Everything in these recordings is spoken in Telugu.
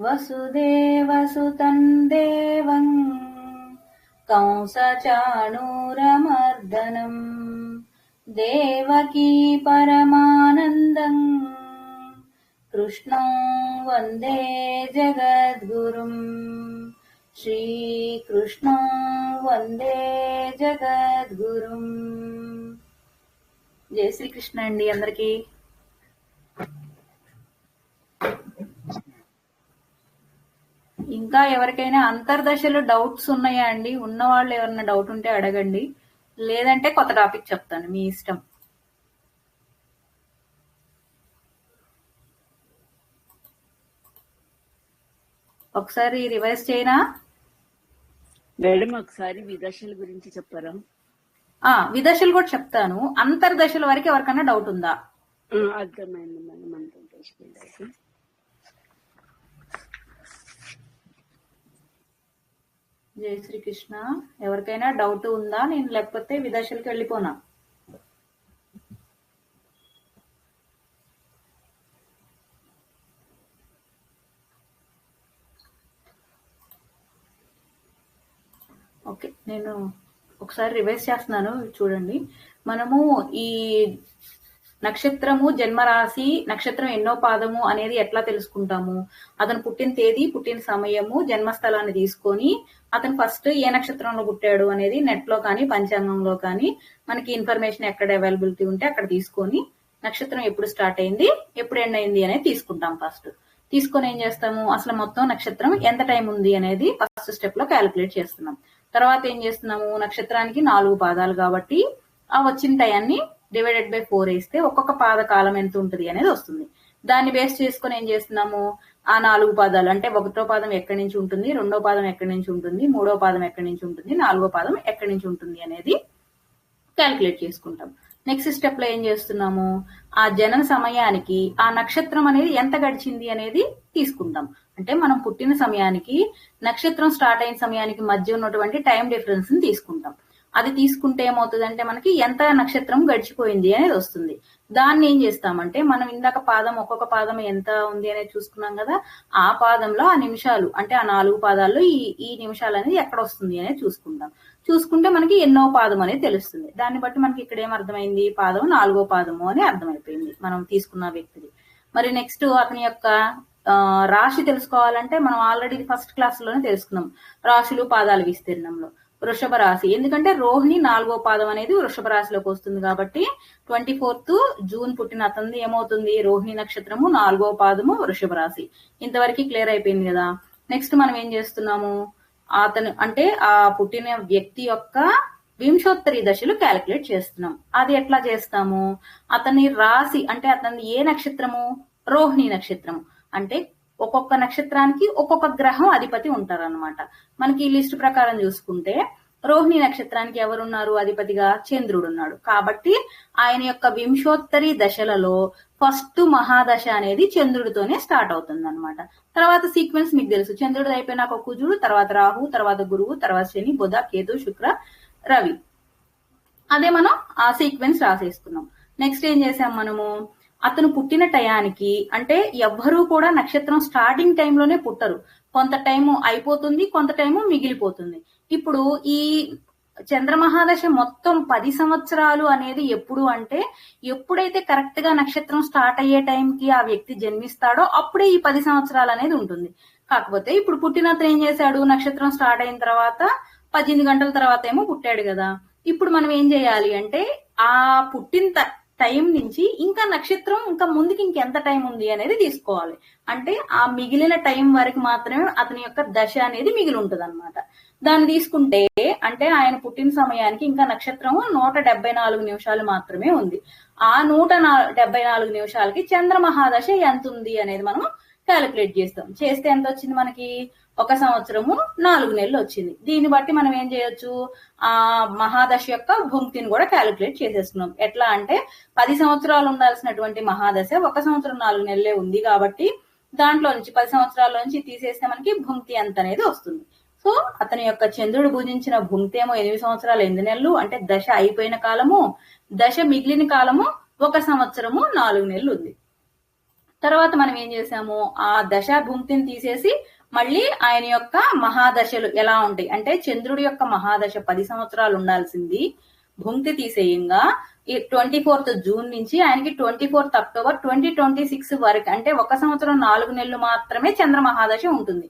వసుదేవసుతం దేవం కంసచాణూరమర్దనం దేవకీ పరమానందం కృష్ణం వందే జగద్గురుం శ్రీకృష్ణం వందే జగద్గురుం. జై శ్రీకృష్ణ అండి అందరికీ. ఇంకా ఎవరికైనా అంతర్దశలో డౌట్స్ ఉన్నాయా అండి? ఉన్న వాళ్ళు ఎవరైనా డౌట్ ఉంటే అడగండి, లేదంటే కొత్త టాపిక్ చెప్తాను, మీ ఇష్టం. ఒకసారి రివైజ్ చేయనా మేడం? ఒకసారి విదశల గురించి చెప్పారా? విదశలు కూడా చెప్తాను. అంతర్దశల వరకు ఎవరికైనా డౌట్ ఉందా? అర్థమైంది మేడం. అంతర్దశ జై శ్రీకృష్ణ. ఎవరికైనా డౌట్ ఉందా? నేను లేకపోతే విదశలకి వెళ్ళిపోనా? ఓకే, నేను ఒకసారి రివైజ్ చేస్తున్నాను, చూడండి. మనము ఈ నక్షత్రము, జన్మరాశి, నక్షత్రం ఎన్నో పాదము అనేది ఎట్లా తెలుసుకుంటాము? అతను పుట్టిన తేదీ, పుట్టిన సమయము, జన్మస్థలాన్ని తీసుకొని అతను ఫస్ట్ ఏ నక్షత్రంలో పుట్టాడు అనేది నెట్ లో కానీ పంచాంగంలో కానీ మనకి ఇన్ఫర్మేషన్ ఎక్కడ అవైలబిలిటీ ఉంటే అక్కడ తీసుకొని నక్షత్రం ఎప్పుడు స్టార్ట్ అయింది, ఎప్పుడు ఎండ్ అయింది అనేది తీసుకుంటాం. ఫస్ట్ తీసుకొని ఏం చేస్తాము, అసలు మొత్తం నక్షత్రం ఎంత టైం ఉంది అనేది ఫస్ట్ స్టెప్ లో క్యాలిక్యులేట్ చేస్తున్నాం. తర్వాత ఏం చేస్తున్నాము, నక్షత్రానికి 4 పాదాలు కాబట్టి ఆ వచ్చిన టయాన్ని డివైడెడ్ బై 4 వేస్తే ఒక్కొక్క పాద కాలం ఎంత ఉంటుంది అనేది వస్తుంది. దాన్ని బేస్ చేసుకుని ఏం చేస్తున్నాము, ఆ 4 పాదాలు అంటే 1వ పాదం ఎక్కడి నుంచి ఉంటుంది, 2వ పాదం ఎక్కడి నుంచి ఉంటుంది, 3వ పాదం ఎక్కడి నుంచి ఉంటుంది, 4వ పాదం ఎక్కడి నుంచి ఉంటుంది అనేది క్యాలిక్యులేట్ చేసుకుంటాం. నెక్స్ట్ స్టెప్ లో ఏం చేస్తున్నాము, ఆ జనన సమయానికి ఆ నక్షత్రం అనేది ఎంత గడిచింది అనేది తీసుకుంటాం. అంటే మనం పుట్టిన సమయానికి నక్షత్రం స్టార్ట్ అయిన సమయానికి మధ్య ఉన్నటువంటి టైం డిఫరెన్స్ ని తీసుకుంటాం. అది తీసుకుంటే ఏమవుతుందంటే మనకి ఎంత నక్షత్రం గడిచిపోయింది అనేది వస్తుంది. దాన్ని ఏం చేస్తామంటే మనం ఇందాక పాదం, ఒక్కొక్క పాదం ఎంత ఉంది అనేది చూసుకున్నాం కదా, ఆ పాదంలో ఆ నిమిషాలు అంటే ఆ 4 పాదాల్లో ఈ నిమిషాలు అనేది ఎక్కడ వస్తుంది అనేది చూసుకుంటాం. చూసుకుంటే మనకి ఎన్నో పాదం అనేది తెలుస్తుంది. దాన్ని బట్టి మనకి ఇక్కడ ఏం అర్థమైంది, పాదం 4వ పాదము అని అర్థమైపోయింది మనం తీసుకున్న వ్యక్తిది. మరి నెక్స్ట్ అతని యొక్క రాశి తెలుసుకోవాలంటే మనం ఆల్రెడీ ఫస్ట్ క్లాస్ లోనే తెలుసుకున్నాం, రాశులు పాదాల విస్తీర్ణంలో. వృషభ రాశి, ఎందుకంటే రోహిణి 4వ పాదం అనేది వృషభ రాశిలోకి వస్తుంది కాబట్టి 24th జూన్ పుట్టిన అతనిది ఏమవుతుంది, రోహిణి నక్షత్రము 4వ పాదము వృషభ రాశి. ఇంతవరకు క్లియర్ అయిపోయింది కదా. నెక్స్ట్ మనం ఏం చేస్తున్నాము, అతను అంటే ఆ పుట్టిన వ్యక్తి యొక్క వింశోత్తరి దశలు క్యాలిక్యులేట్ చేస్తున్నాం. అది ఎట్లా చేస్తాము, అతని రాశి అంటే అతని ఏ నక్షత్రము, రోహిణి నక్షత్రము. అంటే ఒక్కొక్క నక్షత్రానికి ఒక్కొక్క గ్రహం అధిపతి ఉంటారనమాట. మనకి ఈ లిస్ట్ ప్రకారం చూసుకుంటే రోహిణి నక్షత్రానికి ఎవరున్నారు అధిపతిగా, చంద్రుడు ఉన్నాడు. కాబట్టి ఆయన యొక్క వింశోత్తరి దశలలో ఫస్ట్ మహాదశ అనేది చంద్రుడితోనే స్టార్ట్ అవుతుంది అనమాట. తర్వాత సీక్వెన్స్ మీకు తెలుసు, చంద్రుడు అయిపోయినాక కుజుడు, తర్వాత రాహు, తర్వాత గురువు, తర్వాత శని, బుధ, కేతు, శుక్ర, రవి. అదే మనం ఆ సీక్వెన్స్ రాసేసుకున్నాం. నెక్స్ట్ ఏం చేసాం మనము, అతను పుట్టిన టయానికి అంటే ఎవ్వరూ కూడా నక్షత్రం స్టార్టింగ్ టైంలోనే పుట్టరు. కొంత టైము అయిపోతుంది, కొంత టైము మిగిలిపోతుంది. ఇప్పుడు ఈ చంద్రమహాదశ మొత్తం 10 సంవత్సరాలు అనేది ఎప్పుడు అంటే ఎప్పుడైతే కరెక్ట్ గా నక్షత్రం స్టార్ట్ అయ్యే టైంకి ఆ వ్యక్తి జన్మిస్తాడో అప్పుడే ఈ 10 సంవత్సరాలు అనేది ఉంటుంది. కాకపోతే ఇప్పుడు పుట్టినతను ఏం చేశాడు, నక్షత్రం స్టార్ట్ అయిన తర్వాత 18 గంటల తర్వాత ఏమో పుట్టాడు కదా. ఇప్పుడు మనం ఏం చేయాలి అంటే ఆ పుట్టిన టైం నుంచి ఇంకా నక్షత్రం ఇంకా ముందుకి ఇంకెంత టైం ఉంది అనేది తీసుకోవాలి. అంటే ఆ మిగిలిన టైం వరకు మాత్రమే అతని యొక్క దశ అనేది మిగిలి ఉంటుంది అనమాట. దాన్ని తీసుకుంటే అంటే ఆయన పుట్టిన సమయానికి ఇంకా నక్షత్రం 174 నిమిషాలు మాత్రమే ఉంది. ఆ 174 నిమిషాలకి చంద్ర మహాదశ ఎంత ఉంది అనేది మనం క్యాలిక్యులేట్ చేస్తాం. చేస్తే ఎంత వచ్చింది మనకి, 1 సంవత్సరము 4 నెలలు వచ్చింది. దీన్ని బట్టి మనం ఏం చేయొచ్చు, ఆ మహాదశ యొక్క భుంక్తిని కూడా క్యాలిక్యులేట్ చేసేసుకున్నాం. ఎట్లా అంటే 10 సంవత్సరాలు ఉండాల్సినటువంటి మహాదశ 1 సంవత్సరం 4 నెలలే ఉంది కాబట్టి దాంట్లో నుంచి 10 సంవత్సరాల నుంచి తీసేస్తే మనకి భుంక్తి ఎంత అనేది వస్తుంది. సో అతని యొక్క చంద్రుడు భుజించిన భుంక్తి ఏమో 8 సంవత్సరాలు 8 నెలలు, అంటే దశ అయిపోయిన కాలము, దశ మిగిలిన కాలము 1 సంవత్సరము 4 నెలలు ఉంది. తర్వాత మనం ఏం చేసాము, ఆ దశ భుంక్తిని తీసేసి మళ్ళీ ఆయన యొక్క మహాదశలు ఎలా ఉంటాయి అంటే చంద్రుడి యొక్క మహాదశ 10 సంవత్సరాలు ఉండాల్సింది భుంక్తి తీసేయంగా ఈ 24th జూన్ నుంచి ఆయనకి 24th అక్టోబర్ 2026 వరకు అంటే 1 సంవత్సరం 4 నెలలు మాత్రమే చంద్ర మహాదశ ఉంటుంది.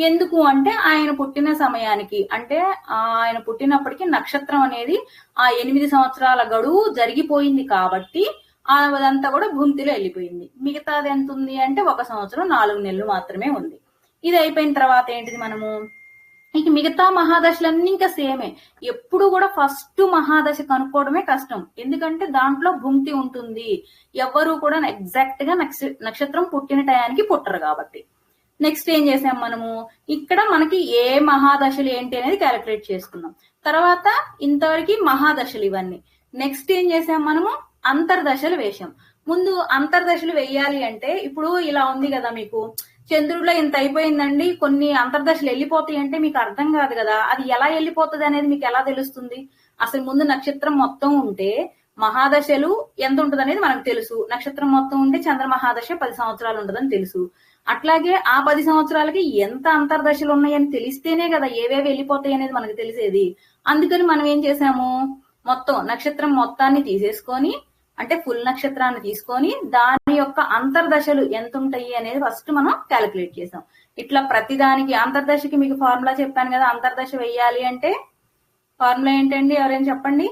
ఎందుకు అంటే ఆయన పుట్టిన సమయానికి అంటే ఆయన పుట్టినప్పటికీ నక్షత్రం అనేది ఆ 8 సంవత్సరాల గడువు జరిగిపోయింది కాబట్టి అదంతా కూడా భుంక్తిలో వెళ్ళిపోయింది. మిగతాది ఎంత ఉంది అంటే 1 సంవత్సరం 4 నెలలు మాత్రమే ఉంది. ఇది అయిపోయిన తర్వాత ఏంటిది, మనము ఇక మిగతా మహాదశలన్నీ ఇంకా సేమే. ఎప్పుడు కూడా ఫస్ట్ మహాదశ కనుక్కోవడమే కష్టం, ఎందుకంటే దాంట్లో భుంక్తి ఉంటుంది. ఎవరు కూడా ఎగ్జాక్ట్ గా నక్షత్రం పుట్టిన టయానికి పుట్టరు కాబట్టి. నెక్స్ట్ ఏం చేసాం మనము, ఇక్కడ మనకి ఏ మహాదశలు ఏంటి అనేది క్యాలిక్యులేట్ చేసుకున్నాం. తర్వాత ఇంతవరకు మహాదశలు ఇవన్నీ. నెక్స్ట్ ఏం చేసాం మనము, అంతర్దశలు వేశాం. ముందు అంతర్దశలు వేయాలి అంటే ఇప్పుడు ఇలా ఉంది కదా, మీకు చంద్రుడిలో ఇంత అయిపోయిందండి, కొన్ని అంతర్దశలు వెళ్ళిపోతాయి అంటే మీకు అర్థం కాదు కదా. అది ఎలా వెళ్ళిపోతుంది అనేది మీకు ఎలా తెలుస్తుంది? అసలు ముందు నక్షత్రం మొత్తం ఉంటే మహాదశలు ఎంత ఉంటుంది అనేది మనకు తెలుసు. నక్షత్రం మొత్తం ఉంటే చంద్ర మహాదశ 10 సంవత్సరాలు ఉంటుందని తెలుసు. అట్లాగే ఆ 10 సంవత్సరాలకి ఎంత అంతర్దశలు ఉన్నాయని తెలిస్తేనే కదా ఏవేవి వెళ్ళిపోతాయి అనేది మనకు తెలిసేది. అందుకని మనం ఏం చేసాము, మొత్తం నక్షత్రం మొత్తాన్ని తీసేసుకొని అంటే ఫుల్ నక్షత్రాన్ని తీసుకొని దాని యొక్క అంతర్దశలు ఎంత ఉంటాయి అనేది ఫస్ట్ మనం క్యాలిక్యులేట్ చేసాం. ఇట్లా ప్రతిదానికి అంతర్దశకి మీకు ఫార్ములా చెప్పాను కదా, అంతర్దశ వెయ్యాలి అంటే ఫార్ములా ఏంటండి, ఎవరైనా చెప్పండి.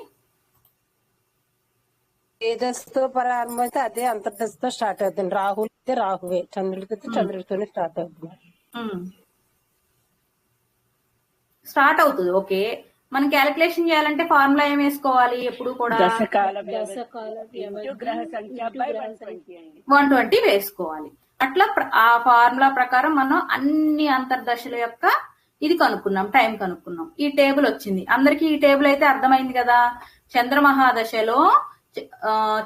ఏ దశతో ప్రారంభమైతే అదే అంతర్దశతో స్టార్ట్ అవుతుంది. రాహుల్ అయితే రాహువే, చంద్రుడికి అయితే చంద్రుడితోనే స్టార్ట్ అవుతుంది. స్టార్ట్ అవుతుంది. ఓకే, మనం క్యాలిక్యులేషన్ చేయాలంటే ఫార్ములా ఏం వేసుకోవాలి ఎప్పుడు కూడా, దశకాల గ్రహ సంఖ్య 120 వేసుకోవాలి. అట్లా ఆ ఫార్ములా ప్రకారం మనం అన్ని అంతర్దశల యొక్క ఇది కనుక్కున్నాం, టైం కనుక్కున్నాం. ఈ టేబుల్ వచ్చింది అందరికి. ఈ టేబుల్ అయితే అర్థమైంది కదా. చంద్ర మహాదశలో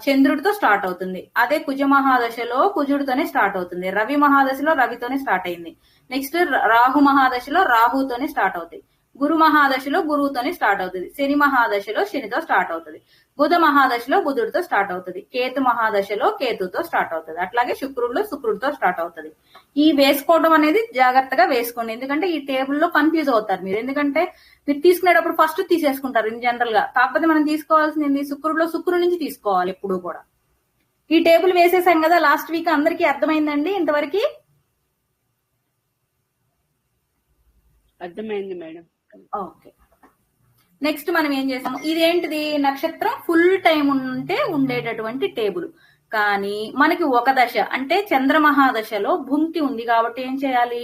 చంద్రుడితో స్టార్ట్ అవుతుంది, అదే కుజ మహాదశలో కుజుడితోనే స్టార్ట్ అవుతుంది, రవి మహాదశలో రవితోనే స్టార్ట్ అయింది. నెక్స్ట్ రాహు మహాదశలో రాహుతోనే స్టార్ట్ అవుతాయి, గురు మహాదశలో గురువుతోనే స్టార్ట్ అవుతుంది, శని మహాదశలో శనితో స్టార్ట్ అవుతుంది, బుధ మహాదశలో బుధుడితో స్టార్ట్ అవుతుంది, కేతు మహాదశలో కేతుతో స్టార్ట్ అవుతుంది, అట్లాగే శుక్రుడిలో శుక్రుడితో స్టార్ట్ అవుతుంది. ఈ వేసుకోవడం అనేది జాగ్రత్తగా వేసుకోండి, ఎందుకంటే ఈ టేబుల్లో కన్ఫ్యూజ్ అవుతారు మీరు. ఎందుకంటే మీరు తీసుకునేటప్పుడు ఫస్ట్ తీసేసుకుంటారు ఇన్ జనరల్ గా, కాకపోతే మనం తీసుకోవాల్సింది శుక్రుడిలో శుక్రుడి నుంచి తీసుకోవాలి ఎప్పుడు కూడా. ఈ టేబుల్ వేసేసాం కదా లాస్ట్ వీక్, అందరికీ అర్థమైందండి ఇంతవరకు? అర్థమైంది మేడం. ఓకే, నెక్స్ట్ మనం ఏం చేసాము, ఇదేంటిది నక్షత్రం ఫుల్ టైం ఉంటే ఉండేటటువంటి టేబుల్. కానీ మనకి ఒక దశ అంటే చంద్రమహాదశలో భుంక్తి ఉంది కాబట్టి ఏం చేయాలి,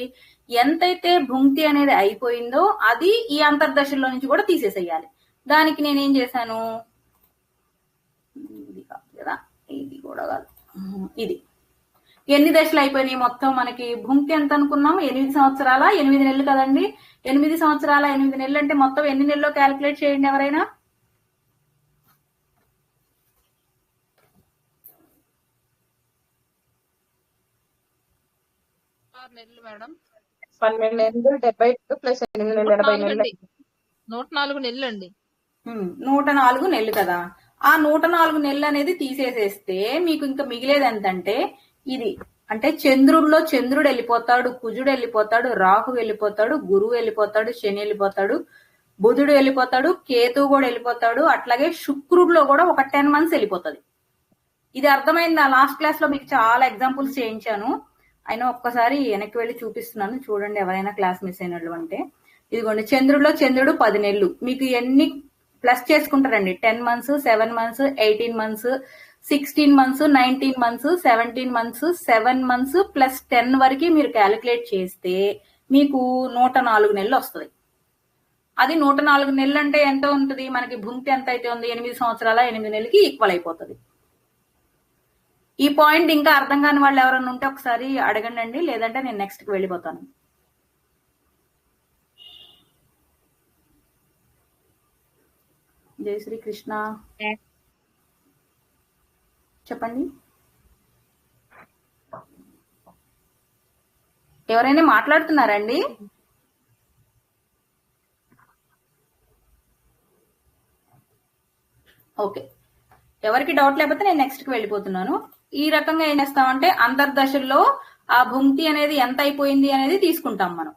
ఎంతైతే భుంక్తి అనేది అయిపోయిందో అది ఈ అంతర్దశలో నుంచి కూడా తీసేసేయాలి. దానికి నేనేం చేశాను, ఇది కాదు కదా, ఇది కూడా కాదు, ఇది ఎన్ని దశలు అయిపోయినాయి మొత్తం మనకి భుంక్తి ఎంత అనుకున్నాం, 8 సంవత్సరాల 8 నెలలు కదండి. 8 సంవత్సరాల 8 నెలలు అంటే మొత్తం ఎన్ని నెలల్లో క్యాలిక్యులేట్ చేయండి ఎవరైనా. నెలలు మేడం, 12 నెలలు 72 ప్లస్ 8 నెలలు 80 నెలలు. 104 నెలలు అండి. 104 నెలలు కదా. ఆ 104 నెలలు అనేది తీసేసేస్తే మీకు ఇంకా మిగిలేది ఎంతంటే ఇది. అంటే చంద్రుడిలో చంద్రుడు వెళ్ళిపోతాడు, కుజుడు వెళ్ళిపోతాడు, రాహు వెళ్ళిపోతాడు, గురువు వెళ్ళిపోతాడు, శని వెళ్ళిపోతాడు, బుధుడు వెళ్ళిపోతాడు, కేతువు కూడా వెళ్ళిపోతాడు, అట్లాగే శుక్రుడిలో కూడా ఒక 10 months వెళ్ళిపోతుంది. ఇది అర్థమైందా? లాస్ట్ క్లాస్ లో మీకు చాలా ఎగ్జాంపుల్స్ చేయించాను, అయినా ఒక్కసారి వెనక్కి వెళ్ళి చూపిస్తున్నాను చూడండి ఎవరైనా క్లాస్ మిస్ అయినట్లు అంటే. ఇదిగోండి, చంద్రుడిలో చంద్రుడు 10 నెలలు, మీకు ఎన్ని ప్లస్ చేసుకుంటారండి, 10 months, 7 months, 18 months, 16 months, 19 months, 17 months, 7 months plus 10 వరకు మీరు క్యాలిక్యులేట్ చేస్తే మీకు 104 నెలలు వస్తుంది. అది 104 నెలలు అంటే ఎంత ఉంటుంది మనకి, భుంక్తి ఎంత అయితే ఉంది 8 సంవత్సరాల 8 నెలలకి ఈక్వల్ అయిపోతుంది. ఈ పాయింట్ ఇంకా అర్థం కాని వాళ్ళు ఎవరైనా ఉంటే ఒకసారి అడగండి, లేదంటే నేను నెక్స్ట్ కి వెళ్ళిపోతాను. జై శ్రీ కృష్ణ. చెప్పండి, ఎవరైనా మాట్లాడుతున్నారండి? ఓకే, ఎవరికి డౌట్ లేకపోతే నేను నెక్స్ట్ కి వెళ్ళిపోతున్నాను. ఈ రకంగా ఏం చేస్తామంటే అంతర్దశల్లో ఆ భుంక్తి అనేది ఎంత అయిపోయింది అనేది తీసుకుంటాం మనం.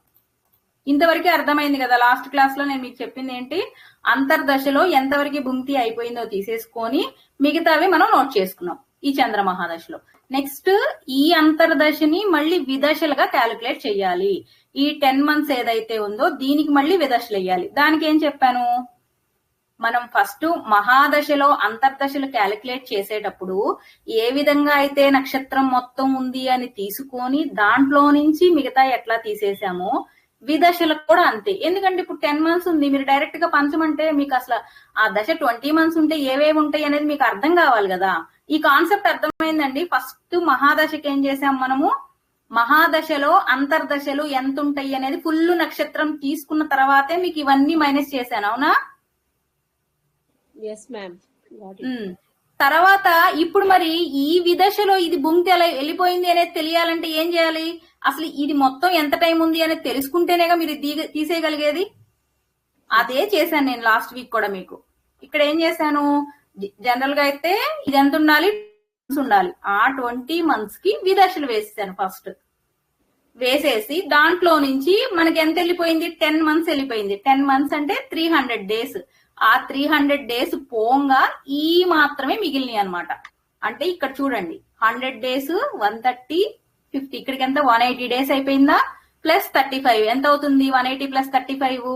ఇంతవరకు అర్థమైంది కదా. లాస్ట్ క్లాస్ లో నేను మీకు చెప్పింది ఏంటి, అంతర్దశలో ఎంతవరకు భుంక్తి అయిపోయిందో తీసేసుకొని మిగతావి మనం నోట్ చేసుకున్నాం ఈ చంద్ర మహాదశలో. నెక్స్ట్ ఈ అంతర్దశని మళ్ళీ విదశలుగా క్యాలిక్యులేట్ చేయాలి. ఈ 10 months ఏదైతే ఉందో దీనికి మళ్ళీ విదశలు వేయాలి. దానికి ఏం చెప్పాను, మనం ఫస్ట్ మహాదశలో అంతర్దశలు క్యాలిక్యులేట్ చేసేటప్పుడు ఏ విధంగా అయితే నక్షత్రం మొత్తం ఉంది అని తీసుకొని దాంట్లో నుంచి మిగతా ఎట్లా తీసేసామో విదశలకు కూడా అంతే. ఎందుకంటే ఇప్పుడు 10 months ఉంది, మీరు డైరెక్ట్ గా పంచమంటే మీకు అసలు ఆ దశ 20 months ఉంటే ఏవేవి ఉంటాయి అనేది మీకు అర్థం కావాలి కదా. ఈ కాన్సెప్ట్ అర్థమైందండి. ఫస్ట్ మహాదశకి ఏం చేసాం మనము, మహాదశలో అంతర్దశలు ఎంత ఉంటాయి అనేది ఫుల్ నక్షత్రం తీసుకున్న తర్వాతే మీకు ఇవన్నీ మైనస్ చేశాను, అవునా? Yes ma'am. తర్వాత ఇప్పుడు మరి ఈ విదశలో ఇది భుంక్తి ఎలా వెళ్ళిపోయింది అనేది తెలియాలంటే ఏం చేయాలి, అసలు ఇది మొత్తం ఎంత టైం ఉంది అనేది తెలుసుకుంటేనేగా మీరు తీసేయగలిగేది. అదే చేశాను నేను లాస్ట్ వీక్ కూడా మీకు. ఇక్కడ ఏం చేశాను, జనరల్ గా అయితే ఇది ఎంత ఉండాలి, ఉండాలి ఆ 20 months కి విదశలు వేసేసాను. ఫస్ట్ వేసేసి దాంట్లో నుంచి మనకి ఎంత వెళ్ళిపోయింది, 10 months వెళ్ళిపోయింది. 10 months అంటే 300 days. ఆ 300 days పోంగా ఈ మాత్రమే మిగిలినాయి అనమాట. అంటే ఇక్కడ చూడండి 100 days 130 50 ఇక్కడికి ఎంత 180 days అయిపోయిందా, ప్లస్ 35 ఎంత అవుతుంది, 180 + 35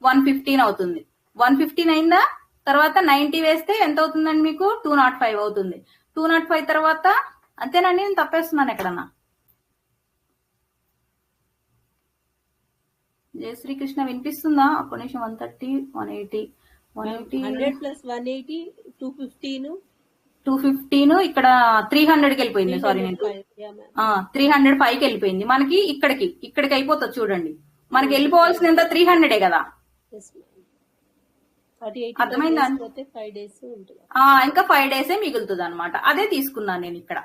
115 అవుతుంది. 115 అయిందా, తర్వాత 90 వేస్తే ఎంత అవుతుందండి మీకు 205 అవుతుంది. 205 తర్వాత అంతేనండి, నేను తప్పేస్తున్నాను ఎక్కడన్నా. జయ శ్రీకృష్ణ వినిపిస్తుందా? ఒక నిమిషం. 130 180 100 + 180 215 ఇక్కడ 300కి వెళ్ళిపోయింది. సారీ, నేను 305కి వెళ్ళిపోయింది. మనకి ఇక్కడికి అయిపోతుంది చూడండి. మనకి వెళ్ళిపోవాల్సిన ఎంత 300 కదా. అర్థమైందా? ఇంకా 5 days మిగులుతుంది అనమాట. అదే తీసుకున్నాను నేను ఇక్కడ.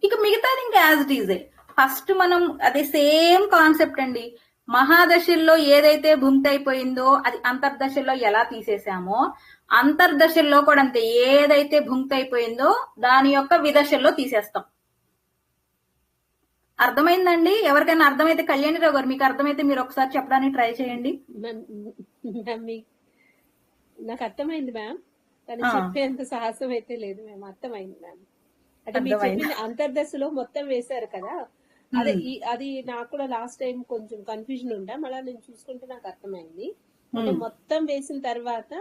ఇక మిగతాది ఇంకా యాజ్ ఇట్ ఈజ్. ఫస్ట్ మనం అదే సేమ్ కాన్సెప్ట్ అండి. మహాదశల్లో ఏదైతే భుంక్తి అయిపోయిందో అది అంతర్దశల్లో ఎలా తీసేసామో అంతర్దశల్లో కూడా అంతే, ఏదైతే భుంక్తి అయిపోయిందో దాని యొక్క విదశల్లో తీసేస్తాం. అర్థమైందండి? ఎవరికైనా అర్థమైతే కళ్యాణిరావు గారు మీకు అర్థమైతే మీరు ఒకసారి చెప్పడానికి ట్రై చేయండి. నాకు అర్థమైంది మ్యామ్, కానీ చెప్పేంత సాహసం అయితే లేదు మ్యామ్. అర్థమైంది మ్యామ్. అంటే మీరు చెప్పిన అంతర్దశలో మొత్తం వేశారు కదా, అది నాకు కూడా లాస్ట్ టైం కొంచెం కన్ఫ్యూజన్ ఉండే, మళ్ళీ నేను చూసుకుంటే నాకు అర్థమైంది. అంటే మొత్తం వేసిన తర్వాత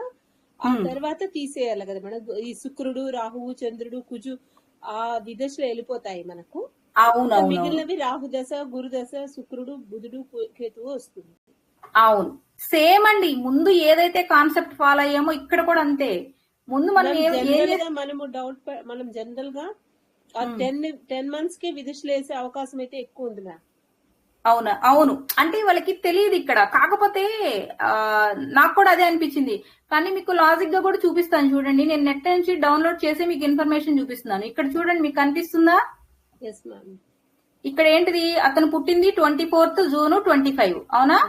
ఆ తర్వాత తీసేయాలి కదా మేడం. ఈ శుక్రుడు, రాహువు, చంద్రుడు, కుజు ఆ విదశలో వెళ్ళిపోతాయి మనకు. మిగిలినవి రాహు దశ, గురు దశ, శుక్రుడు, బుధుడు, కేతువు వస్తుంది. అవును, సేమ్ అండి. ముందు ఏదైతే కాన్సెప్ట్ ఫాలో అయ్యామో ఇక్కడ కూడా అంతే. ముందు మనం మనం జనరల్ గా 10 months కి విదశలు వేసే అవకాశం అయితే ఎక్కువ ఉంది మ్యామ్. అవును, అంటే వాళ్ళకి తెలియదు ఇక్కడ. కాకపోతే నాకు కూడా అదే అనిపించింది. కానీ మీకు లాజిక్ గా కూడా చూపిస్తాను చూడండి. నేను నెట్ నుంచి డౌన్లోడ్ చేసి మీకు ఇన్ఫర్మేషన్ చూపిస్తున్నాను. ఇక్కడ చూడండి, మీకు కనిపిస్తుందా? ఇక్కడ ఏంటిది, అతను పుట్టింది 24th June 25, అవునా?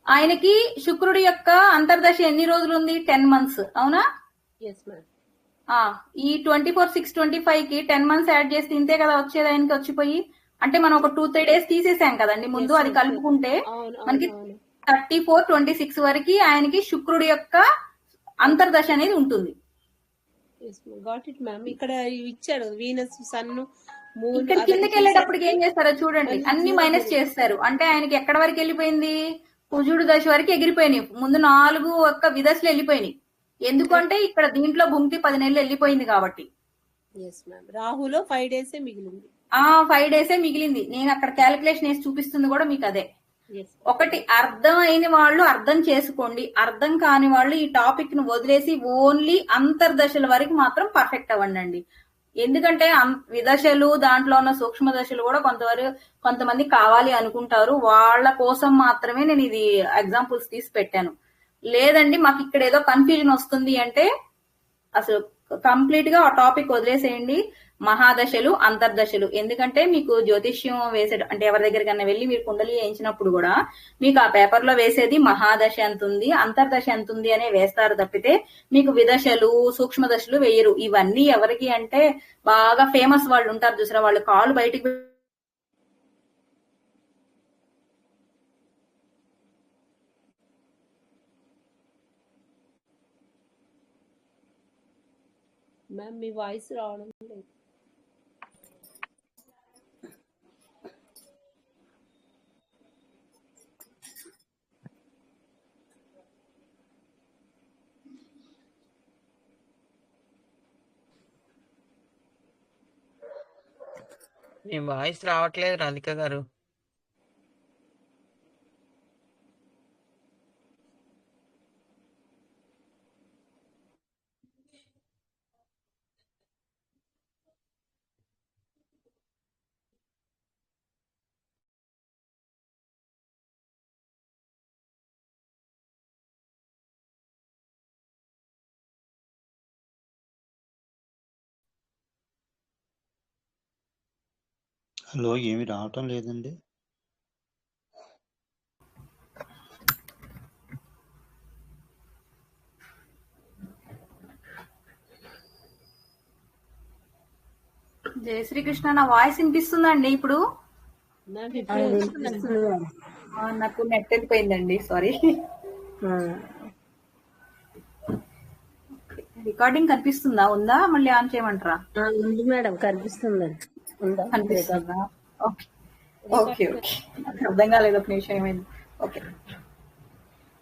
ఆయనకి శుక్రుడి యొక్క అంతర్దశ ఎన్ని రోజులు ఉంది, 10 months, అవునా? ఈ 24/6/25 కి 10 months యాడ్ చేస్తే ఇంతే కదా వచ్చేది ఆయనకి వచ్చిపోయి. అంటే మనం ఒక 2-3 days తీసేసాం కదండి ముందు, అది కలుపుకుంటే మనకి 34/26 వరకు ఆయనకి శుక్రుడి యొక్క అంతర్దశ అనేది ఉంటుంది. ఇక్కడ ఇచ్చాడు వీనస్, సన్, ఇక్కడ కిందకి వెళ్ళేటప్పటికి ఏం చేస్తారో చూడండి, అన్ని మైనస్ చేస్తారు. అంటే ఆయనకి ఎక్కడ వరకు వెళ్ళిపోయింది, కుజుడు దశ వరకు ఎగిరిపోయినాయి. ముందు 4 ఒక్క విదశలు వెళ్ళిపోయినాయి. ఎందుకంటే ఇక్కడ దీంట్లో భుంక్తి 10 నెలలు వెళ్ళిపోయింది కాబట్టి. రాహులో 5 days మిగిలింది. 5 days మిగిలింది. నేను అక్కడ క్యాలిక్యులేషన్ వేసి చూపిస్తుంది కూడా మీకు అదే. ఒకటి అర్థం అయిన వాళ్ళు అర్థం చేసుకోండి, అర్థం కాని వాళ్ళు ఈ టాపిక్ ను వదిలేసి ఓన్లీ అంతర్దశల వరకు మాత్రం పర్ఫెక్ట్ అవ్వండి. ఎందుకంటే విదశలు దాంట్లో ఉన్న సూక్ష్మ దశలు కూడా కొంతమంది కావాలి అనుకుంటారు. వాళ్ళ కోసం మాత్రమే నేను ఇది ఎగ్జాంపుల్స్ తీసి పెట్టాను. లేదండి మాకు ఇక్కడ ఏదో కన్ఫ్యూజన్ వస్తుంది అంటే అసలు కంప్లీట్ గా ఆ టాపిక్ వదిలేసేయండి. మహాదశలు, అంతర్దశలు. ఎందుకంటే మీకు జ్యోతిష్యం వేసేట అంటే ఎవరి దగ్గరికన్నా వెళ్ళి మీరు కుండలి వేయించినప్పుడు కూడా మీకు ఆ పేపర్ లో వేసేది మహాదశ ఎంత ఉంది, అంతర్దశ ఎంత ఉంది అనే వేస్తారు తప్పితే మీకు విదశలు, సూక్ష్మ దశలు వేయరు. ఇవన్నీ ఎవరికి అంటే బాగా ఫేమస్ వాళ్ళు ఉంటారు చూసారా, వాళ్ళు కాళ్ళు బయటికి మ్యామ్ మీ వాయిస్ రావడం లేదు. మీ వాయిస్ రావట్లేదు రాధిక గారు. హలో, ఏమి రావటం లేదండి. జయ శ్రీకృష్ణ, నా వాయిస్ వినిపిస్తుందండి ఇప్పుడు? మ్యామ్ ఇప్పుడు వస్తుందండి. నాకు నెట్ వెళ్ళిపోయిందండి, సారీ. రికార్డింగ్ కనిపిస్తుందా? ఉందా? మళ్ళీ ఆన్ చేయమంటారా? ఉంది మేడం, కనిపిస్తుందండి. కనిపిస్తుందా? ఓకే ఓకే ఓకే, నాకు అర్థం కాలేదు ఒక నిమిషం, ఏమైంది? ఓకే,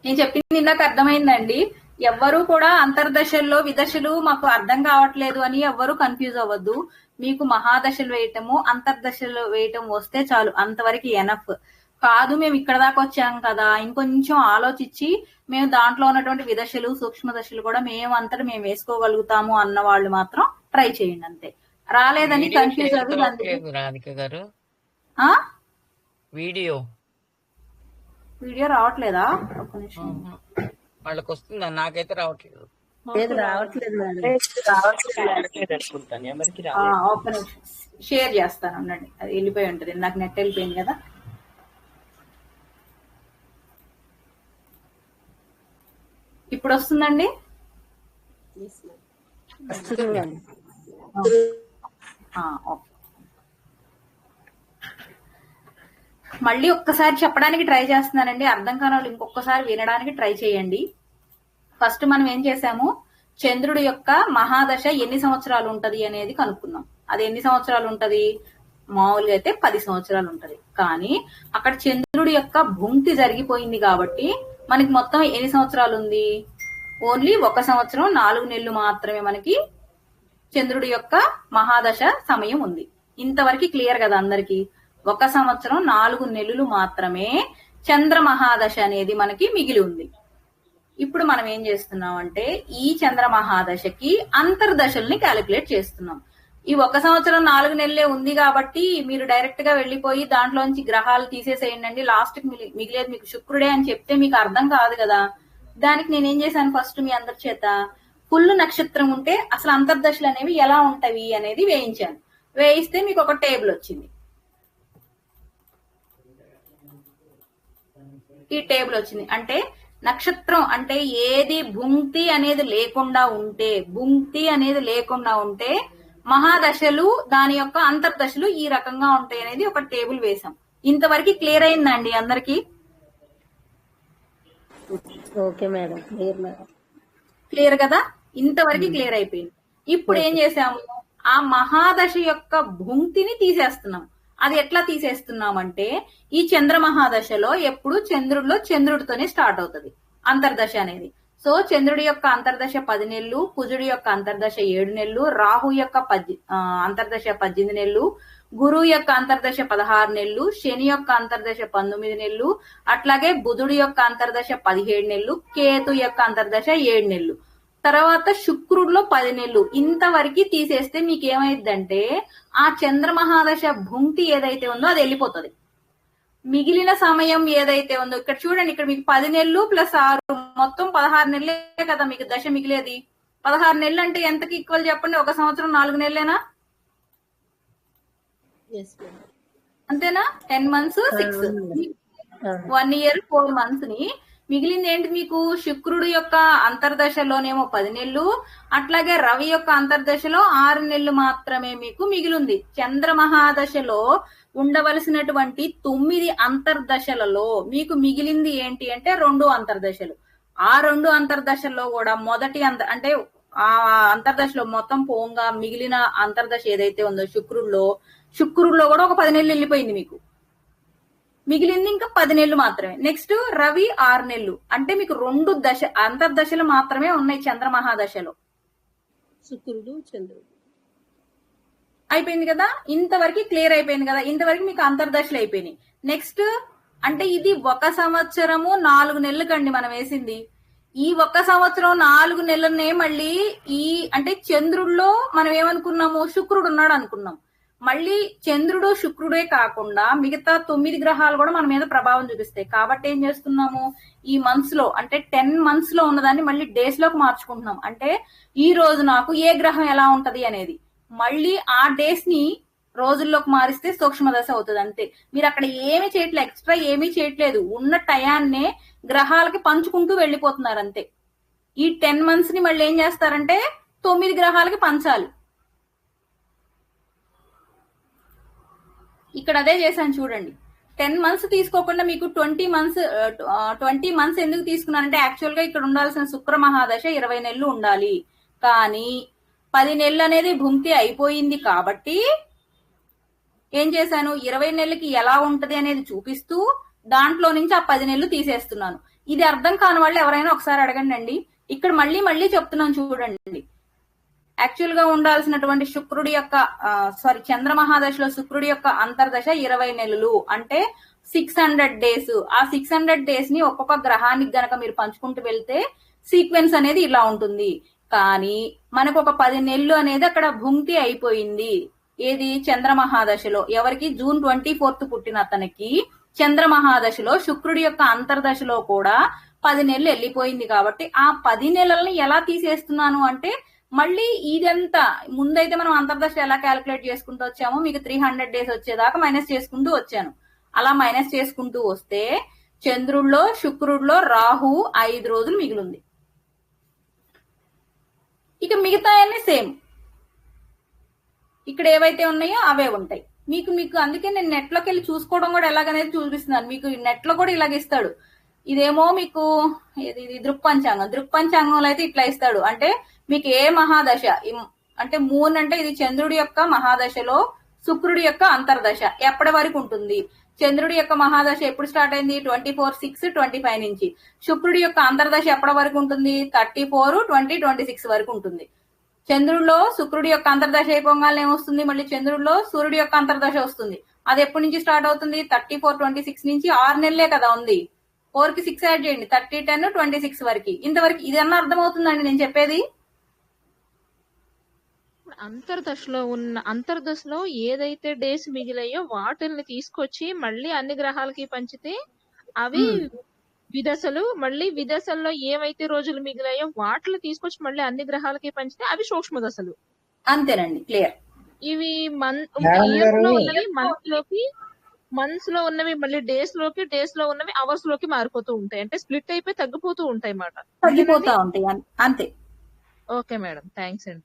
నేను చెప్పింది ఇందాక అర్థమైందండి. ఎవ్వరూ కూడా అంతర్దశల్లో విదశలు మాకు అర్థం కావట్లేదు అని ఎవ్వరూ కన్ఫ్యూజ్ అవ్వద్దు. మీకు మహాదశలు వేయటము, అంతర్దశలు వేయటం వస్తే చాలు, అంతవరకు ఎనఫ్. కాదు మేము ఇక్కడ దాకా వచ్చాం కదా, ఇంకొంచెం ఆలోచించి మేము దాంట్లో ఉన్నటువంటి విదశలు, సూక్ష్మ దశలు కూడా మేమంతటా మేము వేసుకోగలుగుతాము అన్న వాళ్ళు మాత్రం ట్రై చేయండి అంతే. రాలేదని వీడియో కన్ఫ్యూజ్ షేర్ అవ్వి అవ్వట్లేదు రాధిక గారు. వీడియో వీడియో రావట్లేదా? ఒక నిమిషం, వాళ్ళకి వస్తుందా? నాకైతే రావట్లేదు. రావట్లేదు మేడం. ఒక నిమిషం షేర్ చేస్తాను అనండి, అది వెళ్ళిపోయి ఉంటుంది, నాకు నెట్ వెళ్ళిపోయింది కదా. ఇప్పుడు వస్తుందండి? ఓకే, మళ్ళీ ఒక్కసారి చెప్పడానికి ట్రై చేస్తున్నానండి. అర్థం కాని వాళ్ళు ఇంకొకసారి వినడానికి ట్రై చేయండి. ఫస్ట్ మనం ఏం చేసాము, చంద్రుడి యొక్క మహాదశ ఎన్ని సంవత్సరాలు ఉంటది అనేది కనుక్కున్నాం. అది ఎన్ని సంవత్సరాలు ఉంటది? మామూలుగా అయితే 10 సంవత్సరాలు ఉంటది. కానీ అక్కడ చంద్రుడి యొక్క భుంక్తి జరిగిపోయింది కాబట్టి మనకి మొత్తం ఎన్ని సంవత్సరాలు ఉంది? ఓన్లీ 1 సంవత్సరం 4 నెలలు మాత్రమే మనకి చంద్రుడి యొక్క మహాదశ సమయం ఉంది. ఇంతవరకు క్లియర్ కదా అందరికి? 1 సంవత్సరం 4 నెలలు మాత్రమే చంద్ర మహాదశ అనేది మనకి మిగిలి ఉంది. ఇప్పుడు మనం ఏం చేస్తున్నాం అంటే ఈ చంద్ర మహాదశకి అంతర్దశల్ని క్యాలిక్యులేట్ చేస్తున్నాం. ఈ 1 సంవత్సరం 4 నెలలే ఉంది కాబట్టి మీరు డైరెక్ట్ గా వెళ్లిపోయి దాంట్లోంచి గ్రహాలు తీసేసేయండి, లాస్ట్ కి మిగిలేదు మీకు శుక్రుడే అని చెప్తే మీకు అర్థం కాదు కదా. దానికి నేనేం చేశాను, ఫస్ట్ మీ అందరి చేత ఫుల్ నక్షత్రం ఉంటే అసలు అంతర్దశలు అనేవి ఎలా ఉంటవి అనేది వేయించాను. వేయిస్తే మీకు ఒక టేబుల్ వచ్చింది. ఈ టేబుల్ వచ్చింది అంటే నక్షత్రం అంటే ఏది భుంక్తి అనేది లేకుండా ఉంటే మహాదశలు దాని యొక్క అంతర్దశలు ఈ రకంగా ఉంటాయి అనేది ఒక టేబుల్ వేసాం. ఇంతవరకు క్లియర్ అయిందండి అందరికి? Okay madam, clear madam. Clear కదా? ఇంతవరకు క్లియర్ అయిపోయింది. ఇప్పుడు ఏం చేసాము, ఆ మహాదశ యొక్క భుంక్తిని తీసేస్తున్నాం. అది ఎట్లా తీసేస్తున్నామంటే ఈ చంద్ర మహాదశలో ఎప్పుడు చంద్రుడితోనే స్టార్ట్ అవుతుంది అంతర్దశ అనేది. సో చంద్రుడి యొక్క అంతర్దశ 10 నెలలు, కుజుడి యొక్క అంతర్దశ 7 నెలలు, రాహు యొక్క అంతర్దశ 18 నెలలు, గురువు యొక్క అంతర్దశ 16 నెలలు, శని యొక్క అంతర్దశ 19 నెలలు, అట్లాగే బుధుడి యొక్క అంతర్దశ 17 నెలలు, కేతు యొక్క అంతర్దశ 7 నెలలు, తర్వాత శుక్రుడిలో 10 నెలలు. ఇంతవరకు తీసేస్తే మీకు ఏమైందంటే ఆ చంద్ర మహాదశ భుంక్తి ఏదైతే ఉందో అది వెళ్ళిపోతుంది. మిగిలిన సమయం ఏదైతే ఉందో ఇక్కడ చూడండి, ఇక్కడ మీకు 10 నెలలు ప్లస్ 6 మొత్తం 16 నెలలే కదా మీకు దశ మిగిలేది. 16 నెలలు అంటే ఎంతకి ఈక్వల్ చెప్పండి? 1 సంవత్సరం 4 నెలలేనా? Yes madam. అంతేనా? 10 మంత్స్ 6 1 ఇయర్ 4 మంత్స్ ని మిగిలింది ఏంటి మీకు? శుక్రుడు యొక్క అంతర్దశలోనేమో 10 నెలలు, అట్లాగే రవి యొక్క అంతర్దశలో 6 నెలలు మాత్రమే మీకు మిగిలింది. చంద్ర మహాదశలో ఉండవలసినటువంటి 9 అంతర్దశలలో మీకు మిగిలింది ఏంటి అంటే 2 అంతర్దశలు. ఆ 2 అంతర్దశల్లో కూడా మొదటి అంటే ఆ అంతర్దశలో మొత్తం పోంగా మిగిలిన అంతర్దశ ఏదైతే ఉందో శుక్రుడిలో కూడా ఒక 10 నెలలు వెళ్ళిపోయింది మీకు. మిగిలింది ఇంకా 10 నెలలు మాత్రమే. నెక్స్ట్ రవి 6 నెలలు. అంటే మీకు 2 అంతర్దశలు మాత్రమే ఉన్నాయి చంద్ర మహాదశలో. శుక్రుడు చంద్రుడు అయిపోయింది కదా, ఇంతవరకు క్లియర్ అయిపోయింది కదా. ఇంతవరకు మీకు అంతర్దశలు అయిపోయినాయి. నెక్స్ట్ అంటే ఇది 1 సంవత్సరము 4 నెలలు కండి మనం వేసింది. ఈ 1 సంవత్సరం 4 నెలలనే మళ్ళీ ఈ అంటే చంద్రుడిలో మనం ఏమనుకున్నాము? శుక్రుడు ఉన్నాడు అనుకున్నాం. మళ్ళీ చంద్రుడు శుక్రుడే కాకుండా మిగతా 9 గ్రహాలు కూడా మన మీద ప్రభావం చూపిస్తాయి. కాబట్టి ఏం చేస్తున్నాము? ఈ మంత్స్ లో అంటే 10 మంత్స్ లో ఉన్నదాన్ని మళ్ళీ డేస్ లోకి మార్చుకుంటున్నాం. అంటే ఈ రోజు నాకు ఏ గ్రహం ఎలా ఉంటది అనేది మళ్ళీ ఆ డేస్ ని రోజుల్లోకి మారిస్తే సూక్ష్మ దశ అవుతుంది. అంతే. మీరు అక్కడ ఏమీ చేయట్లేదు, ఎక్స్ట్రా ఏమీ చేయట్లేదు. ఉన్న టయాన్నే గ్రహాలకి పంచుకుంటూ వెళ్ళిపోతున్నారు అంతే. ఈ 10 మంత్స్ ని మళ్ళీ ఏం చేస్తారంటే 9 గ్రహాలకి పంచాలి. ఇక్కడ అదే చేశాను చూడండి. 10 మంత్స్ తీసుకోకుండా మీకు 20 మంత్స్ ఎందుకు తీసుకున్నానంటే యాక్చువల్ గా ఇక్కడ ఉండాల్సిన శుక్ర మహాదశ 20 నెలలు ఉండాలి. కానీ 10 నెలలు అనేది భుంక్తి అయిపోయింది కాబట్టి ఏం చేశాను? 20 నెలలకి ఎలా ఉంటది అనేది చూపిస్తూ దాంట్లో నుంచి ఆ 10 నెలలు తీసేస్తున్నాను. ఇది అర్థం కాని వాళ్ళు ఎవరైనా ఒకసారి అడగండి అండి. ఇక్కడ మళ్ళీ చెప్తున్నాను చూడండి. యాక్చువల్ గా ఉండాల్సినటువంటి శుక్రుడి యొక్క చంద్ర మహాదశలో శుక్రుడి యొక్క అంతర్దశ 20 నెలలు అంటే 600 డేస్. ఆ 600 డేస్ ని ఒక్కొక్క గ్రహానికి గనక మీరు పంచుకుంటూ వెళ్తే సీక్వెన్స్ అనేది ఇలా ఉంటుంది. కానీ మనకు ఒక 10 నెలలు అనేది అక్కడ భుంక్తి అయిపోయింది. ఏది? చంద్ర మహాదశలో. ఎవరికి? జూన్ 24 పుట్టిన అతనికి చంద్ర మహాదశలో శుక్రుడి యొక్క అంతర్దశలో కూడా 10 నెలలు వెళ్ళిపోయింది. కాబట్టి ఆ 10 నెలల్ని ఎలా తీసేస్తున్నాను అంటే మళ్ళీ ఇదంతా ముందైతే మనం అంతర్దశ ఎలా క్యాలిక్యులేట్ చేసుకుంటూ వచ్చామో మీకు 300 డేస్ వచ్చేదాకా మైనస్ చేసుకుంటూ వచ్చాను. అలా మైనస్ చేసుకుంటూ వస్తే చంద్రుడిలో శుక్రుడిలో రాహు 5 రోజులు మిగిలింది. ఇక మిగతా అన్ని సేమ్, ఇక్కడ ఏవైతే ఉన్నాయో అవే ఉంటాయి. మీకు అందుకే నేను నెట్ లోకి వెళ్ళి చూసుకోవడం కూడా ఎలాగనేది చూపిస్తున్నాను. మీకు నెట్ లో కూడా ఇలాగ ఇస్తాడు. ఇదేమో మీకు ఇది దృక్పంచాంగంలో అయితే ఇట్లా ఇస్తాడు. అంటే మీకు ఏ మహాదశ అంటే మూన్ అంటే ఇది చంద్రుడి యొక్క మహాదశలో శుక్రుడి యొక్క అంతర్దశ ఎప్పటి వరకు ఉంటుంది? చంద్రుడి యొక్క మహాదశ ఎప్పుడు స్టార్ట్ అయింది? 24/6/25 నుంచి. శుక్రుడి యొక్క అంతర్దశ ఎప్పటి వరకు ఉంటుంది? 34/20/26 వరకు ఉంటుంది. చంద్రుడిలో శుక్రుడి యొక్క అంతర్దశ అయిపోగానే ఏమొస్తుంది? మళ్ళీ చంద్రుడిలో సూర్యుడి యొక్క అంతర్దశ వస్తుంది. అది ఎప్పటి నుంచి స్టార్ట్ అవుతుంది? 34/26 నుంచి 6 నెలలే కదా ఉంది. 4కి 6 యాడ్ చేయండి, 30/10/26 వరకు. ఇంతవరకు ఇదన్నా అర్థమవుతుందండి నేను చెప్పేది? అంతర్దశలో ఏదైతే డేస్ మిగిలాయో వాటిల్ని తీసుకొచ్చి మళ్ళీ అన్ని గ్రహాలకి పంచితే అవి విదశలు. మళ్ళీ విదశల్లో ఏవైతే రోజులు మిగిలాయో వాటిని తీసుకొచ్చి మళ్ళీ అన్ని గ్రహాలకి పంచితే అవి సూక్ష్మ దశలు. అంతేనండి, క్లియర్. ఇవి ఇయర్ లో ఉన్నవి మంత్స్ లో ఉన్నవి మళ్ళీ డేస్ లో ఉన్నవి అవర్స్ లోకి మారిపోతూ ఉంటాయి. అంటే స్ప్లిట్ అయిపోయి తగ్గిపోతూ ఉంటాయి అన్నమాట. తగ్గిపోతా ఉంటాయి అంతే. ఓకే మేడం, థ్యాంక్స్ అండి.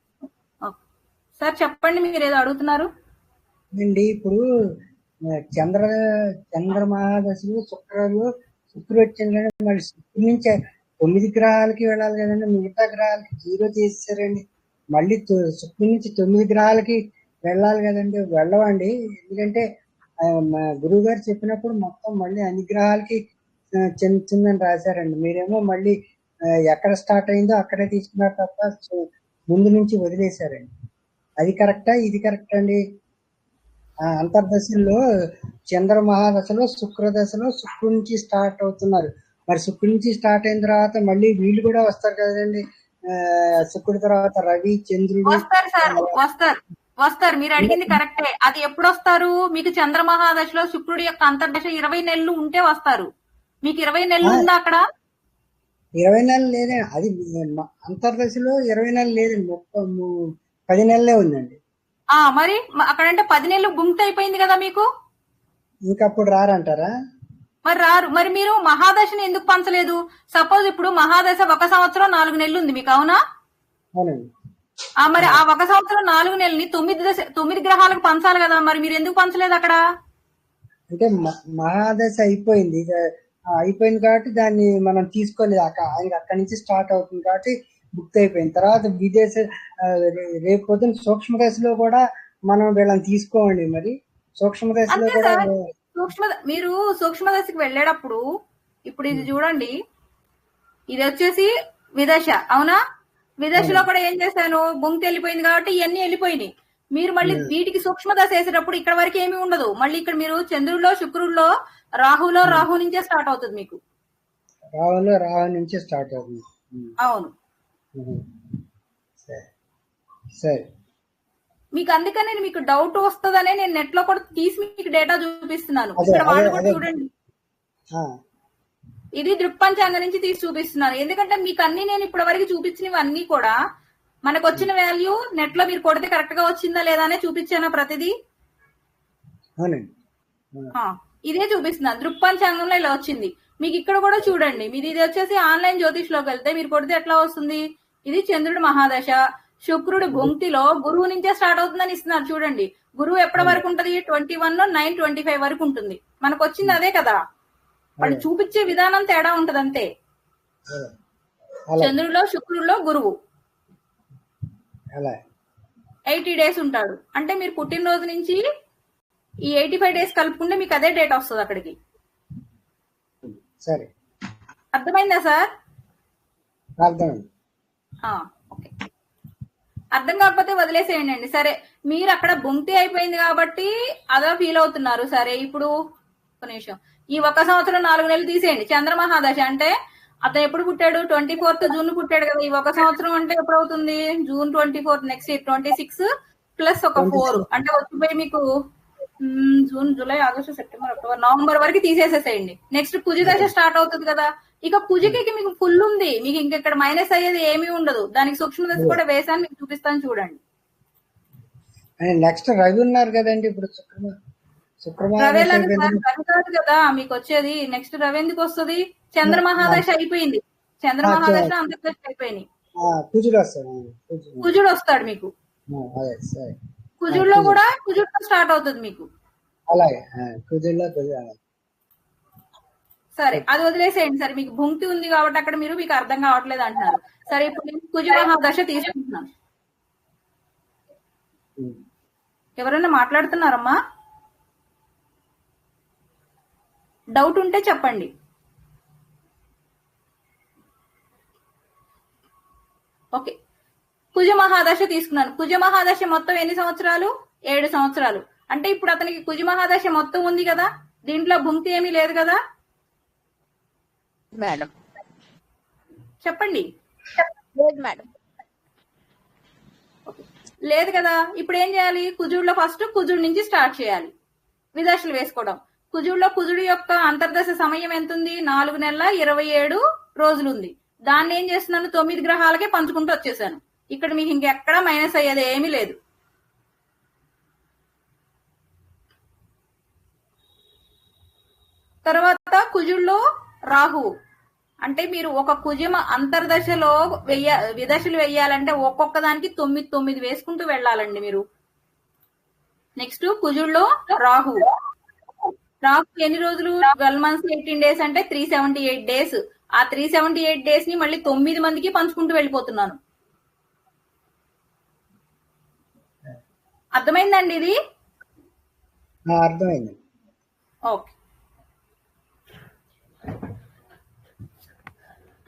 సార్ చెప్పండి, మీరు ఏదో అడుగుతున్నారు అండి. ఇప్పుడు చంద్ర మహాదశలు శుక్రుడు వచ్చింది కానీ మళ్ళీ శుక్రుడి నుంచి 9 గ్రహాలకి వెళ్ళాలి కదండి. మిగతా గ్రహాలకి 0 చేసేసారండి. మళ్ళీ శుక్రుడి నుంచి 9 గ్రహాలకి వెళ్ళాలి కదండి. వెళ్ళవండి. ఎందుకంటే గురువు గారు చెప్పినప్పుడు మొత్తం మళ్ళీ అన్ని గ్రహాలకి చెందుతుందని రాశారండి. మీరేమో మళ్ళీ ఎక్కడ స్టార్ట్ అయిందో అక్కడే తీసుకున్నారు తప్ప ముందు నుంచి వదిలేశారండి. అది కరెక్టా? ఇది కరెక్ట్ అండి? అంతర్దశల్లో చంద్ర మహాదశలో శుక్రదశలో శుక్రుడి నుంచి స్టార్ట్ అవుతున్నారు. మరి శుక్రుడి నుంచి స్టార్ట్ అయిన తర్వాత మళ్ళీ వీళ్ళు కూడా వస్తారు కదండి. శుక్రుడి తర్వాత రవి చంద్రుడు వస్తారు. మీరు అడిగింది కరెక్టే. అది ఎప్పుడు వస్తారు? మీకు చంద్ర మహాదశలో శుక్రుడి యొక్క అంతర్దశ 20 నెలలు ఉంటే వస్తారు. మీకు 20 నెలలు ఉందా అక్కడ? 20 నెలలు లేదండి. అది అంతర్దశలో 20 నెలలు లేదండి. 10 నెలలే ఉందండి. మరి అక్కడంటే 10 నెలలు భుంక్తి అయిపోయింది కదా మీకు. ఇంకప్పుడు రారంటారా? మరి రారు. మరి మీరు మహాదశని ఎందుకు పంచలేదు? సపోజ్ ఇప్పుడు మహాదశ 1 సంవత్సరం 4 నెలలు ఉంది మీకు, అవునా? అవునండి. మరి ఆ 1 సంవత్సరం 4 నెలలని 9 గ్రహాలకు పంచాలి కదా, మరి మీరు ఎందుకు పంచలేదు అక్కడ? అంటే మహాదశ అయిపోయింది, అయిపోయింది కాబట్టి దాన్ని మనం తీసుకోలేదు. ఆయనకి అక్కడి నుంచి స్టార్ట్ అవుతుంది కాబట్టి బుక్ అయిపోయింది. తర్వాత విదేశ రేపు పొద్దున సూక్ష్మ దశలో కూడా మనం వీళ్ళని తీసుకోండి. మరి సూక్ష్మ దశలో అంతే కూడా సార్. మీరు సూక్ష్మ దశకి వెళ్ళేటప్పుడు ఇప్పుడు ఇది చూడండి, ఇది వచ్చేసి విదశ, అవునా? విదశలో కూడా ఏం చేశాను, భుంక్తి వెళ్ళిపోయింది కాబట్టి ఇవన్నీ వెళ్ళిపోయినాయి. మీరు మళ్ళీ వీటికి సూక్ష్మ దశ వేసేటప్పుడు ఇక్కడ వరకు ఏమీ ఉండదు. మళ్ళీ ఇక్కడ మీరు చంద్రుల్లో, శుక్రుల్లో, రాహు నుంచే స్టార్ట్ అవుతుంది మీకు. రాహు నుంచే స్టార్ట్ అవుతుంది. అవును. సరే. మీకు అందుకనే మీకు డౌట్ వస్తుందనే నేను నెట్ లో కూడా తీసి మీకు డేటా చూపిస్తున్నాను. ఇక్కడ వాళ్ళు కూడా చూడండి, ఇది దృక్పంచాంగం నుంచి తీసి చూపిస్తున్నాను. ఎందుకంటే మీకు అన్ని నేను ఇప్పటి వరకు చూపించినవి అన్ని కూడా మనకు వచ్చిన వాల్యూ నెట్ లో మీరు కొడితే కరెక్ట్ గా వచ్చిందా లేదా అనే చూపించానా ప్రతిదీ? ఇదే చూపిస్తున్నాను. దృక్పంచాంగంలో ఇలా వచ్చింది. మీకు ఇక్కడ కూడా చూడండి, మీది ఇది వచ్చేసి ఆన్లైన్ జ్యోతిష్ లోకి వెళ్తే మీరు కొడితే ఎట్లా వస్తుంది, ఇది చంద్రుడు మహాదశ, శుక్రుడు భుంక్తిలో గురువు నుంచే స్టార్ట్ అవుతుందని ఇస్తున్నారు. చూడండి, గురువు ఎప్పటి వరకు ఉంటది, 21/9/25 వరకు ఉంటుంది. మనకు వచ్చింది అదే కదా, వాళ్ళు చూపించే విధానం తేడా ఉంటది అంతే. చంద్రుడిలో, శుక్రుడిలో గురువు 80 డేస్ ఉంటాడు. అంటే మీరు పుట్టినరోజు నుంచి ఈ 85 డేస్ కలుపుకుంటే మీకు అదే డేట్ వస్తుంది అక్కడికి. సరే, అర్థమైందా సార్? అర్థమైంది. ఓకే. అర్థం కాకపోతే వదిలేసేయండి. సరే, మీరు అక్కడ భుంక్తి అయిపోయింది కాబట్టి అదో ఫీల్ అవుతున్నారు. సరే, ఇప్పుడు ఒక నిమిషం, ఈ 1 సంవత్సరం 4 నెలలు తీసేయండి. చంద్రమహాదశ అంటే అతను ఎప్పుడు పుట్టాడు, 24th జూన్ పుట్టాడు కదా. ఈ 1 సంవత్సరం అంటే ఎప్పుడు అవుతుంది, June 24, నెక్స్ట్ 26 ప్లస్ ఒక 4 అంటే వచ్చిపోయి మీకు June, July, August, September, October, November వరకు తీసేసేసేయండి. నెక్స్ట్ కుజి దశ స్టార్ట్ అవుతుంది కదా. ఇక కుజికి మీకు ఫుల్ ఉంది, మీకు ఇంకెక్కడ మైనస్ అయ్యేది ఏమీ ఉండదు. దానికి సూక్ష్మ దశ కూడా వేసాను, మీకు చూపిస్తాను చూడండి. నెక్స్ట్ రవి ఉన్నారు కదండి. ఇప్పుడు రవి కాదు కదా మీకు వచ్చేది. నెక్స్ట్ రవి ఎందుకు వస్తుంది, చంద్ర మహాదశ అయిపోయింది. చంద్ర మహాదశ అంతర్దశ అయిపోయింది. కుజుడు వస్తాడు మీకు. కుజుడులో కూడా కుజుడుతో స్టార్ట్ అవుతుంది మీకు. సరే, అది వదిలేసేయండి. సరే, మీకు భుంక్తి ఉంది కాబట్టి అక్కడ మీకు అర్థం కావట్లేదు అంటున్నారు. సరే, ఇప్పుడు నేను కుజ మహాదశ తీసుకుంటున్నాను. ఎవరైనా మాట్లాడుతున్నారమ్మా? డౌట్ ఉంటే చెప్పండి. ఓకే, కుజ మహాదశ తీసుకున్నాను. కుజ మహాదశ మొత్తం ఎన్ని సంవత్సరాలు? 7 సంవత్సరాలు. అంటే ఇప్పుడు అతనికి కుజ మహాదశ మొత్తం ఉంది కదా, దీంట్లో భుంక్తి ఏమీ లేదు కదా మేడం? చెప్పండి. లేదు మేడం. లేదు కదా. ఇప్పుడు ఏం చేయాలి, కుజుడులో ఫస్ట్ కుజుడు నుంచి స్టార్ట్ చేయాలి విదశలు వేసుకోవడం. కుజుడులో కుజుడు యొక్క అంతర్దశ సమయం ఎంత ఉంది, 4 నెలల 27 రోజులు ఉంది. దాన్ని ఏం చేస్తున్నాను, 9 గ్రహాలకే పంచుకుంటూ వచ్చేసాను. ఇక్కడ మీకు ఇంకెక్కడా మైనస్ అయ్యేది ఏమీ లేదు. తర్వాత కుజుడులో రాహు, అంటే మీరు ఒక కుజమ అంతర్దశలో విదశలు వెయ్యాలంటే ఒక్కొక్క దానికి 9 వేసుకుంటూ వెళ్ళాలండి మీరు. నెక్స్ట్ కుజుడులో రాహు ఎన్ని రోజులు, 12 months 18 days అంటే 378 days. ఆ 378 days ని మళ్ళీ 9 మందికి పంచుకుంటూ వెళ్ళిపోతున్నాను. అర్థమైందండి ఇది? అర్థమైంది. ఓకే.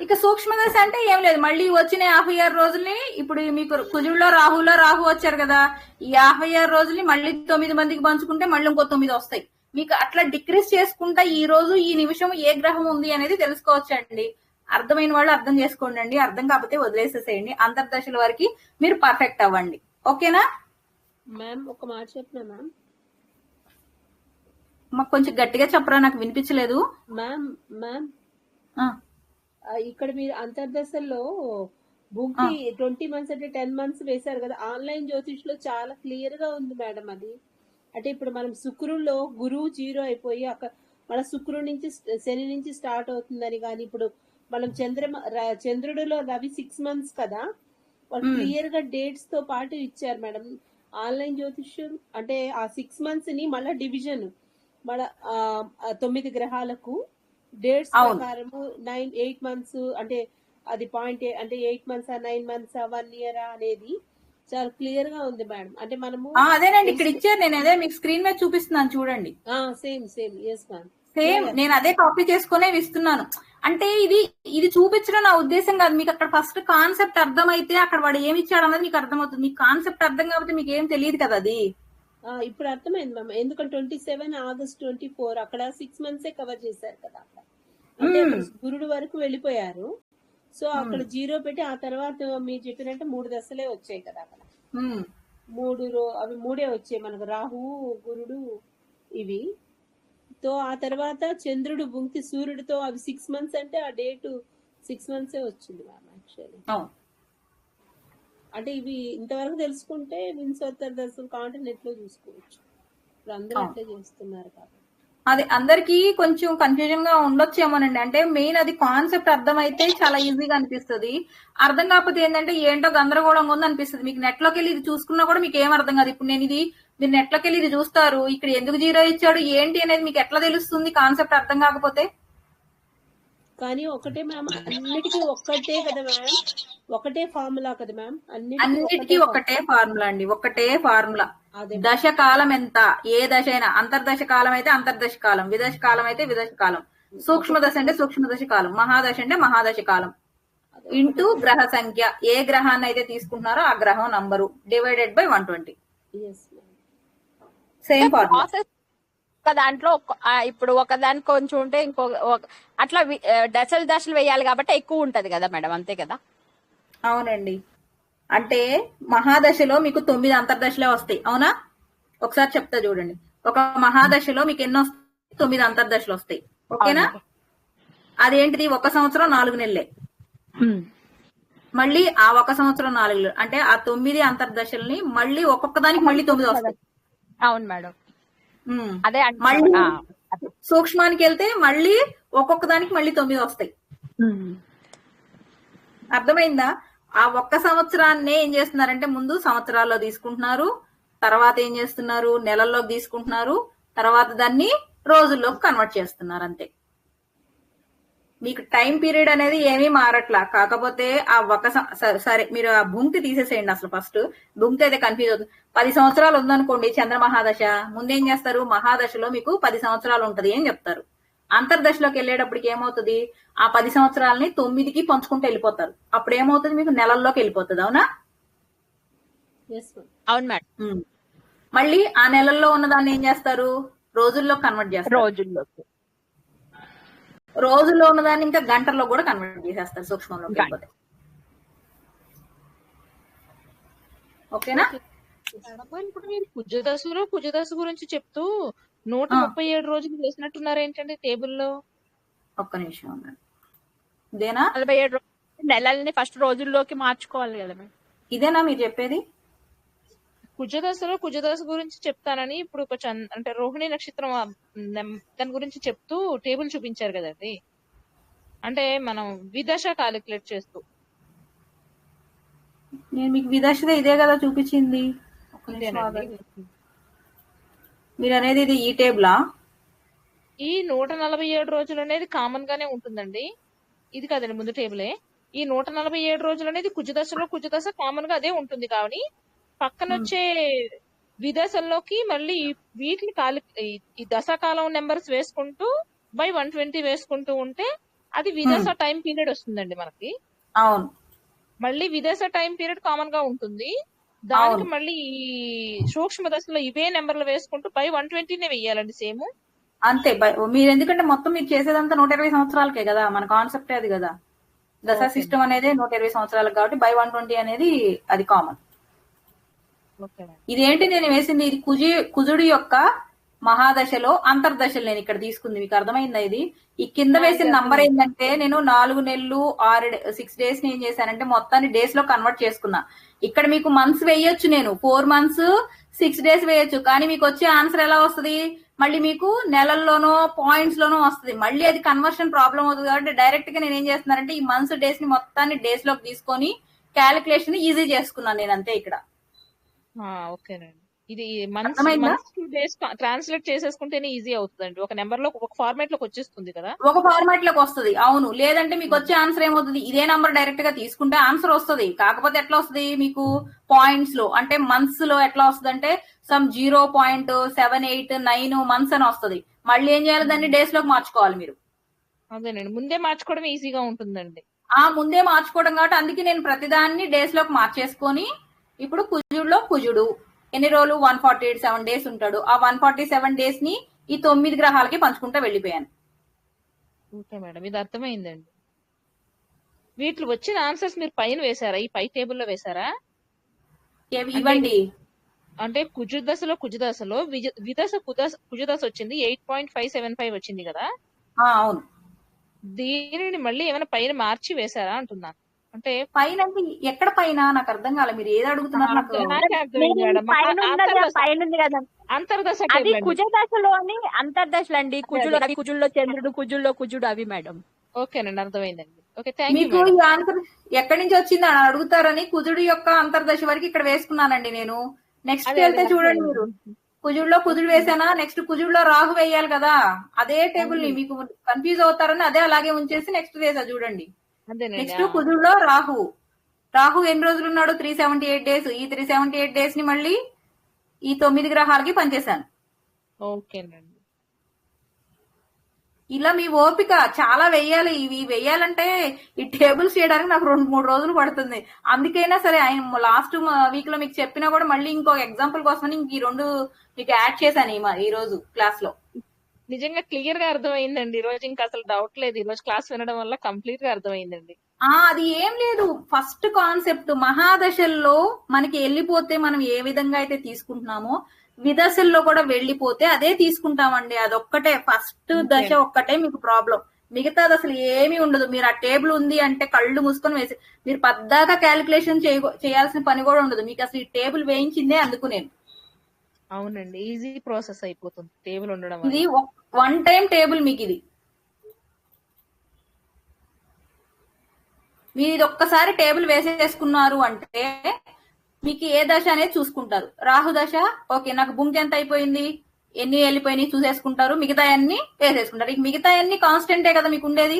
ఇక సూక్ష్మదశ అంటే ఏం లేదు, మళ్ళీ వచ్చిన 50 రోజుల్ని ఇప్పుడు మీకు కుజుడులో రాహు వచ్చారు కదా, ఈ 50 రోజుల్ని మళ్ళీ 9 మందికి పంచుకుంటే మళ్ళీ ఇంకో 9 వస్తాయి. మీకు అట్లా డిక్రీజ్ చేసుకుంటా ఈ రోజు ఈ నిమిషం ఏ గ్రహం ఉంది అనేది తెలుసుకోవచ్చండి. అర్థమైన వాళ్ళు అర్థం చేసుకోండి అండి, అర్థం కాకపోతే వదిలేసేసేయండి. అంతర్దశల వరకు మీరు పర్ఫెక్ట్ అవ్వండి. ఓకేనా మ్యామ్? ఒక మాట చెప్పినా మ్యామ్, మాకు కొంచెం గట్టిగా చెప్పరా, నాకు వినిపించలేదు. మ్యామ్ ఇక్కడ మీరు అంతర్దశల్లో భూమికి 20 మంత్స్ అంటే 10 మంత్స్ వేశారు కదా. ఆన్లైన్ జ్యోతిష్లో చాలా క్లియర్ గా ఉంది మేడం అది. అంటే ఇప్పుడు మనం శుక్రుల్లో గురువు 0 అయిపోయి మన శుక్రుడి నుంచి శని నుంచి స్టార్ట్ అవుతుందని, కానీ ఇప్పుడు మనం చంద్రుడిలో రవి 6 మంత్స్ కదా, వాళ్ళు క్లియర్ గా డేట్స్ తో పాటు ఇచ్చారు మేడం. ఆన్లైన్ జ్యోతిష్యం అంటే ఆ 6 మంత్స్ ని మళ్ళీ డివిజన్ మన 9 గ్రహాలకు డేట్స్ ప్రకారము 8 మంత్స్ అంటే అది అంటే 8 మంత్స్ 9 మంత్స్ 1 ఇయర్ అనేది చాలా క్లియర్ గా ఉంది మేడం. అంటే మనము అదేనండి ఇక్కడ ఇచ్చారు, నేను అదే మీకు స్క్రీన్ మీద చూపిస్తున్నాను చూడండి. సేమ్ ఎస్ మ్యామ్, సేమ్ నేను అదే కాపీ చేసుకునే ఇస్తున్నాను. అంటే ఇది చూపించడం నా ఉద్దేశం కాదు. మీకు అక్కడ ఫస్ట్ కాన్సెప్ట్ అర్థమైతే అక్కడ వాడు ఏమి ఇచ్చాడు అన్నది మీకు అర్థమవుతుంది. మీకు కాన్సెప్ట్ అర్థం కాకపోతే మీకు ఏం తెలియదు కదా అది. ఇప్పుడు అర్థమైంది మ్యామ్. ఎందుకంటే 27 ఆగస్ట్ 24 అక్కడ 6 మంత్సే కవర్ చేశారు కదా అక్కడ. అంటే గురుడు వరకు వెళ్ళిపోయారు. సో అక్కడ 0 పెట్టి ఆ తర్వాత మీరు చెప్పినట్టు 3 దశలే వచ్చాయి కదా అక్కడ. 3 వచ్చాయి మనకు, రాహువు గురుడు ఇవి. తో ఆ తర్వాత చంద్రుడు భుంక్తి సూర్యుడితో అవి 6 మంత్స్ అంటే ఆ డేటు 6 మంత్సే వచ్చింది మ్యామ్ యాక్చువల్లీ. అంటే ఇవి ఇంతవరకు తెలుసుకుంటే వింశోత్తర దశలు కావాలంటే నెట్ లో చూసుకోవచ్చు. ఇప్పుడు అందరూ అట్లే చేస్తున్నారు కాబట్టి అది అందరికి కొంచెం కన్ఫ్యూజన్ గా ఉండొచ్చేమోనండి. అంటే మెయిన్ అది కాన్సెప్ట్ అర్థమైతే చాలా ఈజీగా అనిపిస్తుంది. అర్థం కాకపోతే ఏంటంటే ఏంటో గందరగోళంగా ఉంది అనిపిస్తుంది. మీకు నెట్ లోకి వెళ్ళి ఇది చూసుకున్నా కూడా మీకు ఏం అర్థం కాదు. ఇప్పుడు నేను మీరు నెట్ లోకి వెళ్ళి ఇది చూస్తారు, ఇక్కడ ఎందుకు 0 ఇచ్చాడు ఏంటి అనేది మీకు ఎట్లా తెలుస్తుంది కాన్సెప్ట్ అర్థం కాకపోతే? కానీ ఒకటే మ్యామ్, అన్నిటికీ ఒక్కటే కదా మ్యామ్, ఒకటే ఫార్ములా కదా మ్యామ్, అన్నిటికీ ఒకటే ఫార్ములా అండి, ఒకటే ఫార్ములా. దశ కాలం ఎంత, ఏ దశ అయినా, అంతర్దశ కాలం అయితే అంతర్దశ కాలం, విదశ కాలం అయితే విదశ కాలం, సూక్ష్మ దశ అంటే సూక్ష్మ దశ కాలం, మహాదశ అంటే మహాదశ కాలం, ఇంటూ గ్రహ సంఖ్య, ఏ గ్రహాన్ని అయితే తీసుకుంటున్నారో ఆ గ్రహం number divided by 120. Same formula. దాంట్లో ఇప్పుడు ఒకదానికి కొంచెం ఉంటే ఇంకో అట్లా దశలు వేయాలి కాబట్టి ఎక్కువ ఉంటది కదా మేడం, అంతే కదా? అవునండి. అంటే మహాదశలో మీకు 9 అంతర్దశలే వస్తాయి, అవునా? ఒకసారి చెప్తా చూడండి. ఒక మహాదశలో మీకు ఎన్నో 9 అంతర్దశలు వస్తాయి, ఓకేనా? అదేంటిది? 1 సంవత్సరం 4 నెలలే. మళ్ళీ ఆ 1 సంవత్సరం 4 నెలలు అంటే ఆ 9 అంతర్దశల్ని మళ్ళీ ఒక్కొక్క దానికి మళ్ళీ 9 వస్తాయి. అవును మేడం. అదే మళ్ళీ సూక్ష్మానికి వెళ్తే మళ్ళీ ఒక్కొక్క దానికి మళ్ళీ 9 వస్తాయి. అర్థమైందా? ఆ 1 సంవత్సరాన్ని ఏం చేస్తున్నారంటే ముందు సంవత్సరాల్లో తీసుకుంటున్నారు, తర్వాత ఏం చేస్తున్నారు నెలల్లోకి తీసుకుంటున్నారు, తర్వాత దాన్ని రోజుల్లోకి కన్వర్ట్ చేస్తున్నారు, అంతే. మీకు టైం పీరియడ్ అనేది ఏమీ మారట్లా. కాకపోతే ఆ సరే మీరు ఆ భూమికి తీసేసేయండి. అసలు ఫస్ట్ భూమికి అయితే కన్ఫ్యూజ్ అవుతుంది. 10 సంవత్సరాలు ఉందనుకోండి చంద్ర మహాదశ, ముందేం చేస్తారు? మహాదశలో మీకు 10 సంవత్సరాలు ఉంటది అని చెప్తారు. అంతర్దశలోకి వెళ్ళేటప్పటికి ఏమవుతుంది? ఆ 10 సంవత్సరాలని 9కి పంచుకుంటూ వెళ్ళిపోతారు. అప్పుడు ఏమవుతుంది? మీకు నెలల్లోకి వెళ్ళిపోతుంది, అవునా? అవును మేడం. మళ్ళీ ఆ నెలల్లో ఉన్నదాన్ని ఏం చేస్తారు? రోజుల్లో కన్వర్ట్ చేస్తారు. రోజుల్లో ఉన్నదాన్ని ఇంకా గంటల్లో కూడా కన్వర్ట్ చేసేస్తారు సూక్ష్మంలోకి వెళ్ళిపోతే. ఓకేనా? ఇప్పుడు మీరు కుజదశ గురించి చెప్తూ 137 రోజులు చేసినట్టున్నారు ఏంటండి టేబుల్లో? ఒక్క నిమిషం ఉన్నాడు. ఇదేనా 47 నెలల్ని ఫస్ట్ రోజుల్లోకి మార్చుకోవాలి కదా మేడం? ఇదేనా మీరు చెప్పేది? కుజదశ గురించి చెప్తానని ఇప్పుడు ఒక అంటే రోహిణి నక్షత్రం దాని గురించి చెప్తూ టేబుల్ చూపించారు కదండి. అంటే మనం విదశ కాలిక్యులేట్ చేస్తూ. నేను మీకు విదశ ఇదే కదా చూపించింది. మీరు అనేది ఇది ఈ టేబులా? ఈ 147 రోజులు అనేది కామన్ గానే ఉంటుందండి. ఇది కదండి ముందు టేబులే. ఈ 147 రోజులు అనేది కుజదశ కామన్ గా అదే ఉంటుంది. కానీ పక్కన వచ్చే విదశల్లోకి మళ్ళీ వీటిని ఈ దశకాలం నెంబర్స్ వేసుకుంటూ బై 120 వేసుకుంటూ ఉంటే అది విదశ టైం పీరియడ్ వస్తుందండి మనకి. అవును. మళ్ళీ విదశ టైం పీరియడ్ కామన్ గా ఉంటుంది. దానికి మళ్ళీ ఈ సూక్ష్మ దశలో ఇవే నెంబర్లు వేసుకుంటూ బై 120నే వెయ్యాలండి సేమ్. అంతే. మీరు ఎందుకంటే మొత్తం మీరు చేసేదంతా 120 సంవత్సరాలకే కదా, మన కాన్సెప్ట్ అది కదా. దశా సిస్టమ్ అనేది 120 సంవత్సరాలకు కాబట్టి బై 120 అనేది అది కామన్. ఇదేంటి నేను వేసింది? ఇది కుజుడి యొక్క మహాదశలో అంతర్దశలు నేను ఇక్కడ తీసుకుంది. మీకు అర్థమైందా ఇది? ఈ కింద వేసిన నంబర్ ఏంటంటే నేను 4 నెలలు 6 డేస్ ఏం చేశానంటే మొత్తాన్ని డేస్ లో కన్వర్ట్ చేసుకున్నా. ఇక్కడ మీకు మంత్స్ వేయొచ్చు, నేను 4 మంత్స్ 6 డేస్ వేయొచ్చు, కానీ మీకు వచ్చే ఆన్సర్ ఎలా వస్తుంది? మళ్ళీ మీకు నెలల్లోనో పాయింట్స్ లోనో వస్తుంది. మళ్ళీ అది కన్వర్షన్ ప్రాబ్లం అవుతుంది. కాబట్టి డైరెక్ట్ గా నేను ఏం చేస్తున్నానంటే ఈ మంత్స్ డేస్ ని మొత్తాన్ని డేస్ లోకి తీసుకొని క్యాలిక్యులేషన్ ఈజీ చేసుకున్నాను నేను అంతే ఇక్కడ. ఓకేనండి. ఇది మంత్స్ అర్థమైందా? మంత్స్ టు డేస్ ట్రాన్స్లేట్ చేసేసుకుంటేనే ఈజీ అవుతుందండి. ఒక నెంబర్ లో ఒక ఫార్మాట్ లోకి వచ్చేస్తుంది కదా. ఒక ఫార్మాట్ లోకి వస్తుంది. అవును, లేదంటే మీకు వచ్చే ఆన్సర్ ఏమవుతుంది? ఇదే నంబర్ డైరెక్ట్ గా తీసుకుంటే ఆన్సర్ వస్తుంది. కాకపోతే ఎట్లా వస్తుంది మీకు? పాయింట్స్ లో అంటే మంత్స్ లో ఎట్లా వస్తుంది అంటే సమ్ 0.789 మంత్స్ అని వస్తుంది. మళ్ళీ ఏం చేయాలి? దాన్ని డేస్ లోకి మార్చుకోవాలి మీరు. అదేనండి, ముందే మార్చుకోవడం ఈజీగా ఉంటుందండి. ముందే మార్చుకోవడం కాబట్టి అందుకే నేను ప్రతిదాన్ని డేస్ లోకి మార్చేసుకొని ఇప్పుడు కుజుడులో కుజుడు ఎన్ని రోజులు? 147 డేస్ ఉంటాడు. ఆ 147 డేస్ ని ఈ 9 గ్రహాలకి పంచుకుంటా వెళ్ళిపోయాను. ఓకే మేడం, ఇది అర్థమైందండి. వీటిలో వచ్చిన ఆన్సర్స్ మీరు పైన వేశారా? ఈ పై టేబుల్లో వేశారా? ఇవ్వండి. అంటే కుజదశలో విదశ కుజదశ వచ్చింది 8.575 వచ్చింది కదా. అవును. దీనిని మళ్ళీ ఏమైనా పైన మార్చి వేశారా అంటున్నాను. అంటే పైన అంటే ఎక్కడ పైన? నాకు అర్థం కాలే. మీరు ఏది అడుగుతున్నారు? నాకు నాకే అర్థమైంది మేడం. పైన కదా అంతర్దశ అది టేబుల్ అండి. కుజ దశలోని అంతర్దశలు అండి. కుజుడు రవి, కుజుల్లో చంద్రుడు, కుజుల్లో కుజుడు అవి మేడం. ఓకేనండి, అర్థమైందండి. ఓకే, థ్యాంక్ యూ మీకు మేడం. ఈ ఆన్సర్ ఎక్కడి నుంచి వచ్చింది అని అడుగుతారని కుజుడు యొక్క అంతర్దశ వరకు ఇక్కడ వేసుకున్నానండి నేను. నెక్స్ట్ అదే వెళ్తే చూడండి మీరు. కుజుడులో కుజుడు వేసానా, నెక్స్ట్ కుజుడులో రాహు వేయాలి కదా. అదే టేబుల్ ని మీకు కన్ఫ్యూజ్ అవుతారని అదే అలాగే ఉంచేసి నెక్స్ట్ వేసా చూడండి. అదేనండి. నెక్స్ట్ కుజుడులో రాహు ఎన్ని రోజులు ఉన్నాడు? 378 డేస్. ఈ 378 డేస్ ని మళ్ళీ ఈ 9 గ్రహాలకి పనిచేశాను. ఓకేనండి. ఇలా మీ ఓపిక చాలా వెయ్యాలి. ఇవి వెయ్యాలంటే ఈ టేబుల్స్ చేయడానికి నాకు 2-3 రోజులు పడుతుంది. అందుకైనా సరే ఆయన లాస్ట్ వీక్ లో మీకు చెప్పినా కూడా మళ్ళీ ఇంకో ఎగ్జాంపుల్ కోసం ఇంక ఈ 2 మీకు యాడ్ చేశాను ఈ రోజు క్లాస్ లో. నిజంగా క్లియర్ గా అర్థమైందండి. ఈ రోజు ఇంకా అసలు డౌట్ లేదు. ఈ రోజు క్లాస్ వినడం వల్ల కంప్లీట్ గా అర్థమైందండి. అది ఏం లేదు. ఫస్ట్ కాన్సెప్ట్ మహాదశల్లో మనకి వెళ్ళిపోతే మనం ఏ విధంగా అయితే తీసుకుంటున్నామో విదశల్లో కూడా వెళ్ళిపోతే అదే తీసుకుంటామండి. అదొక్కటే ఫస్ట్ దశ ఒక్కటే మీకు ప్రాబ్లం. మిగతాది అసలు ఏమీ ఉండదు. మీరు ఆ టేబుల్ ఉంది అంటే కళ్ళు మూసుకొని వేసి మీరు పద్దాకా క్యాలిక్యులేషన్ చేయాల్సిన పని కూడా ఉండదు. మీకు అసలు ఈ టేబుల్ వేయించిందే అందుకు నేను. అవునండి, ఈజీ ప్రాసెస్ అయిపోతుంది టేబుల్ ఉండడం ఇది వల్ల. 1 టైం టేబుల్ మీకు ఇది. మీరు ఇది ఒక్కసారి టేబుల్ వేసేసుకున్నారు అంటే మీకు ఏ దశ అనేది చూసుకుంటారు. రాహు దశ ఓకే, నాకు భూమికి ఎంత అయిపోయింది, ఎన్ని వెళ్ళిపోయినాయి చూసేసుకుంటారు. మిగతా అన్ని వేసేసుకుంటారు. ఇక మిగతా అన్ని కాన్స్టెంటే కదా మీకు ఉండేది.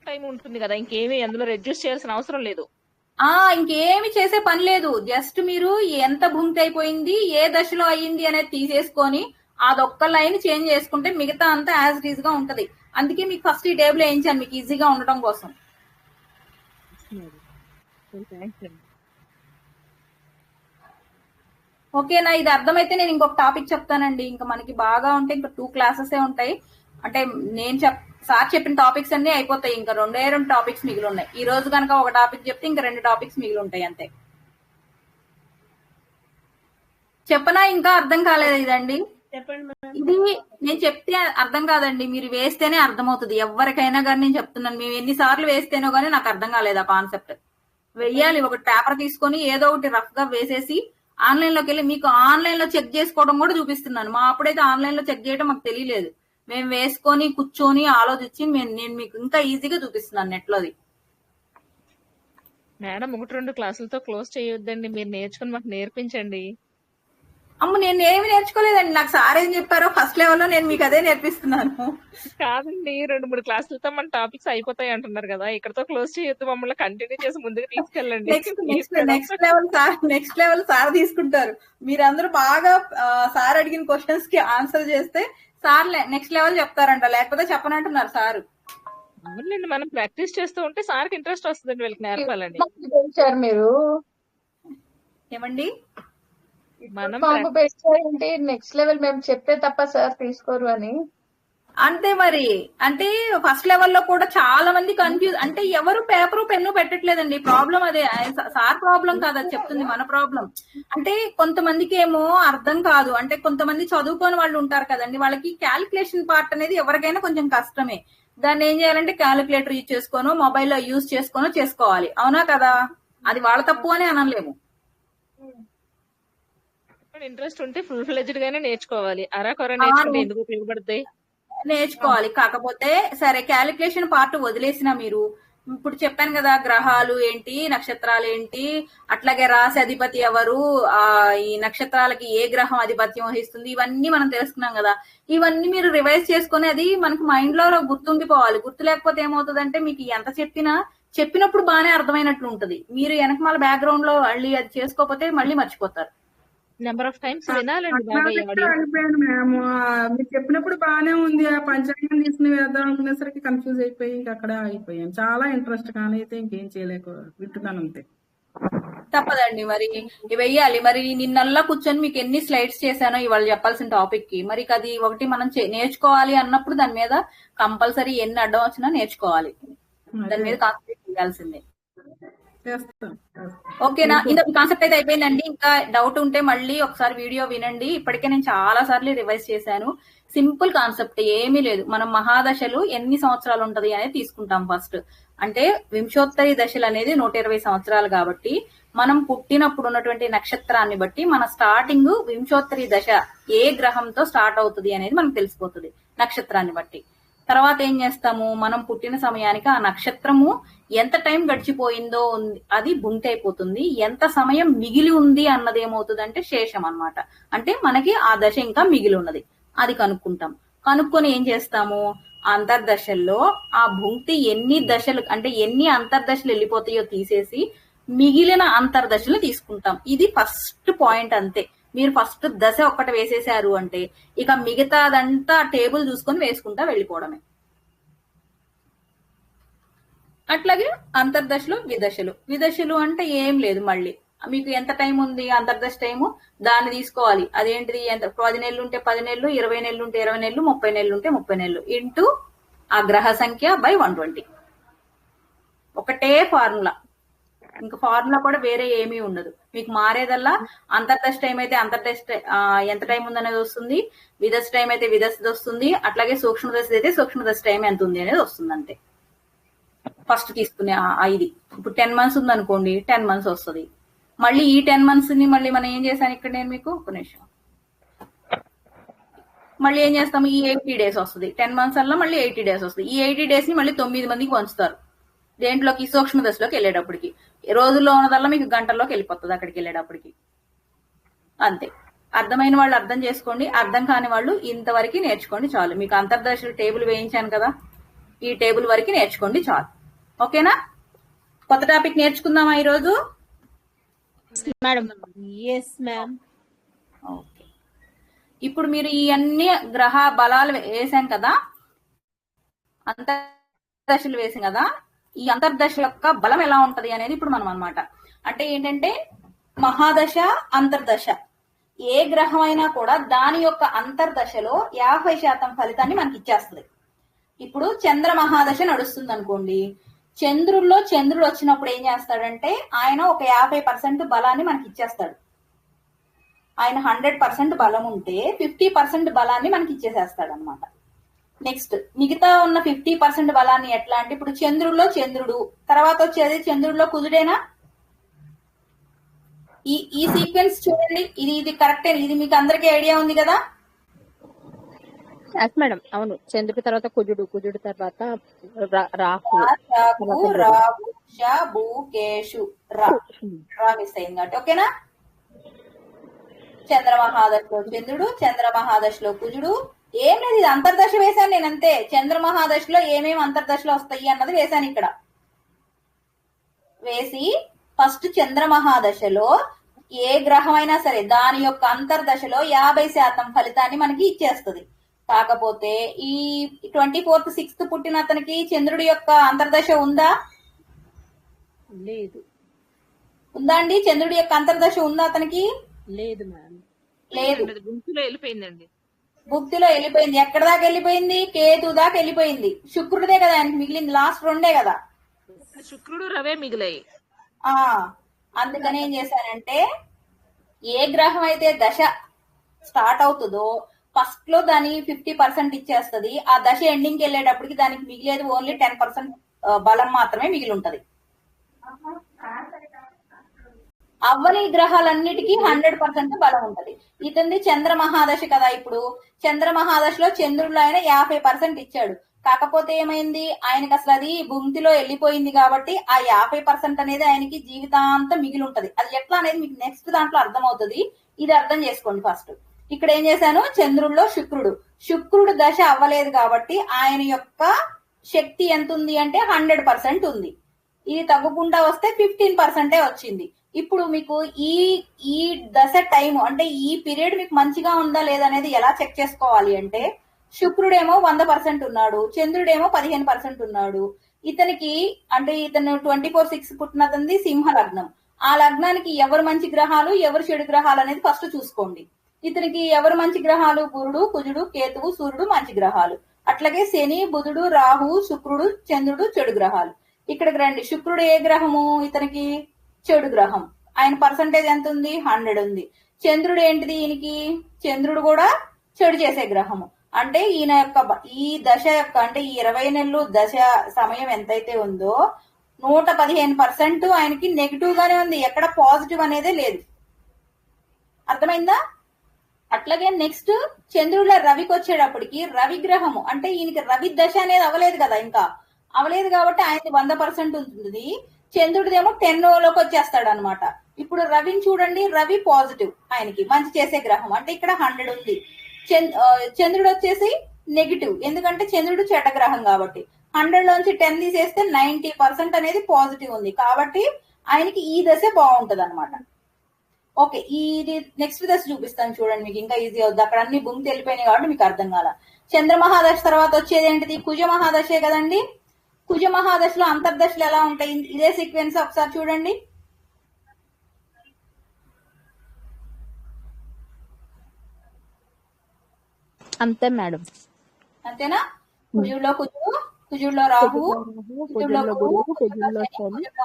టైం ఉంటుంది కదా, ఇంకేమీ అందులో రెడ్యూస్ చేయాల్సిన అవసరం లేదు. ఇంకేమి చేసే పని లేదు. జస్ట్ మీరు ఎంత భూమికి అయిపోయింది, ఏ దశలో అయ్యింది అనేది తీసేసుకొని అదొక్క లైన్ చేంజ్ చేసుకుంటే మిగతా అంతా యాజ్ ఇట్ ఈజ్ గా ఉంటది. అందుకే మీకు ఫస్ట్ ఈ టేబుల్ వేయించాను మీకు ఈజీగా ఉండడం కోసం. ఓకేనా? ఇది అర్థమైతే నేను ఇంకొక టాపిక్ చెప్తానండి. ఇంకా మనకి బాగా ఉంటే ఇంకా 2 క్లాసెస్ ఉంటాయి. అంటే నేను సార్ చెప్పిన టాపిక్స్ అన్ని అయిపోతాయి. ఇంకా 2 టాపిక్స్ మిగిలి ఉన్నాయి. ఈ రోజు కనుక ఒక టాపిక్ చెప్తే ఇంకా 2 టాపిక్స్ మిగిలి ఉంటాయి అంతే. చెప్పనా? ఇంకా అర్థం కాలేదు ఇదండి. ఇది నేను చెప్తే అర్థం కాదండి, మీరు వేస్తేనే అర్థమవుతుంది ఎవరికైనా కానీ. నేను చెప్తున్నాను, మేము ఎన్నిసార్లు వేస్తేనో కానీ నాకు అర్థం కాలేదు ఆ కాన్సెప్ట్. వెయ్యాలి. ఒక పేపర్ తీసుకొని ఏదో ఒకటి రఫ్ గా వేసేసి ఆన్లైన్ లోకి వెళ్ళి మీకు ఆన్లైన్ లో చెక్ చేసుకోవడం కూడా చూపిస్తున్నాను. మా అప్పుడైతే ఆన్లైన్ లో చెక్ చేయడం మాకు తెలియలేదు. మేము వేసుకొని కూర్చొని ఆలోచించి నేను మీకు ఇంకా ఈజీగా చూపిస్తున్నాను నెట్ లోది. మేడం 1-2 క్లాసులతో క్లోజ్ చేయొద్దండి. మీరు నేర్చుకుని మాకు నేర్పించండి. నేను ఏమి నేర్చుకోలేదండి. నాకు సార్ ఏం చెప్పారో ఫస్ట్ లెవెల్ లో నేను మీకు అదే నేర్పిస్తున్నాను. కాదండి, 2-3 క్లాసులతో మన టాపిక్స్ అయిపోతాయి అంటున్నారు కదా, ఇక్కడతో క్లోజ్ చేయొద్దు. మమ్మల్ని కంటిన్యూ చేసి ముందుకు తీసుకెళ్ళండి. నెక్స్ట్ లెవెల్ సార్ తీసుకుంటారు. మీరందరూ బాగా సార్ అడిగిన క్వశ్చన్స్ కి ఆన్సర్ చేస్తే సార్ నెక్స్ట్ లెవెల్ చెప్తారంట, లేకపోతే చెప్పనంటున్నారు సార్. అవునండి, మనం ప్రాక్టీస్ చేస్తూ ఉంటే సార్కి ఇంట్రెస్ట్ వస్తుందండి వీళ్ళకి నేర్పాలని. మీరు ఏమండి మనం మాకు పెట్టారంటే నెక్స్ట్ లెవెల్ మేము చెప్తే తప్ప సార్ తీసుకోరు అని. అంతే మరి. అంటే ఫస్ట్ లెవెల్లో కూడా చాలా మంది కన్ఫ్యూజ్, అంటే ఎవరు పేపరు పెన్ను పెట్టట్లేదండి. ప్రాబ్లం అదే. సార్ ప్రాబ్లం కాదు, అది చెప్తుంది మన ప్రాబ్లం. అంటే కొంతమందికి ఏమో అర్థం కాదు, అంటే కొంతమంది చదువుకోని వాళ్ళు ఉంటారు కదండి, వాళ్ళకి క్యాలిక్యులేషన్ పార్ట్ అనేది ఎవరికైనా కొంచెం కష్టమే. దాన్ని ఏం చేయాలంటే క్యాలిక్యులేటర్ యూజ్ చేసుకోనో మొబైల్లో యూజ్ చేసుకోనో చేసుకోవాలి. అవునా కదా? అది వాళ్ళ తప్పు అని అనలేము. ఇంట్రెస్ట్ ఉంటే ఫుల్ ఫ్లెడ్జ్డ్ గానే నేర్చుకోవాలి. అరాకొర నేర్చుకుంటే ఎందుకు ఉపయోగపడతాయి? నేర్చుకోవాలి. కాకపోతే సరే క్యాలిక్యులేషన్ పార్ట్ వదిలేసిన మీరు, ఇప్పుడు చెప్పాను కదా, గ్రహాలు ఏంటి, నక్షత్రాలు ఏంటి, అట్లాగే రాశి అధిపతి ఎవరు, ఈ నక్షత్రాలకి ఏ గ్రహం ఆధిపత్యం వహిస్తుంది, ఇవన్నీ మనం తెలుసుకున్నాం కదా. ఇవన్నీ మీరు రివైజ్ చేసుకుని అది మనకు మైండ్ లో గుర్తుండిపోవాలి. గుర్తు లేకపోతే ఏమవుతుందంటే మీకు ఎంత చెప్పినప్పుడు బాగానే అర్థమైనట్లు ఉంటది, మీరు వెనకమాల బ్యాక్గ్రౌండ్ లో మళ్ళీ అది చేసుకోకపోతే మళ్ళీ మర్చిపోతారు. నెంబర్ ఆఫ్ టైమ్స్ వినాలండి బాగా ఈ ఆడియో. అయిపోయాను మ్యామ్. మీరు చెప్పినప్పుడు బాగానే ఉంది, ఆ పంచాంగం తీసుకుని వేద్దాం అనుకునేసరికి కన్ఫ్యూజ్ అయిపోయి ఇంక అక్కడే ఆగిపోయాను. చాలా ఇంట్రెస్ట్ కానీ అయితే ఇంకేం చేయలేక వింటున్నాను అంతే. తప్పదండి, మరి ఇవి వెయ్యాలి. మరి నిన్నల్లా కూర్చొని మీకు ఎన్ని స్లైడ్స్ చేశానో ఇవాళ చెప్పాల్సిన టాపిక్ కి, మరి అది ఒకటి మనం నేర్చుకోవాలి అన్నప్పుడు దాని మీద కంపల్సరీ ఎన్ని అడ్డం వచ్చినా నేర్చుకోవాలి, దాని మీద కాన్సన్ట్రేట్ చేయాల్సిందే. ఓకేనా? ఇంత కాన్సెప్ట్ అయితే అయిపోయిందండి. ఇంకా డౌట్ ఉంటే మళ్ళీ ఒకసారి వీడియో వినండి. ఇప్పటికే నేను చాలా సార్లు రివైజ్ చేశాను. సింపుల్ కాన్సెప్ట్, ఏమీ లేదు. మనం మహాదశలు ఎన్ని సంవత్సరాలు ఉంటది అనేది తీసుకుంటాం ఫస్ట్. అంటే వింశోత్తరి దశలు అనేది 120 సంవత్సరాలు కాబట్టి మనం పుట్టినప్పుడు ఉన్నటువంటి నక్షత్రాన్ని బట్టి మన స్టార్టింగ్ వింశోత్తరి దశ ఏ గ్రహంతో స్టార్ట్ అవుతుంది అనేది మనకు తెలిసిపోతుంది నక్షత్రాన్ని బట్టి. తర్వాత ఏం చేస్తాము, మనం పుట్టిన సమయానికి ఆ నక్షత్రము ఎంత టైం గడిచిపోయిందో అది బుంక్ అయిపోతుంది. ఎంత సమయం మిగిలి ఉంది అన్నది ఏమవుతుంది అంటే శేషం అన్నమాట. అంటే మనకి ఆ దశ ఇంకా మిగిలి ఉన్నది, అది కనుక్కుంటాం. కనుక్కొని ఏం చేస్తాము, అంతర్దశల్లో ఆ భుంక్తి ఎన్ని దశలు, అంటే ఎన్ని అంతర్దశలు వెళ్ళిపోతాయో తీసేసి మిగిలిన అంతర్దశలు తీసుకుంటాం. ఇది ఫస్ట్ పాయింట్. అంతే. మీరు ఫస్ట్ దశ ఒక్కటి వేసేసారు అంటే ఇక మిగతాదంతా టేబుల్ చూసుకొని వేసుకుంటా వెళ్ళిపోవడమే. అట్లాగే అంతర్దశలు విదశలు అంటే ఏం లేదు, మళ్ళీ మీకు ఎంత టైం ఉంది అంతర్దశ టైము దాన్ని తీసుకోవాలి. అదేంటిది, ఎంత 10 నెలలు ఉంటే 10 నెలలు, 20 నెలలు ఉంటే 20 నెలలు, 30 నెలలు ఉంటే 30 నెలలు ఇంటూ ఆ గ్రహ సంఖ్య బై 120. ఒకటే ఫార్ములా, ఇంకా ఫార్ములా కూడా వేరే ఏమీ ఉండదు. మీకు మారేదల్లా అంతర్దశ టైం అయితే అంతర్దశ ఎంత టైం ఉందనేది వస్తుంది, విదశ టైం అయితే విదశది వస్తుంది, అట్లాగే సూక్ష్మదశ అయితే సూక్ష్మదశ టైం ఎంత ఉంది అనేది వస్తుంది. అంతే. ఫస్ట్ తీసుకునే 5. ఇప్పుడు 10 మంత్స్ ఉంది అనుకోండి, 10 మంత్స్ వస్తుంది. మళ్ళీ ఈ 10 మంత్స్ ని మళ్ళీ మనం ఏం చేశాను ఇక్కడ, నేను మీకు ఒక నిమిషం, మళ్ళీ ఏం చేస్తాము, ఈ 80 డేస్ వస్తుంది. 10 మంత్స్ అలా మళ్ళీ 80 డేస్ వస్తుంది. ఈ 80 డేస్ ని మళ్ళీ 9 మందికి పంచుతారు. దేంట్లోకి, సూక్ష్మ దశలోకి వెళ్ళేటప్పటికి. రోజుల్లో ఉన్నదల్లా మీకు గంటల్లోకి వెళ్ళిపోతుంది అక్కడికి వెళ్ళేటప్పటికి. అంతే. అర్థమైన వాళ్ళు అర్థం చేసుకోండి, అర్థం కాని వాళ్ళు ఇంతవరకు నేర్చుకోండి చాలు. మీకు అంతర్దశలు టేబుల్ వేయించాను కదా, ఈ టేబుల్ వరకు నేర్చుకోండి చాలు. ఓకేనా? కొత్త టాపిక్ నేర్చుకుందామా ఈరోజు? మేడం. Yes ma'am. ఓకే. ఇప్పుడు మీరు ఈ అన్ని గ్రహ బలాలు వేసాం కదా, అంతర్దశలు వేసాం కదా, ఈ అంతర్దశ యొక్క బలం ఎలా ఉంటది అనేది ఇప్పుడు మనం అన్నమాట. అంటే ఏంటంటే మహాదశ, అంతర్దశ, ఏ గ్రహం అయినా కూడా దాని యొక్క అంతర్దశలో 50% ఫలితాన్ని మనకి ఇచ్చేస్తుంది. ఇప్పుడు చంద్ర మహాదశ నడుస్తుంది అనుకోండి, చంద్రుడు వచ్చినప్పుడు ఏం చేస్తాడంటే ఆయన ఒక 50% బలాన్ని మనకి ఇచ్చేస్తాడు. ఆయన 100% బలం ఉంటే 50% బలాన్ని మనకి ఇచ్చేసేస్తాడు అనమాట. నెక్స్ట్ మిగతా ఉన్న 50% బలాన్ని ఎట్లా అంటే, ఇప్పుడు చంద్రుడు తర్వాత వచ్చేది చంద్రుడిలో కుజుడేనా? ఈ సీక్వెన్స్ చూడండి, ఇది కరెక్టే. ఇది మీకు అందరికీ ఐడియా ఉంది కదా? మేడం అవును. చంద్రుడి తర్వాత కుజుడు తర్వాత రాహు, కేశు, రా మిస్ అయింది కాబట్టి ఓకేనా. చంద్రమహాదశలో చంద్రుడు, చంద్రమహాదశలో కుజుడు. ఏం లేదు, ఇది అంతర్దశ వేశాను నేను అంతే. చంద్రమహాదశలో ఏమేమి అంతర్దశలు వస్తాయి అన్నది వేశాను ఇక్కడ. వేసి ఫస్ట్ చంద్రమహాదశలో ఏ గ్రహం అయినా సరే దాని యొక్క అంతర్దశలో 50% ఫలితాన్ని మనకి ఇచ్చేస్తుంది. కాకపోతే ఈ 24th 6th పుట్టిన అతనికి చంద్రుడి యొక్క అంతర్దశ ఉందా? లేదు. ఉందా అండి? చంద్రుడి యొక్క అంతర్దశ ఉందా అతనికి? లేదు మ్యామ్. లేదు. గుంపులో వెళ్ళిపోయిందండి. భుక్తిలో వెళ్ళిపోయింది. ఎక్కడ దాకా వెళ్ళిపోయింది? కేతు దాకా వెళ్ళిపోయింది. శుక్రుడిదే కదా ఆయనకి మిగిలింది, లాస్ట్ రెండే కదా. శుక్రుడు రవే మిగిలాయి. ఆ అందుకని ఏం చేశానంటే, ఏ గ్రహం అయితే దశ స్టార్ట్ అవుతుందో ఫస్ట్ లో దాని 50% ఇచ్చేస్తది. ఆ దశ ఎండింగ్ వెళ్ళేటప్పటికి దానికి మిగిలేది ఓన్లీ 10% బలం మాత్రమే మిగిలి ఉంటది. అవ్వని గ్రహాలన్నిటికీ 100% బలం ఉంటది. ఇతంది చంద్ర మహాదశ కదా. ఇప్పుడు చంద్ర మహాదశలో చంద్రుడు ఆయన 50% ఇచ్చాడు. కాకపోతే ఏమైంది, ఆయనకి అసలు అది భూమిలో వెళ్ళిపోయింది కాబట్టి ఆ 50% అనేది ఆయనకి జీవితాంతం మిగిలి ఉంటది. అది ఎట్లా అనేది మీకు నెక్స్ట్ దాంట్లో అర్థమవుతుంది. ఇది అర్థం చేసుకోండి ఫస్ట్. ఇక్కడ ఏం చేశాను, చంద్రుల్లో శుక్రుడు దశ అవ్వలేదు కాబట్టి ఆయన యొక్క శక్తి ఎంత ఉంది అంటే 100% ఉంది. ఇది తగ్గకుండా వస్తే 15% వచ్చింది. ఇప్పుడు మీకు ఈ దశ టైం అంటే ఈ పీరియడ్ మీకు మంచిగా ఉందా లేదా అనేది ఎలా చెక్ చేసుకోవాలి అంటే, శుక్రుడేమో 100% ఉన్నాడు, చంద్రుడేమో 15% ఉన్నాడు. ఇతనికి అంటే ఇతను 24/6 పుట్టినది సింహ లగ్నం. ఆ లగ్నానికి ఎవరు మంచి గ్రహాలు ఎవరు చెడు గ్రహాలు అనేది ఫస్ట్ చూసుకోండి. ఇతనికి ఎవరు మంచి గ్రహాలు? గురుడు, కుజుడు, కేతువు, సూర్యుడు మంచి గ్రహాలు. అట్లాగే శని, బుధుడు, రాహు, శుక్రుడు, చంద్రుడు చెడు గ్రహాలు. ఇక్కడికి రండి, శుక్రుడు ఏ గ్రహము? ఇతనికి చెడు గ్రహం. ఆయన పర్సంటేజ్ ఎంత ఉంది? 100 ఉంది. చంద్రుడు ఏంటిది ఈయనకి? చంద్రుడు కూడా చెడు చేసే గ్రహము. అంటే ఈయన యొక్క ఈ దశ యొక్క అంటే ఈ 20 నెలలు దశ సమయం ఎంతైతే ఉందో 115% ఆయనకి నెగిటివ్ గానే ఉంది. ఎక్కడ పాజిటివ్ అనేదే లేదు. అర్థమైందా? అట్లాగే నెక్స్ట్ చంద్రుడిలో రవికి వచ్చేటప్పటికి రవి గ్రహము అంటే ఈయనకి రవి దశ అనేది అవ్వలేదు కదా, ఇంకా అవ్వలేదు కాబట్టి ఆయనకి 100% ఉంటుంది. చంద్రుడిదేమో 10లోకి వచ్చేస్తాడు అనమాట. ఇప్పుడు రవిని చూడండి, రవి పాజిటివ్, ఆయనకి మంచి చేసే గ్రహం. అంటే ఇక్కడ 100 ఉంది. చంద్రుడు వచ్చేసి నెగిటివ్, ఎందుకంటే చంద్రుడు చెడ్డ గ్రహం కాబట్టి. 100 లోంచి 10 తీసేస్తే 90% అనేది పాజిటివ్ ఉంది. కాబట్టి ఆయనకి ఈ దశ బాగుంటది అనమాట. ఓకే, ఇది నెక్స్ట్ దశ చూపిస్తాను చూడండి, మీకు ఇంకా ఈజీ అవుతుంది. అక్కడ అన్ని భూమి వెళ్ళిపోయినాయి కాబట్టి మీకు అర్థం కాల. చంద్ర మహాదశ తర్వాత వచ్చేది ఏంటిది? కుజ మహాదశే కదండి. కుజ మహాదశలో అంతర్దశలు ఎలా ఉంటాయి? ఇదే సీక్వెన్స్ ఒకసారి చూడండి. అంతే మేడం. అంతేనా? కుజుల్లో కుజుడు, కుజుల్లో రాహు, కుజుల్లో గురువు, కుజుల్లో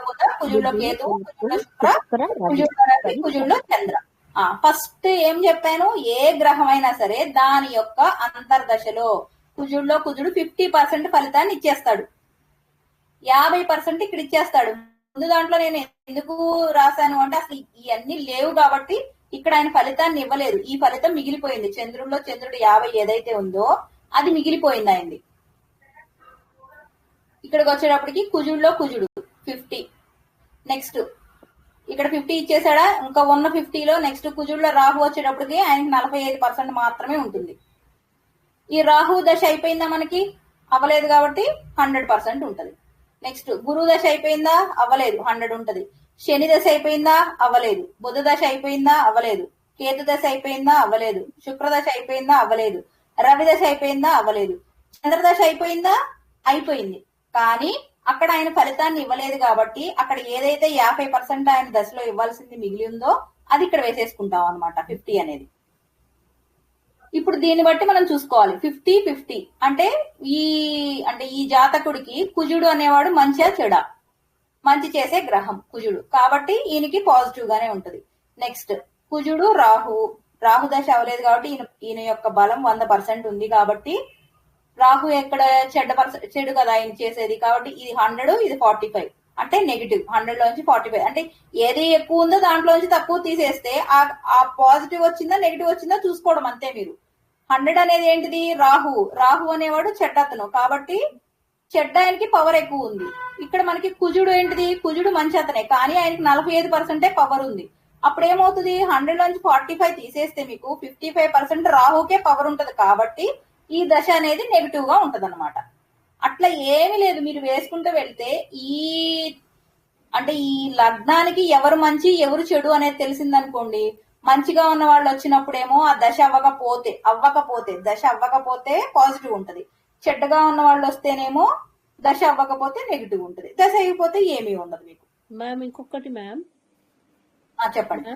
బుధ, కుజుల్లో కేతు, కుజుల్లో శుక్ర, కుజుల్లో రవి, కుజుల్లో చంద్ర. ఫస్ట్ ఏం చెప్పాను, ఏ గ్రహం అయినా సరే దాని యొక్క అంతర్దశలో కుజుల్లో కుజుడు 50% ఫలితాన్ని ఇచ్చేస్తాడు, 50% ఇక్కడ ఇచ్చేస్తాడు. ముందు దాంట్లో నేను ఎందుకు రాశాను అంటే అసలు ఇవన్నీ లేవు కాబట్టి ఇక్కడ ఆయన ఫలితాన్ని ఇవ్వలేదు. ఈ ఫలితం మిగిలిపోయింది. చంద్రుల్లో చంద్రుడు 50 ఏదైతే ఉందో అది మిగిలిపోయింది అయింది. ఇక్కడికి వచ్చేటప్పటికి కుజుల్లో కుజుడు 50. నెక్స్ట్ ఇక్కడ 50 ఇచ్చేసాడా, ఇంకా ఉన్న 50లో నెక్స్ట్ కుజుల్లో రాహు వచ్చేటప్పటికి ఆయనకి 45% మాత్రమే ఉంటుంది. ఈ రాహు దశ అయిపోయిందా మనకి? అవ్వలేదు కాబట్టి 100% ఉంటది. నెక్స్ట్ గురువు దశ అయిపోయిందా? అవ్వలేదు, 100 ఉంటది. శని దశ అయిపోయిందా? అవ్వలేదు. బుధ దశ అయిపోయిందా? అవ్వలేదు. కేతు దశ అయిపోయిందా? అవ్వలేదు. శుక్ర దశ అయిపోయిందా? అవ్వలేదు. రవి దశ అయిపోయిందా? అవ్వలేదు. చంద్రదశ అయిపోయిందా? అయిపోయింది. కానీ అక్కడ ఆయన ఫలితాన్ని ఇవ్వలేదు కాబట్టి అక్కడ ఏదైతే 50% ఆయన దశలో ఇవ్వాల్సింది మిగిలి ఉందో అది ఇక్కడ వేసేసుకుంటాం అనమాట 50 అనేది. ఇప్పుడు దీన్ని బట్టి మనం చూసుకోవాలి 50-50 అంటే ఈ జాతకుడికి కుజుడు అనేవాడు మంచిగా చెడా? మంచి చేసే గ్రహం కుజుడు కాబట్టి ఈయనకి పాజిటివ్ గానే ఉంటది. నెక్స్ట్ కుజుడు రాహు దశ అవ్వలేదు కాబట్టి ఈయన యొక్క బలం 100% ఉంది కాబట్టి రాహు ఎక్కడ చెడు కదా ఆయన చేసేది కాబట్టి ఇది 100, ఇది 45 అంటే నెగిటివ్. 100 లోంచి 45 అంటే ఏది ఎక్కువ ఉందో దాంట్లోంచి తక్కువ తీసేస్తే ఆ పాజిటివ్ వచ్చిందా నెగిటివ్ వచ్చిందా చూసుకోవడం అంతే మీరు. 100 అనేది ఏంటిది? రాహు అనేవాడు చెడ్డతను కాబట్టి చెడ్డ ఆయనకి పవర్ ఎక్కువ ఉంది. ఇక్కడ మనకి కుజుడు ఏంటిది? కుజుడు మంచి అతనే కానీ ఆయనకి 45% పవర్ ఉంది. అప్పుడు ఏమవుతుంది? 100 లోంచి 45 తీసేస్తే మీకు 55% రాహుకే పవర్ ఉంటది కాబట్టి ఈ దశ అనేది నెగిటివ్ గా ఉంటది అనమాట. అట్లా ఏమీ లేదు, మీరు వేసుకుంటూ వెళ్తే ఈ లగ్నానికి ఎవరు మంచి ఎవరు చెడు అనేది తెలిసిందనుకోండి, మంచిగా ఉన్న వాళ్ళు వచ్చినప్పుడేమో ఆ దశ అవ్వకపోతే పాజిటివ్ ఉంటది. చెడ్డగా ఉన్న వాళ్ళు వస్తేనేమో దశ అవ్వకపోతే నెగిటివ్ ఉంటది. దశ అయిపోతే ఏమీ ఉండదు మీకు. మ్యామ్ ఇంకొకటి మ్యామ్ చెప్పండి.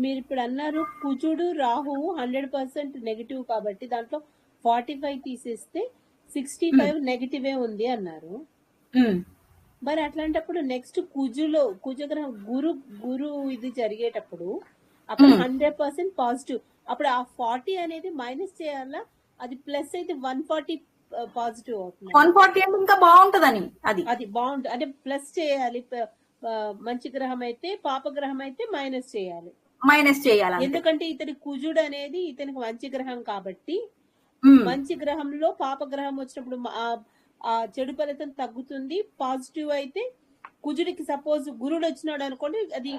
మీరు ఇప్పుడు అన్నారు కుజుడు రాహువు 100% నెగిటివ్ కాబట్టి దాంట్లో 45 తీసేస్తే 65 నెగిటివే ఉంది అన్నారు. ఉమ్, మరి అట్లాంటప్పుడు నెక్స్ట్ కుజగ్రహం గురు ఇది జరిగేటప్పుడు అక్కడ 100% పాజిటివ్. అప్పుడు ఆ 40 అనేది మైనస్ చేయాలా, అది ప్లస్ అయితే 140 పాజిటివ్ అవుతుంది. 140 అంటే ఇంకా బాగుంటదని అది అది బాగుంటుంది, అంటే ప్లస్ చేయాలి. మంచి గ్రహం అయితే, పాపగ్రహం అయితే మైనస్ చేయాలి. మైనస్ చేయాలంటే. ఎందుకంటే ఇతని కుజుడు అనేది ఇతనికి మంచి గ్రహం కాబట్టి మంచి గ్రహంలో పాపగ్రహం వచ్చినప్పుడు ఆ చెడు ఫలితం తగ్గుతుంది. పాజిటివ్ అయితే కుజుడికి సపోజ్ గురుడు వచ్చినాడు అనుకోండి, అది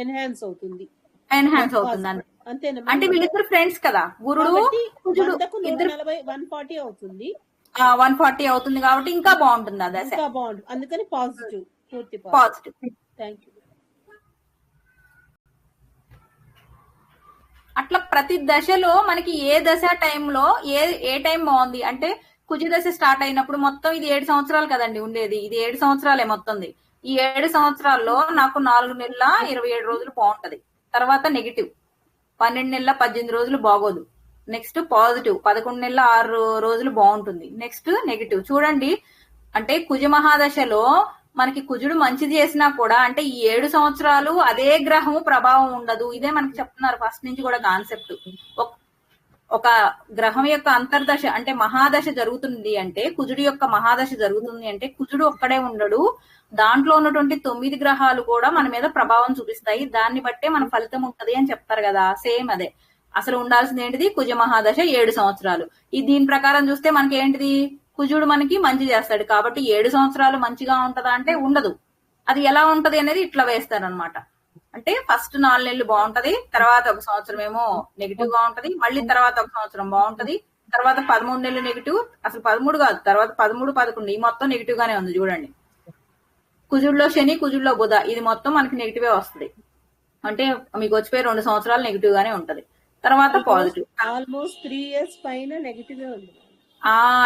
ఎన్హాన్స్ అవుతుంది. ఎన్హాన్స్ అవుతుంది అంతేనా? అంటే వీళ్ళిద్దరు ఫ్రెండ్స్ కదా, గురుడు కుజుడు 140 140 అవుతుంది. 140 అవుతుంది కాబట్టి ఇంకా బాగుంటుంది ఆ దశ. ఇంకా బాగుంటుంది, అందుకని పాజిటివ్, పూర్తి పాజిటివ్. Thank you. అట్లా ప్రతి దశలో మనకి ఏ దశ టైంలో ఏ టైం బాగుంది అంటే, కుజ దశ స్టార్ట్ అయినప్పుడు మొత్తం ఇది 7 సంవత్సరాలు కదండి ఉండేది, ఇది 7 సంవత్సరాలే మొత్తంది. ఈ 7 సంవత్సరాల్లో నాకు 4 నెలల 27 రోజులు బాగుంటది. తర్వాత నెగిటివ్ 12 నెలల 18 రోజులు బాగోదు. నెక్స్ట్ పాజిటివ్ 11 నెలల 6 రోజులు బాగుంటుంది. Next negative. చూడండి, అంటే కుజ మహాదశలో మనకి కుజుడు మంచిది చేసినా కూడా అంటే ఈ 7 సంవత్సరాలు అదే గ్రహము ప్రభావం ఉండదు. ఇదే మనకి చెప్తున్నారు ఫస్ట్ నుంచి కూడా కాన్సెప్ట్. ఒక గ్రహం యొక్క అంతర్దశ అంటే మహాదశ జరుగుతుంది అంటే, కుజుడు యొక్క మహాదశ జరుగుతుంది అంటే కుజుడు ఒక్కడే ఉండడు, దాంట్లో ఉన్నటువంటి 9 గ్రహాలు కూడా మన మీద ప్రభావం చూపిస్తాయి. దాన్ని బట్టే మన ఫలితం ఉంటది అని చెప్తారు కదా, సేమ్ అదే. అసలు ఉండాల్సింది ఏంటిది, కుజ మహాదశ 7 సంవత్సరాలు. దీని ప్రకారం చూస్తే మనకి ఏంటిది, కుజుడు మనకి మంచి చేస్తాడు కాబట్టి 7 సంవత్సరాలు మంచిగా ఉంటదా అంటే ఉండదు. అది ఎలా ఉంటది అనేది ఇట్లా వేస్తారనమాట. అంటే ఫస్ట్ 4 నెలలు బాగుంటది, తర్వాత 1 సంవత్సరం ఏమో నెగిటివ్ గా ఉంటది, మళ్ళీ తర్వాత 1 సంవత్సరం బాగుంటది, తర్వాత 13 నెలలు నెగిటివ్, అసలు 13 కాదు, తర్వాత 13, 11 ఈ మొత్తం నెగిటివ్ గానే ఉంది. చూడండి, కుజుడులో శని, కుజుడులో బుధ, ఇది మొత్తం మనకి నెగిటివే వస్తుంది. అంటే మీకు వచ్చిపోయి 2 సంవత్సరాలు నెగిటివ్ గానే ఉంటది. తర్వాత పాజిటివ్ ఆల్మోస్ట్ 3 years పైన నెగిటివే ఉంది.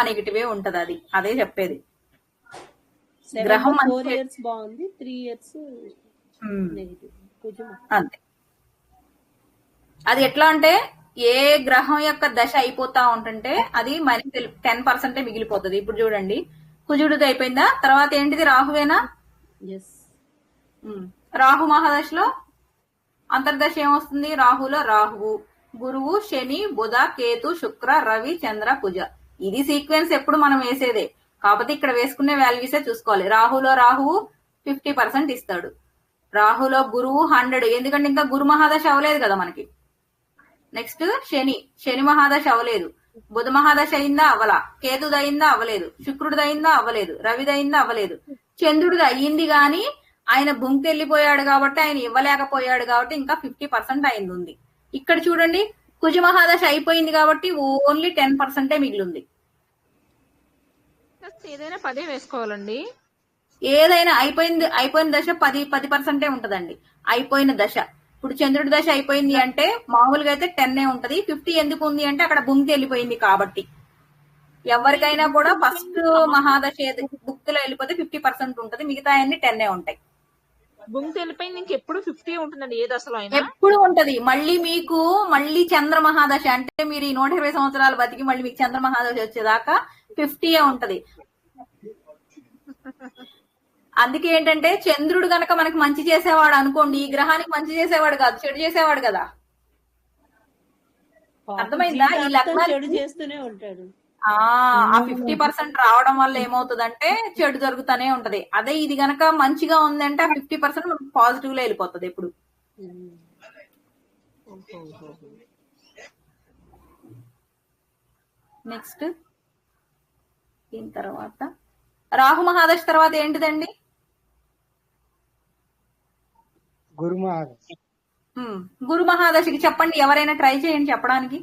నెగిటివే ఉంటది. అదే చెప్పేది. 7 గ్రహం 4 years బాగుంది, 3 years నెగిటివ్. అంతే. అది ఎట్లా అంటే ఏ గ్రహం యొక్క దశ అయిపోతా ఉంటుంటే అది మనకి 10% మిగిలిపోతుంది. ఇప్పుడు చూడండి, కుజుడిది అయిపోయిందా, తర్వాత ఏంటిది, రాహువేనా? రాహు మహాదశలో అంతర్దశ ఏమొస్తుంది, రాహులో రాహువు, గురువు, శని, బుధ, కేతు, శుక్ర, రవి, చంద్ర, కుజ. ఇది సీక్వెన్స్ ఎప్పుడు మనం వేసేదే, కాకపోతే ఇక్కడ వేసుకునే వాల్యూసే చూసుకోవాలి. రాహులో రాహువు 50% ఇస్తాడు, రాహులో గురువు 100, ఎందుకంటే ఇంకా గురు మహాదశ అవ్వలేదు కదా మనకి. నెక్స్ట్ శని మహాదశ అవ్వలేదు, బుధ మహాదశ అయిందా అవ్వలా, కేతుది అయిందా అవ్వలేదు, శుక్రుడిది అయిందా అవ్వలేదు, రవిది అయిందా అవ్వలేదు, చంద్రుడిది అయ్యింది గాని ఆయన భూమికి వెళ్ళిపోయాడు కాబట్టి ఆయన ఇవ్వలేకపోయాడు కాబట్టి ఇంకా 50% అయింది ఉంది. ఇక్కడ చూడండి, కుజ మహాదశ అయిపోయింది కాబట్టి ఓన్లీ 10% మిగిలింది. ఏదైనా 10 వేసుకోవాలండి. ఏదైనా అయిపోయిన దశ 10% ఉంటదండి. అయిపోయిన దశ ఇప్పుడు చంద్రుడి దశ అయిపోయింది అంటే మామూలుగా అయితే 10 ఉంటది. 50 ఎందుకు ఉంది అంటే అక్కడ భూమికి వెళ్ళిపోయింది కాబట్టి. ఎవరికైనా కూడా ఫస్ట్ మహాదశ భుక్తిలో వెళ్ళిపోతే 50% ఉంటది, మిగతా అన్ని 10 ఉంటాయి. భూమికి వెళ్ళిపోయింది ఇంకెప్పుడు 50 ఉంటుందండి ఏ దశలో అయినా, ఎప్పుడు ఉంటది. మళ్ళీ చంద్ర మహాదశ అంటే మీరు ఈ 120 సంవత్సరాలు బతికి మళ్ళీ మీకు చంద్ర మహాదశ వచ్చేదాకా 50 ఉంటది. అందుకే ఏంటంటే చంద్రుడు గనక మనకి మంచి చేసేవాడు అనుకోండి, ఈ గ్రహానికి మంచి చేసేవాడు కాదు, చెడు చేసేవాడు కదా. అర్థమైందా? ఈ లగ్నాలు చెడు చేస్తూనే ఉంటాడు. ఆ 50% రావడం వల్ల ఏమవుతుందంటే చెడు జరుగుతూనే ఉంటది. అదే ఇది గనక మంచిగా ఉందంటే ఆ 50% మనకు పాజిటివ్ లో వెళ్ళిపోతుంది ఎప్పుడు. నెక్స్ట్ దీని తర్వాత రాహు మహాదశ తర్వాత ఏంటిదండి, గురు మహాదశ. గురు మహాదశకి చెప్పండి, ఎవరైనా ట్రై చేయండి చెప్పడానికి.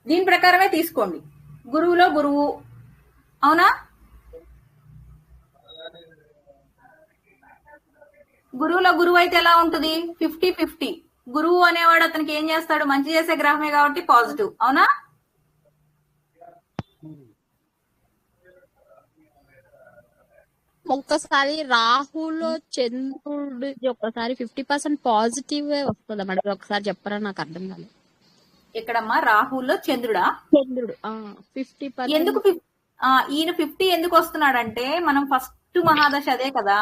దీని ప్రకారమే తీసుకోండి. గురువులో గురువు, అవునా? గురువులో గురువు అయితే ఎలా ఉంటుంది, 50-50. గురువు అనేవాడు అతనికి ఏం చేస్తాడు, మంచి చేసే గ్రహమే కాబట్టి పాజిటివ్, అవునా? ఒక్కసారి రాహులో చంద్రుడిది ఒక్కసారి 50% పాజిటివ్ వస్తుందా మేడం? ఒకసారి చెప్పరా, నాకు అర్థం కాలేదు. ఎక్కడమ్మా రాహుల్లో చంద్రుడా? చంద్రుడు 50%. ఎందుకు ఈయన 50 ఎందుకు వస్తున్నాడంటే మనం ఫస్ట్ మహాదశ అదే కదా,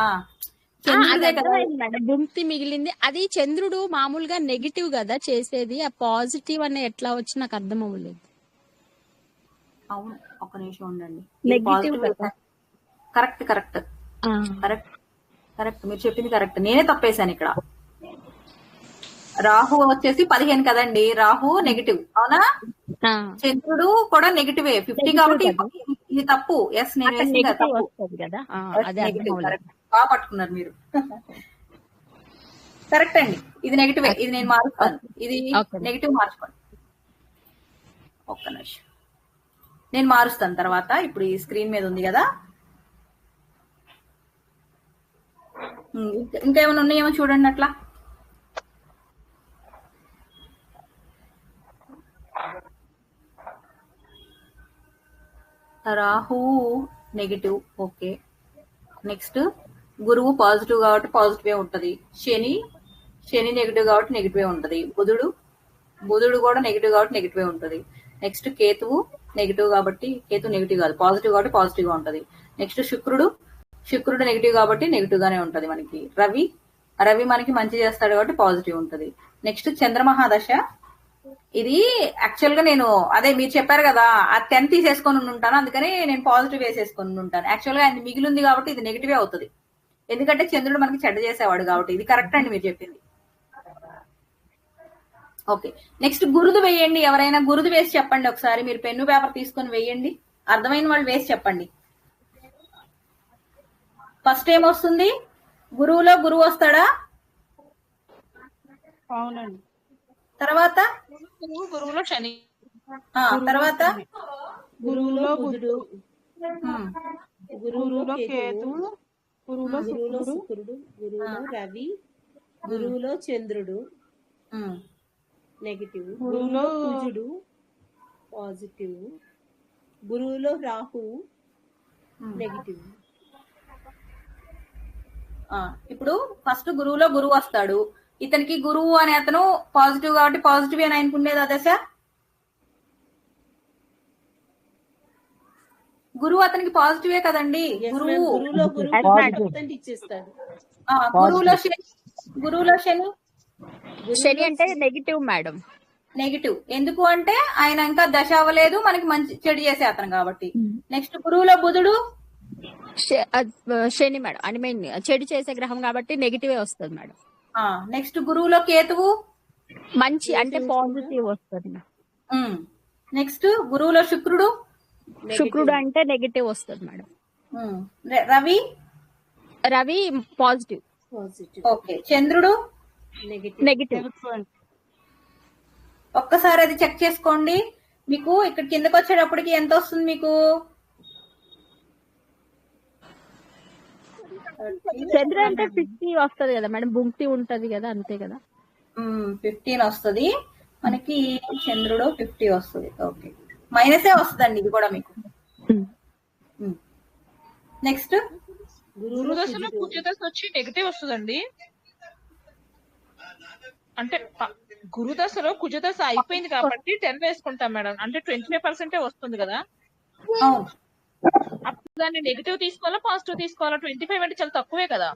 అది చంద్రుడిదే కదా. అర్థమైంది మేడం. భుక్తి మిగిలింది అది చంద్రుడు మామూలుగా నెగిటివ్ కదా చేసేది, ఆ పాజిటివ్ అనే ఎట్లా వచ్చి నాకు అర్థం అవ్వలేదు. అవును, ఒక నిమిషం ఉండండి. నెగిటివ్ పాజిటివ్ కదా. కరెక్ట్ కరెక్ట్ కరెక్ట్ కరెక్ట్, మీరు చెప్పింది కరెక్ట్. నేనే తప్పేశాను ఇక్కడ. రాహు వచ్చేసి 15 కదండి, రాహు నెగిటివ్ అవునా, చంద్రుడు కూడా నెగిటివే 50 కాబట్టి ఇది తప్పు. ఎస్, నేను వేసింది నెగిటివ్ తప్పు. వస్తుంది కదా. అదే అర్థం నెగిటివ్ అవ్వలేదు. కరెక్ట్, బాగా పట్టుకున్నారు మీరు. కరెక్ట్ అండి, ఇది నెగిటివే. ఇది నేను మారుస్తాను, ఇది ఓకే. నెగిటివ్ మార్చుకోండి. ఒక్క నిమిషం, నేను మారుస్తాను తర్వాత. ఇప్పుడు ఈ స్క్రీన్ మీద ఉంది కదా. ఇంకేమైనా ఉన్నాయేమో చూడండి అట్లా. Rahu negative, okay. నెక్స్ట్ గురువు పాజిటివ్ కాబట్టి పాజిటివే ఉంటది. శని నెగిటివ్ కాబట్టి నెగిటివే ఉంటది. బుధుడు కూడా నెగిటివ్ కాబట్టి నెగిటివే ఉంటది. నెక్స్ట్ కేతువు నెగిటివ్ కాబట్టి, కేతు నెగిటివ్ కాదు, పాజిటివ్ కాబట్టి పాజిటివ్ గా ఉంటది. నెక్స్ట్ శుక్రుడు నెగిటివ్ కాబట్టి నెగిటివ్ గానే ఉంటది మనకి. రవి మనకి మంచి చేస్తాడు కాబట్టి పాజిటివ్ ఉంటది. నెక్స్ట్ చంద్రమహాదశ, ఇది యాక్చువల్ గా నేను అదే మీరు చెప్పారు కదా, ఆ 10 తీసేసుకొని ఉంటాను, అందుకని నేను పాజిటివ్ వేసేసుకొని ఉంటాను. యాక్చువల్ గా ఆయన మిగిలింది కాబట్టి ఇది నెగిటివే అవుతుంది, ఎందుకంటే చంద్రుడు మనకి చెడ్డ చేసేవాడు కాబట్టి. ఇది కరెక్ట్ అండి మీరు చెప్పింది. ఓకే, నెక్స్ట్ గురుదు వేయండి. ఎవరైనా గురుదు వేసి చెప్పండి ఒకసారి. మీరు పెన్ను పేపర్ తీసుకొని వేయండి, అర్థమైన వాళ్ళు వేసి చెప్పండి. ఫస్ట్ ఏమొస్తుంది? గురువులో గురువు వస్తాడా? అవునండి. తర్వాత గురువులో శని, తర్వాత గురువులో బుధుడు, ఉమ్, గురువులో కేతువు, గురువులో గురువులో శుక్రుడు, గురువులో రవి, గురువులో చంద్రుడు ఉమ్, నెగిటివ్, గురువులో కుజుడు పాజిటివ్, గురువులో రాహువు నెగిటివ్. ఇప్పుడు ఫస్ట్ గురువులో గురువు వస్తాడు. ఇతనికి గురువు అనే అతను పాజిటివ్ కాబట్టి పాజిటివ్ అని అనుకునేది దశ. గురువు అతనికి పాజిటివే కదండి. గురువు గురువులో గురువు Positive. 50% ఇచ్చేస్తాడు. గురువులో శని శని అంటే నెగిటివ్ మేడం. నెగిటివ్. ఎందుకు అంటే ఆయన ఇంకా దశ అవ్వలేదు, మనకి మంచి చెడు చేసే అతను కాబట్టి. నెక్స్ట్ గురువులో బుధుడు శని మేడం, ఐ మీన్ చెడు చేసే గ్రహం కాబట్టి నెగిటివ్ వస్తుంది మేడం. నెక్స్ట్ గురువులో కేతువు మంచి అంటే పాజిటివ్ వస్తుంది. నెక్స్ట్ గురువులో శుక్రుడు అంటే నెగిటివ్ వస్తుంది మేడం. రవి పాజిటివ్. ఓకే, చంద్రుడు నెగిటివ్. ఒక్కసారి అది చెక్ చేసుకోండి. మీకు ఇక్కడ కిందకి వచ్చేటప్పటికి ఎంత వస్తుంది మీకు? చంద్రుడు అంటే 50 వస్తుంది కదా మేడం, భుక్తి ఉంటది కదా, అంతే కదా. 15 వస్తుంది మనకి. చంద్రుడు 50 వస్తుంది. ఓకే, మైనసే వస్తుందండి ఇది కూడా మీకు. నెక్స్ట్ గురు దశలో కుజ దశ వచ్చి నెగిటివ్ వస్తుందండి. అంటే గురు దశలో కుజ దశ అయిపోయింది కాబట్టి 10 వేసుకుంటాం మేడం, అంటే 25% వస్తుంది కదా. అప్పుడు దాన్ని నెగిటివ్ తీసుకోవాలా పాజిటివ్ తీసుకోవాలా? 25 అంటే చాలా తక్కువే కదా.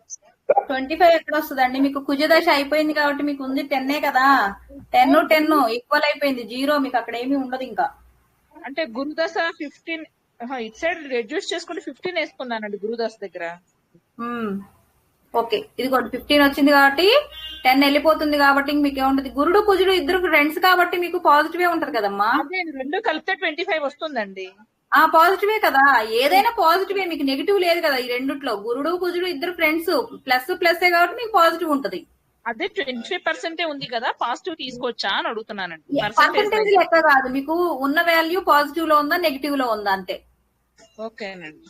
25 ఎక్కడ వస్తుందండి మీకు? కుజ దశ అయిపోయింది కాబట్టి మీకు ఉంది 10 కదా. 10 ఈక్వల్ అయిపోయింది, 0. మీకు అక్కడ ఏమీ ఉండదు ఇంకా. అంటే గురు దశ 15 ఇటు సైడ్ రెడ్యూస్ చేసుకుంటే 15 వేసుకున్నానండి గురు దశ దగ్గర. ఓకే, ఇది కూడా 15 వచ్చింది కాబట్టి 10 వెళ్ళిపోతుంది కాబట్టి మీకు ఏముంటది? గురుడు కుజుడు ఇద్దరు ఫ్రెండ్స్ కాబట్టి మీకు పాజిటివే ఉంటది కదమ్మా. అదే రెండు కలిపితే 25 వస్తుందండి. పాజిటివే కదా, ఏదైనా పాజిటివే, మీకు నెగిటివ్ లేదు కదా ఈ రెండిట్లో. గురుడు కుజుడు ఇద్దరు ఫ్రెండ్స్, ప్లస్ కాబట్టి మీకు పాజిటివ్ ఉంటది. అదే 25% ఉంది కదా, పాజిటివ్ తీసుకోవచ్చా అని అడుగుతున్నానండి. పర్సెంటేజ్ లెక్క కాదు, మీకు ఉన్న వాల్యూ పాజిటివ్ లో ఉందా నెగిటివ్ లో ఉందా అంతే. ఓకేనండి.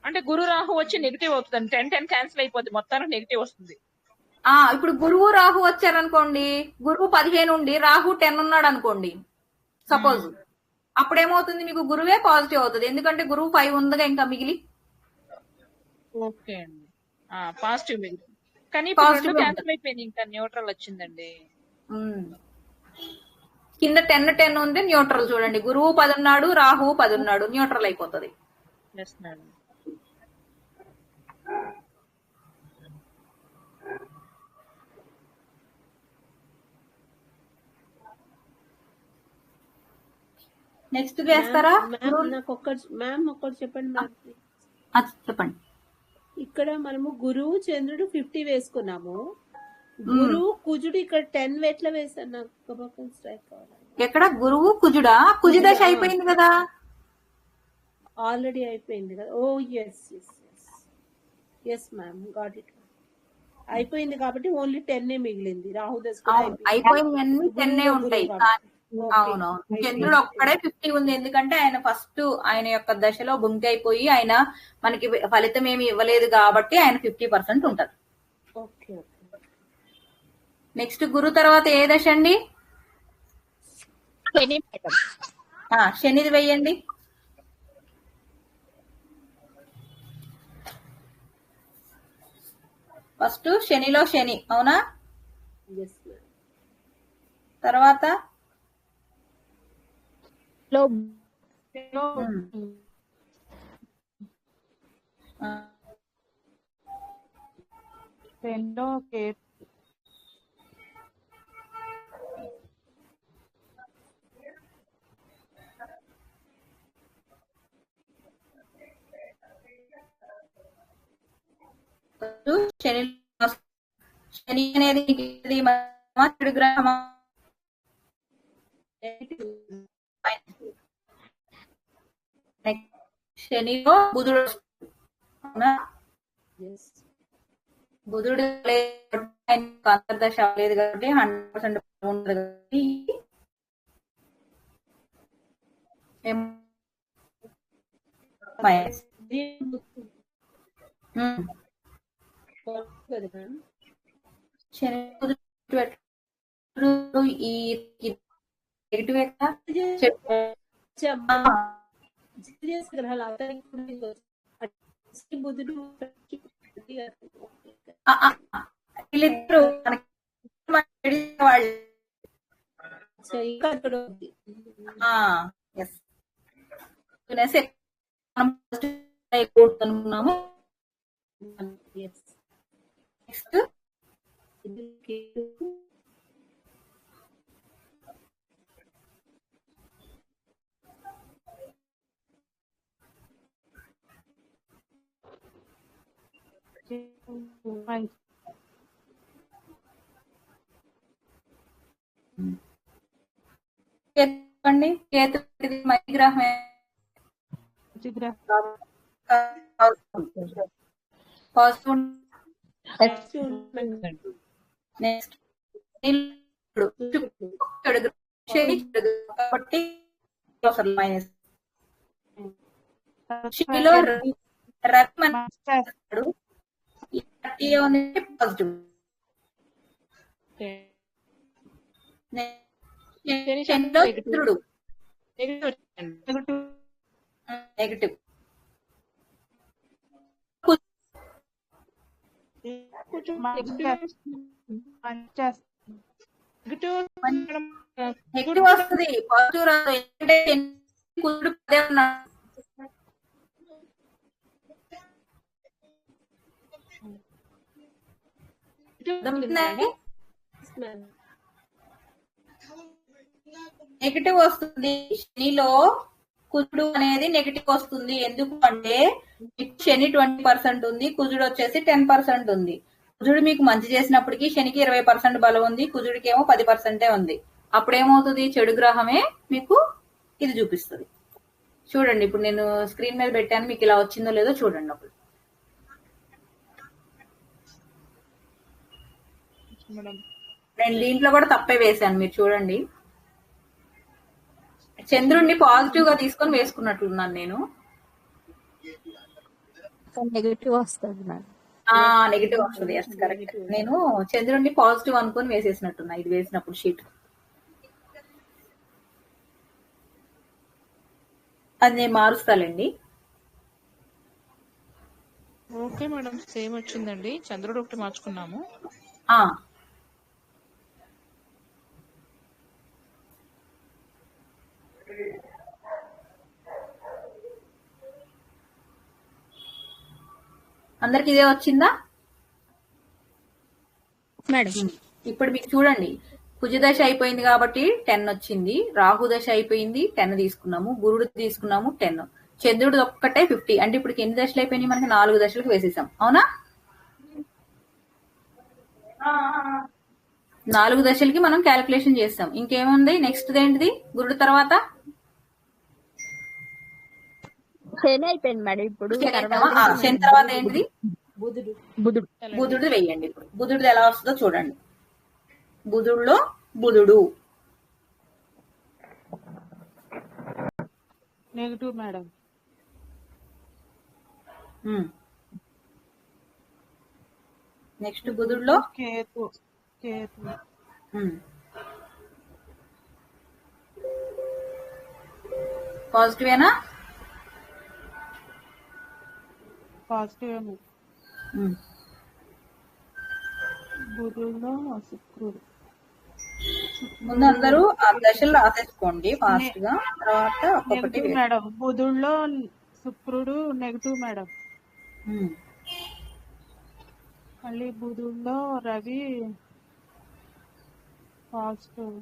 అంటే గురు రాహు వచ్చి నెగిటివ్ అవుతుంది, 10 క్యాన్సిల్ అయిపోతుంది, మొత్తానికి నెగిటివ్ వస్తుంది. ఇప్పుడు గురువు రాహు వచ్చారనుకోండి, గురువు 15 ఉండి రాహు 10 ఉన్నాడు అనుకోండి సపోజ్, అప్పుడేమవుతుంది మీకు? గురువే పాజిటివ్ అవుతుంది, ఎందుకంటే గురువు 5 ఉందిగా ఇంకా మిగిలి. ఓకే అండి. పాజిటివ్ మిగిలింది. కానీ ఇప్పుడు రెండు పాజిటివ్ క్యాన్సిల్ అయిపోయింది, ఇంకా న్యూట్రల్ వచ్చిందండి. కింద 10 ఉంది, న్యూట్రల్ చూడండి. గురువు 10 ఉన్నాడు, రాహువు 10 ఉన్నాడు, న్యూట్రల్ అయిపోతుంది. Yes madam. నెక్స్ట్ వేస్తారా? నాకు ఒక్కటి చెప్పండి మ్యామ్. చెప్పండి. ఇక్కడ మనము గురువు చంద్రుడు 50 వేసుకున్నాము. గురువు కుజుడు ఇక్కడ 10 ఎట్లా వేసాను? నాకు స్ట్రైక్ కావాలి. ఎక్కడ గురువు కుజుడా? కుజు దశ అయిపోయింది కదా, ఆల్రెడీ అయిపోయింది కదా. Oh yes yes yes yes ma'am, got it. అయిపోయింది కాబట్టి ఓన్లీ 10 మిగిలింది. రాహు దశ అయిపోయింది, అన్ని 10 ఉంటాయి. అవునవును, చంద్రుడు ఒక్కడే 50 ఉంది. ఎందుకంటే ఆయన ఫస్ట్ ఆయన యొక్క దశలో బుంకి అయిపోయి ఆయన మనకి ఫలితం ఏమి ఇవ్వలేదు కాబట్టి ఆయన 50% ఉంటది. ఓకే. నెక్స్ట్ గురు తర్వాత ఏ దశ అండి? శనిది వెయ్యండి. ఫస్ట్ శనిలో శని, అవునా? తర్వాత శని అనేది చెడు గ్రహమా? శనిలో బుధుడు, అవునా? బుధుడు అంతర్దశ లేదు కాబట్టి 100% ఉండదు కాబట్టి శని ఈ నెగిటివ్ గ్రహాలు బుధుడు వీళ్ళిద్దరు అనుకున్నాము. నెక్స్ట్ చెప్పండి. కేతు మంచి గ్రహమే. నెక్స్ట్ కాబట్టి మైనస్. శనిలో పాజిటివ్. శనిలో చంద్రుడు నెగిటివ్. నెగిటివ్ వస్తుంది, పాజిటివ్ రాదు. ఎందుకంటే కుజుడు 10 ఉన్నాడు. నెగిటివ్ వస్తుంది. శనిలో కుజుడు అనేది నెగిటివ్ వస్తుంది. ఎందుకు అంటే శని 20% ఉంది, కుజుడు వచ్చేసి 10% ఉంది. కుజుడు మీకు మంచి చేసినప్పటికీ శనికి 20% బలం ఉంది, కుజుడికి ఏమో 10% ఉంది. అప్పుడేమవుతుంది? చెడు గ్రహమే మీకు ఇది చూపిస్తుంది. చూడండి, ఇప్పుడు నేను స్క్రీన్ మీద పెట్టాను, మీకు ఇలా వచ్చిందో లేదో చూడండి. అప్పుడు నేను దీంట్లో కూడా తప్పే వేశాను, మీరు చూడండి. చంద్రుడిని పాజిటివ్ గా తీసుకొని వేసుకున్నట్లున్నాను నేను. నెగిటివ్ వస్తుంది మేడం. నెగిటివ్ వస్తుంది, ఎస్ కరెక్ట్. నేను చంద్రుడిని పాజిటివ్ అనుకొని వేసేసినట్టున్నా ఇది వేసినప్పుడు షీట్. అది నేను మారుస్తానండి. ఓకే మేడం, సేమ్ వచ్చిందండి. చంద్రుడు ఒకటి మార్చుకున్నాము. ఆ అందరికి ఇదే వచ్చిందా? మేడం ఇప్పుడు మీకు చూడండి, కుజదశ అయిపోయింది కాబట్టి 10 వచ్చింది, రాహు దశ అయిపోయింది 10 తీసుకున్నాము, గురుడు తీసుకున్నాము 10, చంద్రుడు ఒక్కటే 50. అంటే ఇప్పుడు ఎన్ని దశలు అయిపోయినాయి? మనకి 4 దశలకు వేసేసాం, అవునా? 4 దశలకి మనం క్యాలిక్యులేషన్ చేస్తాం. ఇంకేముంది నెక్స్ట్ ఏంటిది? గురుడు తర్వాత శని అయిపోయింది మేడం. ఇప్పుడు శని తర్వాత ఏంటిది? బుధుడు. బుధుడు వెయ్యండి. ఇప్పుడు బుధుడు ఎలా వస్తుందో చూడండి. బుధుడులో బుధుడు నెగిటివ్ మేడం. నెక్స్ట్ బుధుడులో కేతు. కేతు. పాజిటివేనా? పాజిటివ్ ఏమో. బుధుడులో శుక్రుడు. ముందు అందరూ ఆ దశలు రాసేసుకోండి ఫాస్ట్ గా, తర్వాత ఒక్కొక్కటి నెగిటివ్ మేడం. బుధుడులో శుక్రుడు నెగిటివ్ మేడం. మళ్ళీ బుధుడులో రవి పాజిటివ్.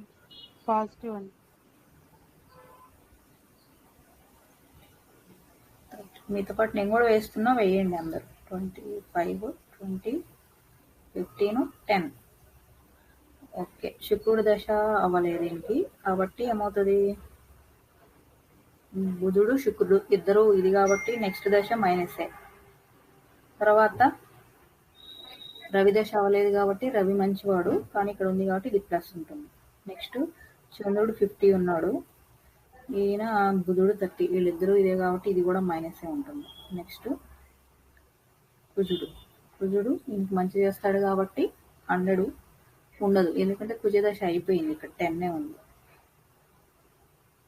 పాజిటివ్ అండి. మీతో పాటు నేను కూడా వేస్తున్నా, వేయండి అందరు. 25, 20, 15, 10. ఓకే, శుక్రుడు దశ అవ్వలేదు ఏంటి, కాబట్టి ఏమవుతుంది? బుధుడు శుక్రుడు ఇద్దరు ఇది కాబట్టి నెక్స్ట్ దశ మైనసే. తర్వాత రవి దశ అవ్వలేదు కాబట్టి రవి మంచివాడు, కానీ ఇక్కడ ఉంది కాబట్టి ఇది ప్లస్ ఉంటుంది. నెక్స్ట్ చంద్రుడు 50 ఉన్నాడు, ఈయన బుధుడు 30, వీళ్ళిద్దరూ ఇదే కాబట్టి ఇది కూడా మైనసే ఉంటుంది. నెక్స్ట్ కుజుడు. కుజుడు ఇంక మంచి చేస్తాడు కాబట్టి 100 ఉండదు, ఎందుకంటే కుజదశ అయిపోయింది, ఇక్కడ 10 ఉంది.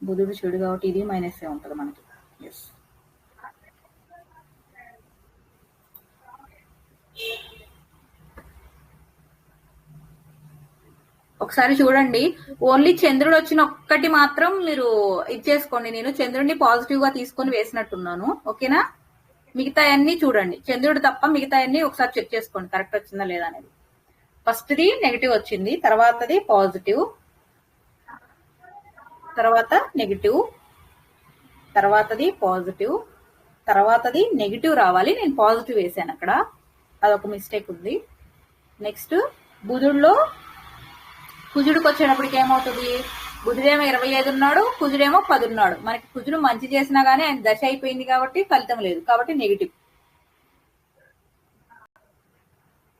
బుధుడు చెడు కాబట్టి ఇది మైనసే ఉంటుంది మనకి. ఎస్, ఒకసారి చూడండి. ఓన్లీ చంద్రుడు వచ్చిన ఒక్కటి మాత్రం మీరు ఇచ్చేసుకోండి. నేను చంద్రుడిని పాజిటివ్ గా తీసుకొని వేసినట్టున్నాను, ఓకేనా? మిగతా అన్ని చూడండి, చంద్రుడు తప్ప మిగతా అన్ని ఒకసారి చెక్ చేసుకోండి కరెక్ట్ వచ్చిందా లేదా అనేది. ఫస్ట్ది నెగిటివ్ వచ్చింది, తర్వాతది పాజిటివ్, తర్వాత నెగిటివ్, తర్వాతది పాజిటివ్, తర్వాతది నెగిటివ్ రావాలి. నేను పాజిటివ్ వేసాను అక్కడ, అదొక మిస్టేక్ ఉంది. నెక్స్ట్ బుధుడులో కుజుడికి వచ్చేటప్పటికి ఏమవుతుంది? బుధుడేమో 25 ఉన్నాడు, కుజుడేమో 10 ఉన్నాడు. మనకి కుజుడు మంచి చేసినా గానీ ఆయన దశ అయిపోయింది కాబట్టి ఫలితం లేదు, కాబట్టి నెగిటివ్.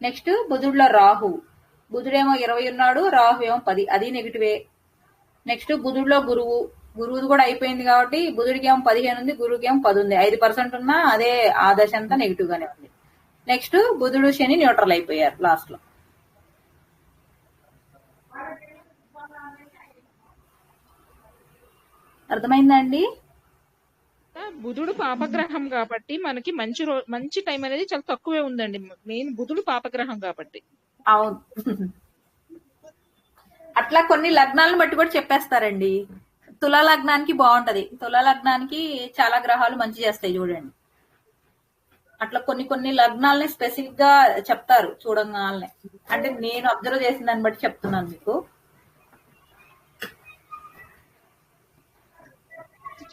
నెక్స్ట్ బుధుడులో రాహు. బుధుడేమో 20 ఉన్నాడు, రాహు ఏమో 10, అది నెగిటివే. నెక్స్ట్ బుధుడులో గురువు. గురువుది కూడా అయిపోయింది కాబట్టి బుధుడికి ఏమో 15 ఉంది, గురువుకి ఏమో 10 ఉంది. 5% ఉన్నా అదే ఆ దశ అంతా నెగిటివ్ గానే ఉంది. నెక్స్ట్ బుధుడు శని న్యూట్రల్ అయిపోయారు లాస్ట్ లో. అర్థమైందా అండి? బుధుడు పాపగ్రహం కాబట్టి మనకి మంచి టైం అనేది చాలా తక్కువే ఉందండి. మెయిన్ బుధుడు పాపగ్రహం కాబట్టి. అవును, అట్లా కొన్ని లగ్నాలను బట్టి కూడా చెప్పేస్తారండి. తులా లగ్నానికి బాగుంటది, తులా లగ్నానికి చాలా గ్రహాలు మంచి చేస్తాయి చూడండి. అట్లా కొన్ని లగ్నాలని స్పెసిఫిక్ గా చెప్తారు చూడంగానే. అంటే నేను అబ్జర్వ్ చేసిన దాన్ని బట్టి చెప్తున్నాను మీకు.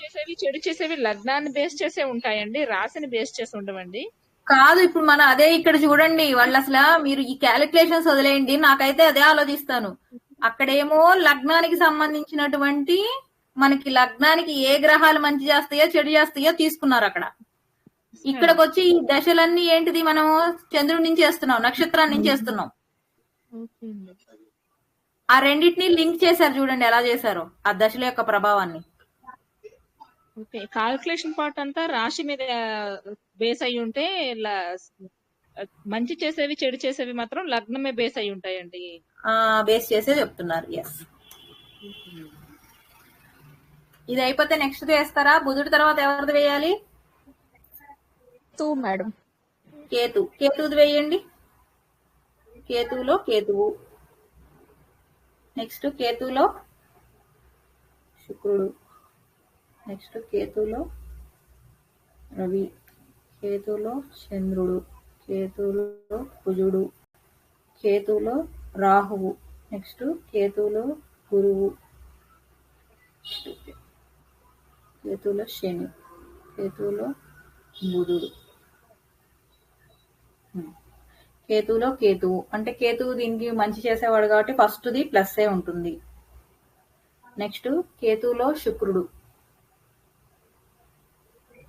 చేసేవి చెడు చేసేవి లగ్నాన్ని బేస్ చేసే ఉంటాయండి, రాశిని బేస్ చేసి ఉండవండి. కాదు, ఇప్పుడు మన అదే ఇక్కడ చూడండి, వాళ్ళు అసలు మీరు ఈ క్యాలిక్యులేషన్స్ వదిలేయండి, నాకైతే అదే ఆలోచిస్తాను. అక్కడేమో లగ్నానికి సంబంధించినటువంటి మనకి లగ్నానికి ఏ గ్రహాలు మంచి చేస్తాయో చెడు చేస్తాయో తీసుకున్నారు అక్కడ. ఇక్కడికి వచ్చి ఈ దశలన్నీ ఏంటిది? మనము చంద్రుడి నుంచి చేస్తున్నాం, నక్షత్రాన్ని నుంచి చేస్తున్నాం. ఆ రెండింటిని లింక్ చేశారు చూడండి ఎలా చేశారో, ఆ దశల యొక్క ప్రభావాన్ని. ఓకే, కాల్కులేషన్ పార్ట్ అంతా రాశి మీద బేస్ అయి ఉంటే మంచి చేసేవి చెడు చేసేవి మాత్రం లగ్నమే బేస్ అయి ఉంటాయండి. బేస్ చేసే చెప్తున్నారు. ఎస్, ఇది అయిపోతే నెక్స్ట్ వేస్తారా? బుధుడి తర్వాత ఎవరిది వేయాలి? మేడం కేతుది వేయండి. కేతువులో కేతువు. నెక్స్ట్ కేతువులో శుక్రుడు. నెక్స్ట్ కేతువులో రవి. కేతువులో చంద్రుడు. కేతువులో కుజుడు. కేతువులో రాహువు. నెక్స్ట్ కేతువులో గురువు. కేతువులో శని. కేతువులో బుధుడు. కేతువులో కేతువు అంటే కేతువు దీనికి మంచి చేసేవాడు కాబట్టి ఫస్ట్ది ప్లస్సే ఉంటుంది. నెక్స్ట్ కేతువులో శుక్రుడు.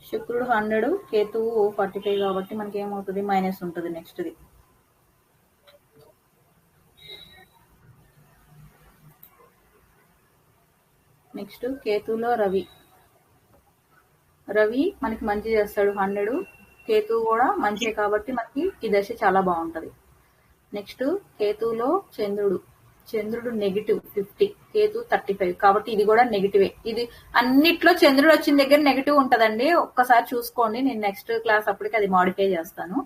శుక్రుడు 100, కేతువు 45 కాబట్టి మనకి ఏమవుతుంది, మైనస్ ఉంటుంది నెక్స్ట్ది. నెక్స్ట్ కేతువులో రవి. రవి మనకి మంచి చేస్తాడు 100, కేతువు కూడా మంచి కాబట్టి మనకి ఈ దశ చాలా బాగుంటది. నెక్స్ట్ కేతువులో చంద్రుడు. చంద్రుడు -50, కేతు 35 కాబట్టి ఇది కూడా నెగిటివే. ఇది అన్నిట్లో చంద్రుడు వచ్చిన దగ్గర నెగిటివ్ ఉంటదండి, ఒక్కసారి చూసుకోండి. నేను నెక్స్ట్ క్లాస్ అప్పటికి అది మాడిఫై చేస్తాను.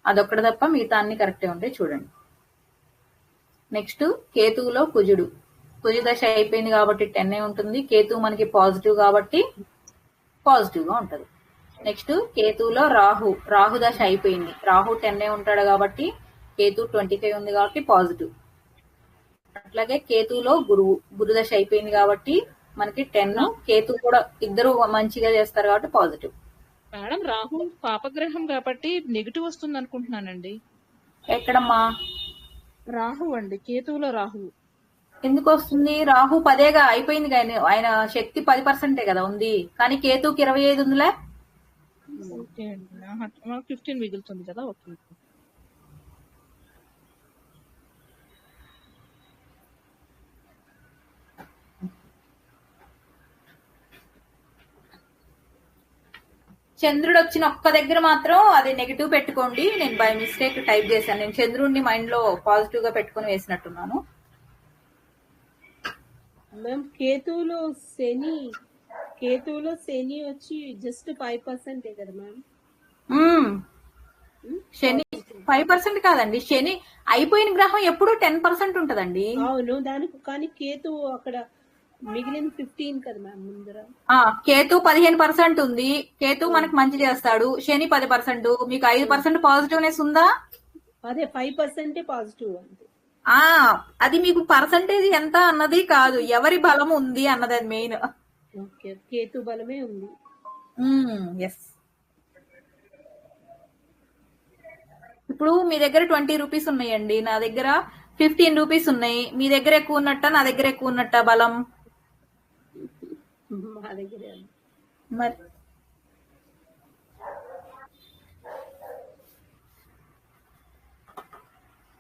అదొక్కటి తప్ప మిగతా అన్ని కరెక్టే ఉంటాయి, చూడండి. నెక్స్ట్ కేతువులో కుజుడు. కుజు దశ అయిపోయింది కాబట్టి 10 ఉంటుంది. కేతువు మనకి పాజిటివ్ కాబట్టి పాజిటివ్ గా ఉంటది. నెక్స్ట్ కేతువులో రాహు. రాహు దశ అయిపోయింది, రాహు 10 ఉంటాడు కాబట్టి కేతు 25 ఉంది కాబట్టి పాజిటివ్. అట్లాగే కేతువులో గురువు. గురు దశ అయిపోయింది కాబట్టి మనకి 10, కేతు కూడా ఇద్దరు మంచిగా చేస్తారు కాబట్టి పాజిటివ్. మేడం రాహు పాపగ్రహం కాబట్టి నెగిటివ్ వస్తుంది అనుకుంటున్నానండి. ఎక్కడమ్మా? రాహు అండి, కేతువులో రాహు. ఎందుకు వస్తుంది? రాహు 10గా అయిపోయింది కానీ ఆయన శక్తి 10% కదా ఉంది, కానీ కేతుకి 25 ఉందిలే. ఓకే అండి, 15 మిగులుతుంది కదా. ఓకే. చంద్రుడు వచ్చిన ఒక్క దగ్గర మాత్రం అది నెగిటివ్ పెట్టుకోండి. నేను బై మిస్టేక్ టైప్ చేశాను. నేను చంద్రుడిని మైండ్ లో పాజిటివ్ గా పెట్టుకుని వేసినట్టున్నాను. మ్యామ్ కేతువులో శని వచ్చి జస్ట్ 5% కదా మ్యామ్. శని 5% కాదండి, శని అయిపోయిన గ్రహం ఎప్పుడు 10% ఉంటదండి. అవును, దానికి కానీ కేతువు అక్కడ మిగిలిన 15 కదా మ్యామ్ ముందర. కేతు 15% ఉంది, కేతు మనకి మంచి చేస్తాడు. శని 10%, మీకు 5% పాజిటివ్నెస్ ఉందా? అదే 5% పాజిటివ్ అంతే. అది మీకు పర్సంటేజ్ ఎంత అన్నది కాదు, ఎవరి బలం ఉంది అన్నది అది మెయిన్. ఓకే, కేతు బలమే ఉంది. ఎస్. ఇప్పుడు మీ దగ్గర 20 రూపీస్ ఉన్నాయండి, నా దగ్గర 15 రూపీస్ ఉన్నాయి. మీ దగ్గర ఎక్కువ ఉన్నట్ట, నా దగ్గర ఎక్కువ ఉన్నట్ట బలం? మా దగ్గర మరి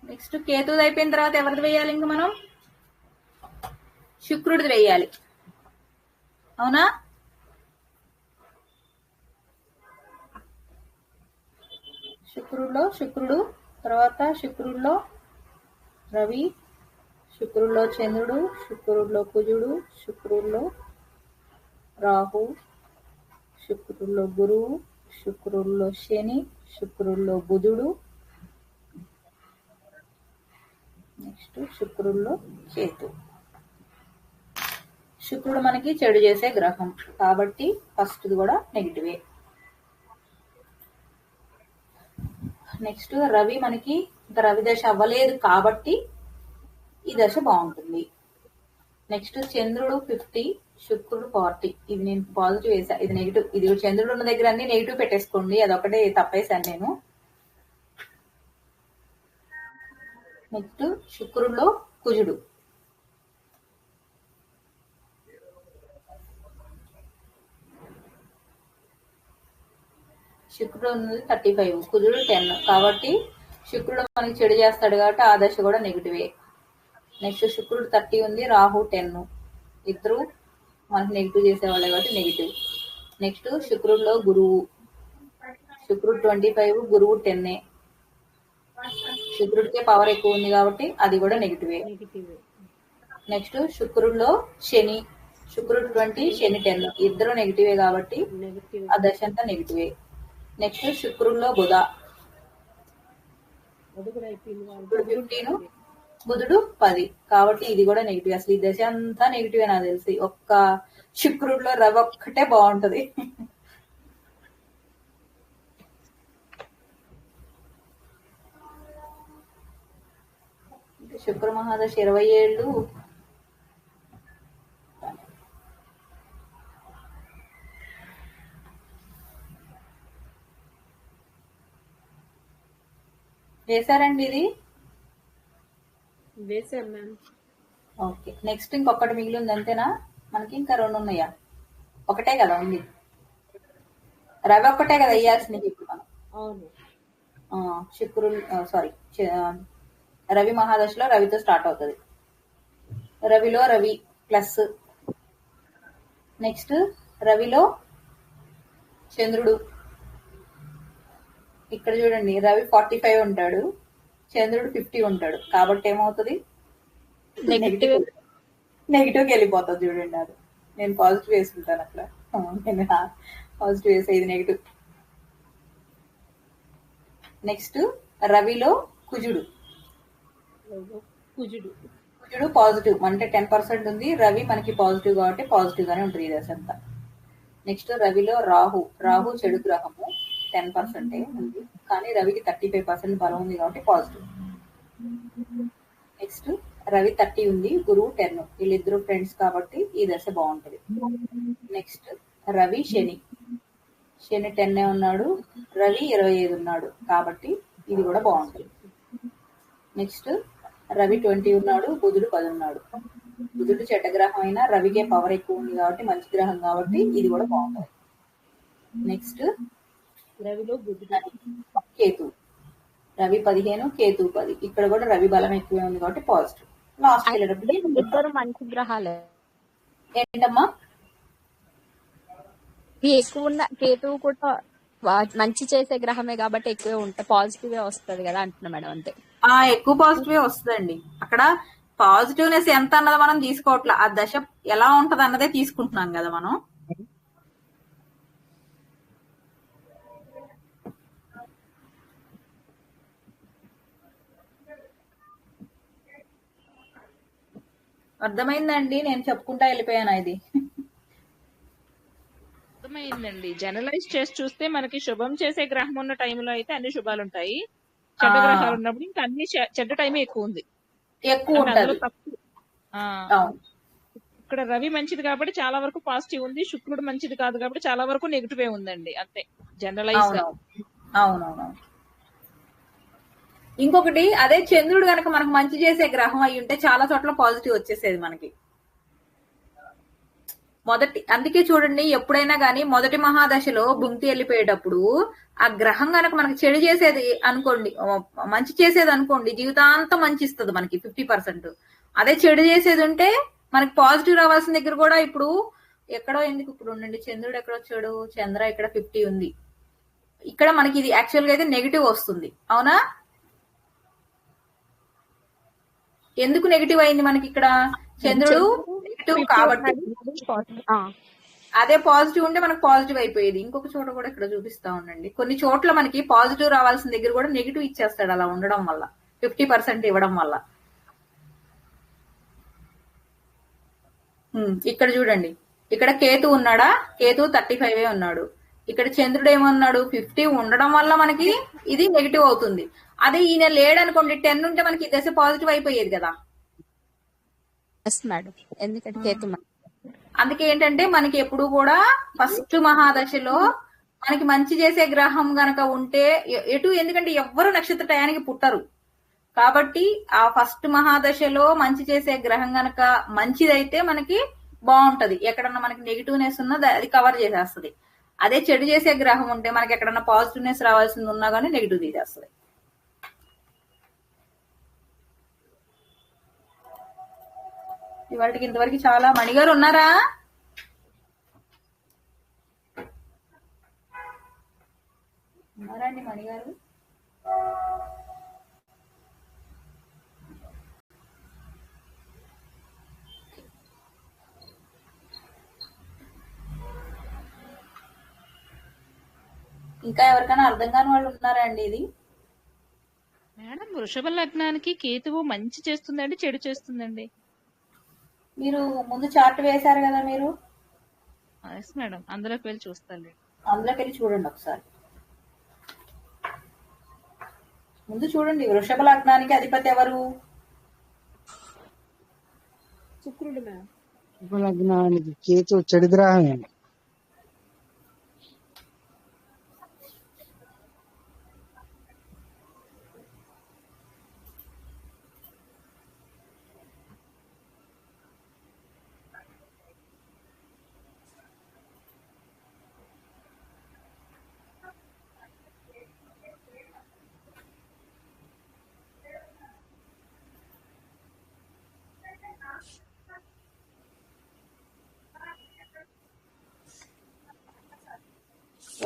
నెక్స్ట్ కేతుది అయిపోయిన తర్వాత ఎవరిది వేయాలి? ఇంక మనం శుక్రుడిది వేయాలి, అవునా? శుక్రుడు తర్వాత శుక్రుడిలో రవి, శుక్రుడిలో చంద్రుడు, శుక్రుడిలో కుజుడు, శుక్రుడిలో రాహు, శుక్రుడిలో గురువు, శుక్రుడిలో శని, శుక్రుడిలో బుధుడు, నెక్స్ట్ శుక్రుడిలో కేతు. శుక్రుడు మనకి చెడు చేసే గ్రహం కాబట్టి ఫస్ట్ కూడా నెగిటివే. నెక్స్ట్ రవి మనకి ఇంకా రవి దశ అవ్వలేదు కాబట్టి ఈ దశ బాగుంటుంది. నెక్స్ట్ చంద్రుడు 50, శుక్రుడు 40. ఇది నేను పాజిటివ్ వేసా, ఇది నెగిటివ్. ఇది చంద్రుడు ఉన్న దగ్గర అన్ని నెగిటివ్ పెట్టేసుకోండి, అదొకటే తప్పేశాను నేను. నెక్స్ట్ శుక్రుడిలో కుజుడు. శుక్రుడు ఉన్నది 35, కుజుడు 10 కాబట్టి శుక్రుడు మనకి చెడు చేస్తాడు కాబట్టి ఆ దశ కూడా నెగిటివే. నెక్స్ట్ శుక్రుడు 30 ఉంది, రాహు 10, ఇద్దరు మనకి నెగిటివ్ చేసేవాళ్ళే కాబట్టి నెగిటివ్. నెక్స్ట్ శుక్రుడిలో గురువు. శుక్రుడు 25, గురువు 10. శుక్రుడికే పవర్ ఎక్కువ ఉంది కాబట్టి అది కూడా నెగిటివే. నెక్స్ట్ శుక్రుడిలో శని. శుక్రుడు 20, శని 10, ఇద్దరు నెగిటివే కాబట్టి ఆ దశ అంతా నెగిటివే. నెక్స్ట్ శుక్రుడిలో బుధ. అది కూడా అయిపోయింది ఇప్పుడు 15, బుధుడు 10, కాబట్టి ఇది కూడా నెగిటివ్. అసలు ఈ దశ అంతా నెగిటివ్ నాకు తెలిసి. ఒక్క శుక్రుడిలో రవి ఒక్కటే బాగుంటది. శుక్ర మహాదశ 20 ఏళ్ళు. వేసారండి ఇది? వేసాం మ్యామ్. ఓకే, నెక్స్ట్ ఇంకొకటి మిగిలి ఉంది అంతేనా? మనకి ఇంకా 2 ఉన్నాయా? ఒకటే కదా ఉంది, రవి ఒక్కటే కదా వేయాల్సింది ఇప్పుడు మనం. అవును. శుక్రుడు సారీ రవి మహాదశలో రవితో స్టార్ట్ అవుతుంది. రవిలో రవి ప్లస్, నెక్స్ట్ రవిలో చంద్రుడు. ఇక్కడ చూడండి, రవి 45 ఉంటాడు, చంద్రుడు 50 ఉంటాడు, కాబట్టి ఏమవుతుంది? నెగిటివ్కి వెళ్ళిపోతుంది. చూడండి, అది నేను పాజిటివ్ వేసుకుంటాను అట్లా. నేను పాజిటివ్ వేసే, ఇది నెగిటివ్. నెక్స్ట్ రవిలో కుజుడు. కుజుడు పాజిటివ్, అంటే 10% ఉంది. రవి మనకి పాజిటివ్ కాబట్టి పాజిటివ్ గానే ఉంటుంది ఈ దశ అంతా. నెక్స్ట్ రవిలో రాహు చెడు గ్రహము, 10% ఉంది, కానీ రవికి 35% బలం ఉంది కాబట్టి పాజిటివ్. నెక్స్ట్ రవి 30 ఉంది, గురువు 10, వీళ్ళిద్దరు ఫ్రెండ్స్ కాబట్టి ఈ దశ బాగుంటది. నెక్స్ట్ రవి శని 10 ఉన్నాడు, రవి 25 ఉన్నాడు, కాబట్టి ఇది కూడా బాగుంటుంది. నెక్స్ట్ రవి 20 ఉన్నాడు, బుధుడు 10 ఉన్నాడు. బుధుడు చెడ్డ గ్రహం అయినా రవికే పవర్ ఎక్కువ ఉంది కాబట్టి మంచి గ్రహం కాబట్టి ఇది కూడా బాగుంటుంది. నెక్స్ట్ రవిలో బుధుడు, కేతు. రవి 15, కేతు 10. ఇక్కడ కూడా రవి బలం ఎక్కువే ఉంది కాబట్టి పాజిటివ్. లాస్ట్ ఇద్దరు మంచి గ్రహాలే. ఏంటమ్మా? ఎక్కువ ఉన్న కేతువు కూడా మంచి చేసే గ్రహమే కాబట్టి ఎక్కువే ఉంటాయి, పాజిటివ్ వస్తుంది కదా అంటున్నా మేడం. అంతే, ఎక్కువ పాజిటివ్ వస్తుందండి. అక్కడ పాజిటివ్నెస్ ఎంత అన్నది మనం తీసుకోవట్లే, ఆ దశ ఎలా ఉంటది అన్నదే తీసుకుంటున్నాం కదా మనం. అర్థమైందండి? నేను చెప్పుకుంటా వెళ్ళిపోయాను ఇది. అర్థమైందండి. జనరలైజ్ చేసి చూస్తే మనకి శుభం చేసే గ్రహం ఉన్న టైంలో అయితే అన్ని శుభాలు ఉంటాయి, చెడ్డ గ్రహాలు ఉన్నప్పుడు ఇంకా అన్ని చెడ్డ టైమే ఎక్కువ ఉంది, ఎక్కువ ఉంటది. ఇక్కడ రవి మంచిది కాబట్టి చాలా వరకు పాజిటివ్ ఉంది, శుక్రుడు మంచిది కాదు కాబట్టి చాలా వరకు నెగిటివ్ ఉందండి. అంతే, జనరలైజ్ గా. అవునవును. ఇంకొకటి, అదే చంద్రుడు కనుక మనకు మంచి చేసే గ్రహం అయి ఉంటే చాలా చోట్ల పాజిటివ్ వచ్చేసేది మనకి. అందుకే చూడండి, ఎప్పుడైనా గానీ మొదటి మహాదశలో భుంక్తి వెళ్ళిపోయేటప్పుడు ఆ గ్రహం కనుక మనకి చెడు చేసేది అనుకోండి, మంచి చేసేది అనుకోండి, జీవితాంతం మంచి ఇస్తుంది మనకి 50%. అదే చెడు చేసేది ఉంటే మనకి పాజిటివ్ రావాల్సిన దగ్గర కూడా ఇప్పుడు ఎక్కడో ఎందుకు, ఇప్పుడు ఉండండి, చంద్రుడు ఎక్కడ వచ్చాడు, చంద్ర ఇక్కడ 50 ఉంది, ఇక్కడ మనకి ఇది యాక్చువల్ గా అయితే నెగిటివ్ వస్తుంది. అవునా? ఎందుకు నెగిటివ్ అయింది మనకి ఇక్కడ? చంద్రుడు నెగిటివ్ కాబట్టి. అదే పాజిటివ్ ఉంటే మనకు పాజిటివ్ అయిపోయేది. ఇంకొక చోట కూడా ఇక్కడ చూపిస్తా ఉండండి, కొన్ని చోట్ల మనకి పాజిటివ్ రావాల్సిన దగ్గర కూడా నెగిటివ్ ఇచ్చేస్తాడు అలా ఉండడం వల్ల, 50% ఇవ్వడం వల్ల. ఇక్కడ చూడండి, ఇక్కడ కేతు ఉన్నాడా, కేతు 35 ఉన్నాడు, ఇక్కడ చంద్రుడు ఏమన్నాడు 50 ఉండడం వల్ల మనకి ఇది నెగిటివ్ అవుతుంది. అదే ఈయన లేడనుకోండి 10 ఉంటే మనకి ఈ దశ పాజిటివ్ అయిపోయేది కదా. ఎందుకంటే కేతు, అందుకే ఏంటంటే మనకి ఎప్పుడు కూడా ఫస్ట్ మహాదశలో మనకి మంచి చేసే గ్రహం గనక ఉంటే ఎందుకంటే ఎవ్వరు నక్షత్ర టయానికి పుట్టరు కాబట్టి ఆ ఫస్ట్ మహాదశలో మంచి చేసే గ్రహం గనక మంచిదైతే మనకి బాగుంటది. ఎక్కడన్నా మనకి నెగిటివ్నెస్ ఉన్నా అది కవర్ చేసేస్తుంది. అదే చెడు చేసే గ్రహం ఉంటే మనకి ఎక్కడన్నా పాజిటివ్నెస్ రావాల్సింది ఉన్నా కానీ నెగిటివ్ తీసేస్తుంది. ఇవాటికి ఇంతవరకు చాలా. మణిగారు ఉన్నారా? ఉన్నారా అండి మణిగారు? ఇంకా ఎవరికైనా అర్థం కాని వాళ్ళు ఉన్నారా అండి? ఇది మేడం వృషభ లగ్నానికి కేతువు మంచి చేస్తుందండి చెడు చేస్తుందండి? మీరు ముందు చార్ట్ వేశారు కదా మీరు, ఎస్ మేడం, అందులోకి వెళ్ళి చూస్తాను. అందులోకి వెళ్ళి చూడండి ఒకసారి. ముందు చూడండి, వృషభ లగ్నానికి అధిపతి ఎవరు? శుక్రుడు మ్యామ్. శుభలగ్నానికి కేతు చెడు గ్రహమే.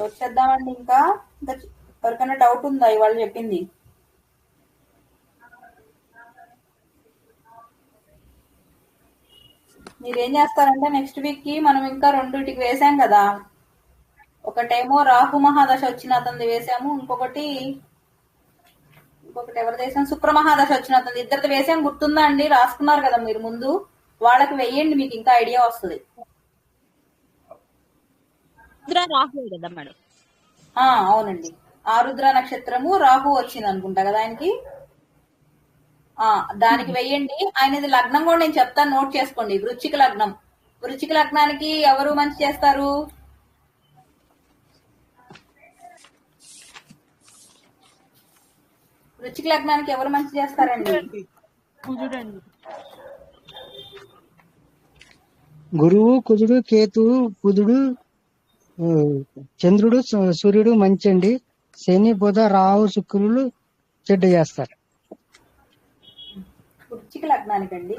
వచ్చేద్దామండి. ఇంకా ఇంకా ఎవరికైనా డౌట్ ఉందా ఇవాళ చెప్పింది? మీరేం చేస్తారంటే నెక్స్ట్ వీక్ కి మనం ఇంకా రెండింటికి వేసాం కదా. ఒకటేమో రాహు మహాదశ వచ్చిన అతనిది వేసాము, ఇంకొకటి ఎవరు వేసాం, శుక్ర మహాదశ వచ్చిన అతనిది. ఇద్దరిది వేసాం, గుర్తుందా అండి? రాసుకున్నారు కదా మీరు ముందు. వాళ్ళకి వెయ్యండి, మీకు ఇంకా ఐడియా వస్తుంది. రాహు కదా మేడం? అవునండి, ఆరుద్ర నక్షత్రము రాహు వచ్చింది అనుకుంటా కదా ఆయనకి. దానికి వెయ్యండి. ఆయనది లగ్నం కూడా నేను చెప్తాను, నోట్ చేసుకోండి. వృశ్చిక లగ్నం. వృశ్చిక లగ్నానికి ఎవరు మంచి చేస్తారు? వృశ్చిక లగ్నానికి ఎవరు మంచి చేస్తారండి? గురువు, కుజుడు, కేతువు, బుధుడు, చంద్రుడు, సూర్యుడు మంచి అండి. శని, బుధ, రాహు, శుక్రులు చెడ్డ చేస్తారు. వృశ్చిక లగ్నానికండి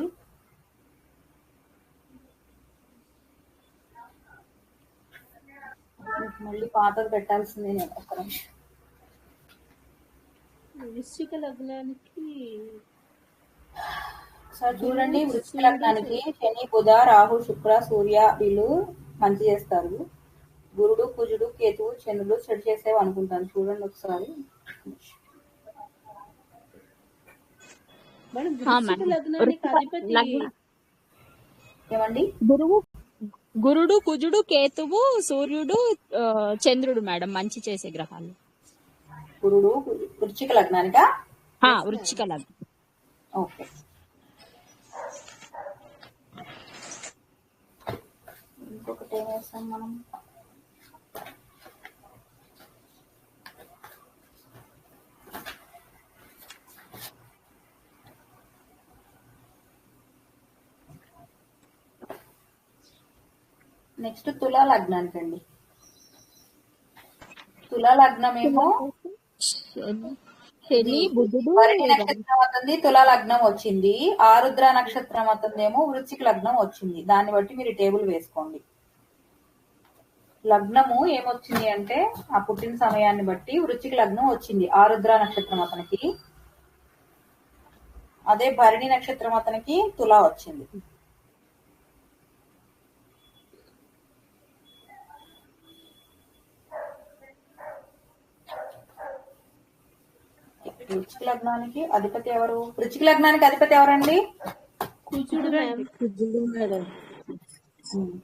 మళ్ళీ పాతది పెట్టాల్సిందే నేను. ఒక్క నిమిషం. వృశ్చిక లగ్నానికి సార్ చూడండి, వృశ్చిక లగ్నానికి శని, బుధ, రాహు, శుక్ర, సూర్య వీళ్ళు మంచి చేస్తారు. గురుడు, కుజుడు, కేతువు, చంద్రుడు చెడు చేసేవి అనుకుంటాను. చూడండి ఒకసారి. మేడం వృశ్చిక లగ్నానికి అధిపతి ఏమండి? గురుడు, కుజుడు, కేతువు, సూర్యుడు, చంద్రుడు మేడం మంచి చేసే గ్రహాలు. గురుడు వృశ్చిక లగ్నానికా? వృశ్చిక లగ్నం. ఓకే. ఇంకొకటి ఏం వేసాం మనం? నెక్స్ట్ తులా లగ్నానికి అండి. తులా లగ్నం ఏమో భరణి నక్షత్రం అవుతుంది, తులా లగ్నం వచ్చింది. ఆరుద్ర నక్షత్రం అవుతుంది ఏమో వృశ్చిక లగ్నం వచ్చింది. దాన్ని బట్టి మీరు టేబుల్ వేసుకోండి. లగ్నము ఏమొచ్చింది అంటే ఆ పుట్టిన సమయాన్ని బట్టి వృశ్చిక లగ్నం వచ్చింది ఆరుద్ర నక్షత్రం అతనికి. అదే భరణి నక్షత్రం అతనికి తులా వచ్చింది. వృశ్చిక లగ్నానికి అధిపతి ఎవరు? వృశ్చిక లగ్నానికి అధిపతి ఎవరండి? కుజుడు మేడం.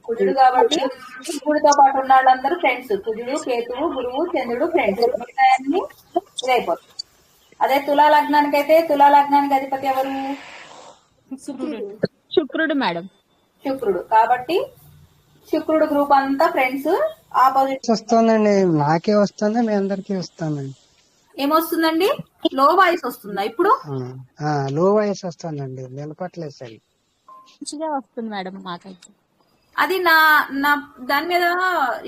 కుజుడు కాబట్టి కుజుడితో పాటు ఉన్న వాళ్ళందరూ ఫ్రెండ్స్. కుజుడు, కేతువు, గురువు, చంద్రుడు ఫ్రెండ్స్. మిగతాయన్ని ఇదైపోతుంది. అదే తులా లగ్నానికి అయితే తులా లగ్నానికి అధిపతి ఎవరు? శుక్రుడు మేడం. శుక్రుడు కాబట్టి శుక్రుడు గ్రూప్ అంతా ఫ్రెండ్స్. ఆపోజిట్ వస్తుందండి, నాకే వస్తుంది, మీ అందరికీ వస్తుందండి. ఏమొస్తుందండి? లో వాయిస్ వస్తుందా ఇప్పుడు? లో వాయిస్ వస్తుందండి, నిలపట్లేదు సార్. మంచిగా వస్తుంది మేడం మాకైతే. అది నా నా దాని మీద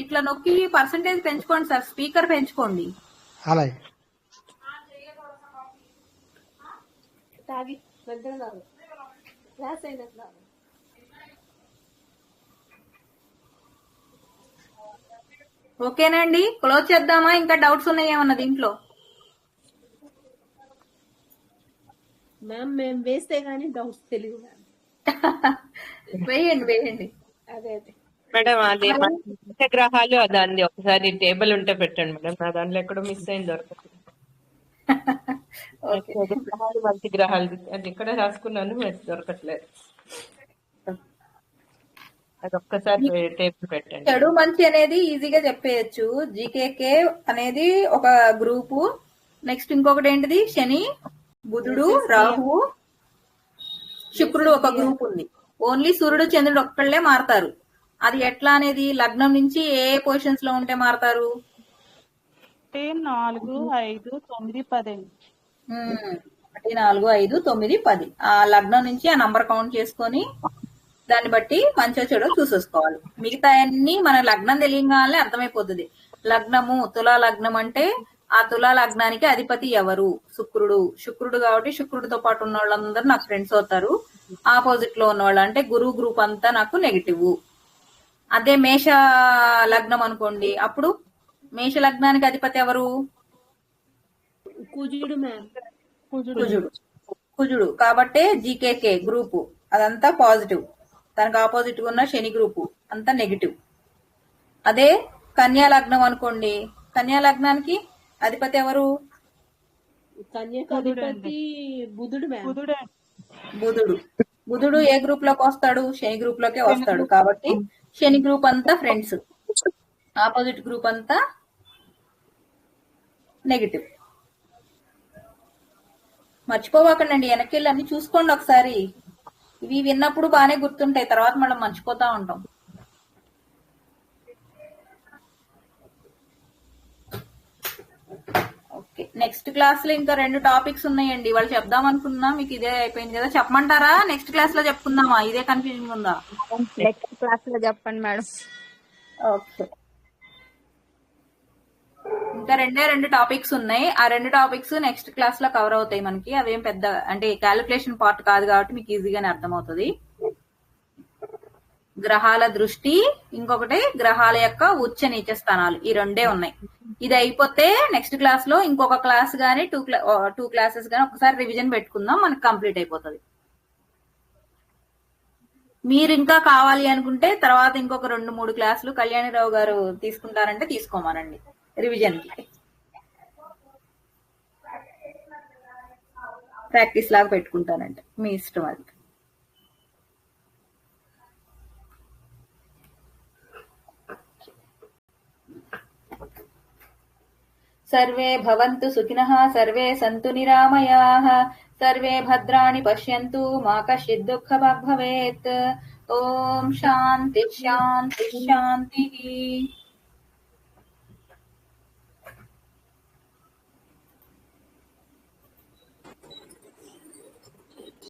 ఇట్లా నొక్కి పర్సంటేజ్ పెంచుకోండి సార్, స్పీకర్ పెంచుకోండి. అలాగే. తాగి క్లాస్ అయినట్లు. ఓకేనండి, క్లోజ్ చేద్దామా? ఇంకా డౌట్స్ ఉన్నాయి ఏమన్నా దీంట్లో? మ్యామ్ మేము వేస్తే గానీ డౌట్స్ తెలియదు మ్యామ్. వేయండి. అదే అదే మేడం, అది గ్రహాలు అదండి. ఒకసారి టేబుల్ ఉంటే పెట్టండి మేడం, నా దాంట్లో ఎక్కడో మిస్ అయింది, దొరకదు. ఓకే. చెడు గ్రహాలు మంచి గ్రహాలు అది ఇక్కడ రాసుకున్నాను మరి దొరకట్లేదు. అది ఒక్కసారి టేబుల్ పెట్టండి. చెడు మంచి అనేది ఈజీగా చెప్పేయచ్చు. జీకేకే అనేది ఒక గ్రూపు. నెక్స్ట్ ఇంకొకటి ఏంటిది? శని, బుధుడు, రాహువు, శుక్రుడు ఒక గ్రూప్ ఉంది. ఓన్లీ సూర్యుడు చంద్రుడు ఒక్కళ్ళే మారతారు. అది ఎట్లా అనేది లగ్నం నుంచి ఏ పొజిషన్స్ లో ఉంటే మారతారు? 4, 5, 9, 10. 4, 5, 9, 10 ఆ లగ్నం నుంచి ఆ నంబర్ కౌంట్ చేసుకొని దాన్ని బట్టి మంచో చెడో చూసేసుకోవాలి. మిగతా అన్ని మన లగ్నం తెలియగానే అర్థమైపోతుంది. లగ్నము తులా లగ్నం అంటే ఆ తులా లగ్నానికి అధిపతి ఎవరు? శుక్రుడు కాబట్టి శుక్రుడితో పాటు ఉన్న వాళ్ళందరూ నాకు ఫ్రెండ్స్ అవుతారు. ఆపోజిట్ లో ఉన్న వాళ్ళు అంటే గురువు గ్రూప్ అంతా నాకు నెగిటివ్. అదే మేష లగ్నం అనుకోండి, అప్పుడు మేష లగ్నానికి అధిపతి ఎవరు? కుజుడు మ్యామ్. కుజుడు కాబట్టే జీకేకే గ్రూపు అదంతా పాజిటివ్. దానికి ఆపోజిట్ ఉన్న శని గ్రూపు అంతా నెగిటివ్. అదే కన్యా లగ్నం అనుకోండి, కన్యా లగ్నానికి అధిపతి ఎవరు? కన్యకు అధిపతి బుధుడు మ్యామ్. బుధుడు ఏ గ్రూప్ లోకి వస్తాడు? శని గ్రూప్ లోకే వస్తాడు. కాబట్టి శని గ్రూప్ అంతా ఫ్రెండ్స్, ఆపోజిట్ గ్రూప్ అంతా నెగిటివ్. మర్చిపోవాకండి, వెనక్కి వెళ్ళి అన్ని చూసుకోండి ఒకసారి. ఇవి విన్నప్పుడు బాగానే గుర్తుంటాయి, తర్వాత మనం మర్చిపోతా ఉంటాం. ఓకే, నెక్స్ట్ క్లాస్ లో ఇంకా 2 టాపిక్స్ ఉన్నాయండి. వాళ్ళు చెప్దాం అనుకున్నా, మీకు ఇదే అయిపోయింది కదా, చెప్పమంటారా? నెక్స్ట్ క్లాస్ లో చెప్పుకుందామా? ఇదే కన్ఫ్యూజింగ్ ఉందా? నెక్స్ట్ క్లాస్ లో చెప్పండి మేడం. ఓకే, ఇంకా 2 టాపిక్స్ ఉన్నాయి. ఆ 2 టాపిక్స్ నెక్స్ట్ క్లాస్ లో కవర్ అవుతాయి మనకి. అవేం పెద్ద అంటే క్యాలిక్యులేషన్ పార్ట్ కాదు కాబట్టి మీకు ఈజీగానే అర్థమవుతుంది. గ్రహాల దృష్టి, ఇంకొకటి గ్రహాల యొక్క ఉచ్చ నీచ స్థానాలు, ఈ 2 ఉన్నాయి. ఇది అయిపోతే నెక్స్ట్ క్లాస్ లో ఇంకొక క్లాస్ గానీ 2 క్లాసెస్ గానీ ఒకసారి రివిజన్ పెట్టుకుందాం, మనకి కంప్లీట్ అయిపోతుంది. మీరు ఇంకా కావాలి అనుకుంటే తర్వాత ఇంకొక 2-3 క్లాసులు కళ్యాణిరావు గారు తీసుకుంటారంటే తీసుకోమానండి రివిజన్ కి, ప్రాక్టీస్ లాగా పెట్టుకుంటానంటే మీ ఇష్టం అది. సర్వే భవంతు సుఖినః, సర్వే సంతు నిరామయాః, సర్వే భద్రాణి పశ్యంతు, మా కశ్చిద్ దుఃఖభాగ్ భవేత్. ఓం శాంతి శాంతి శాంతి.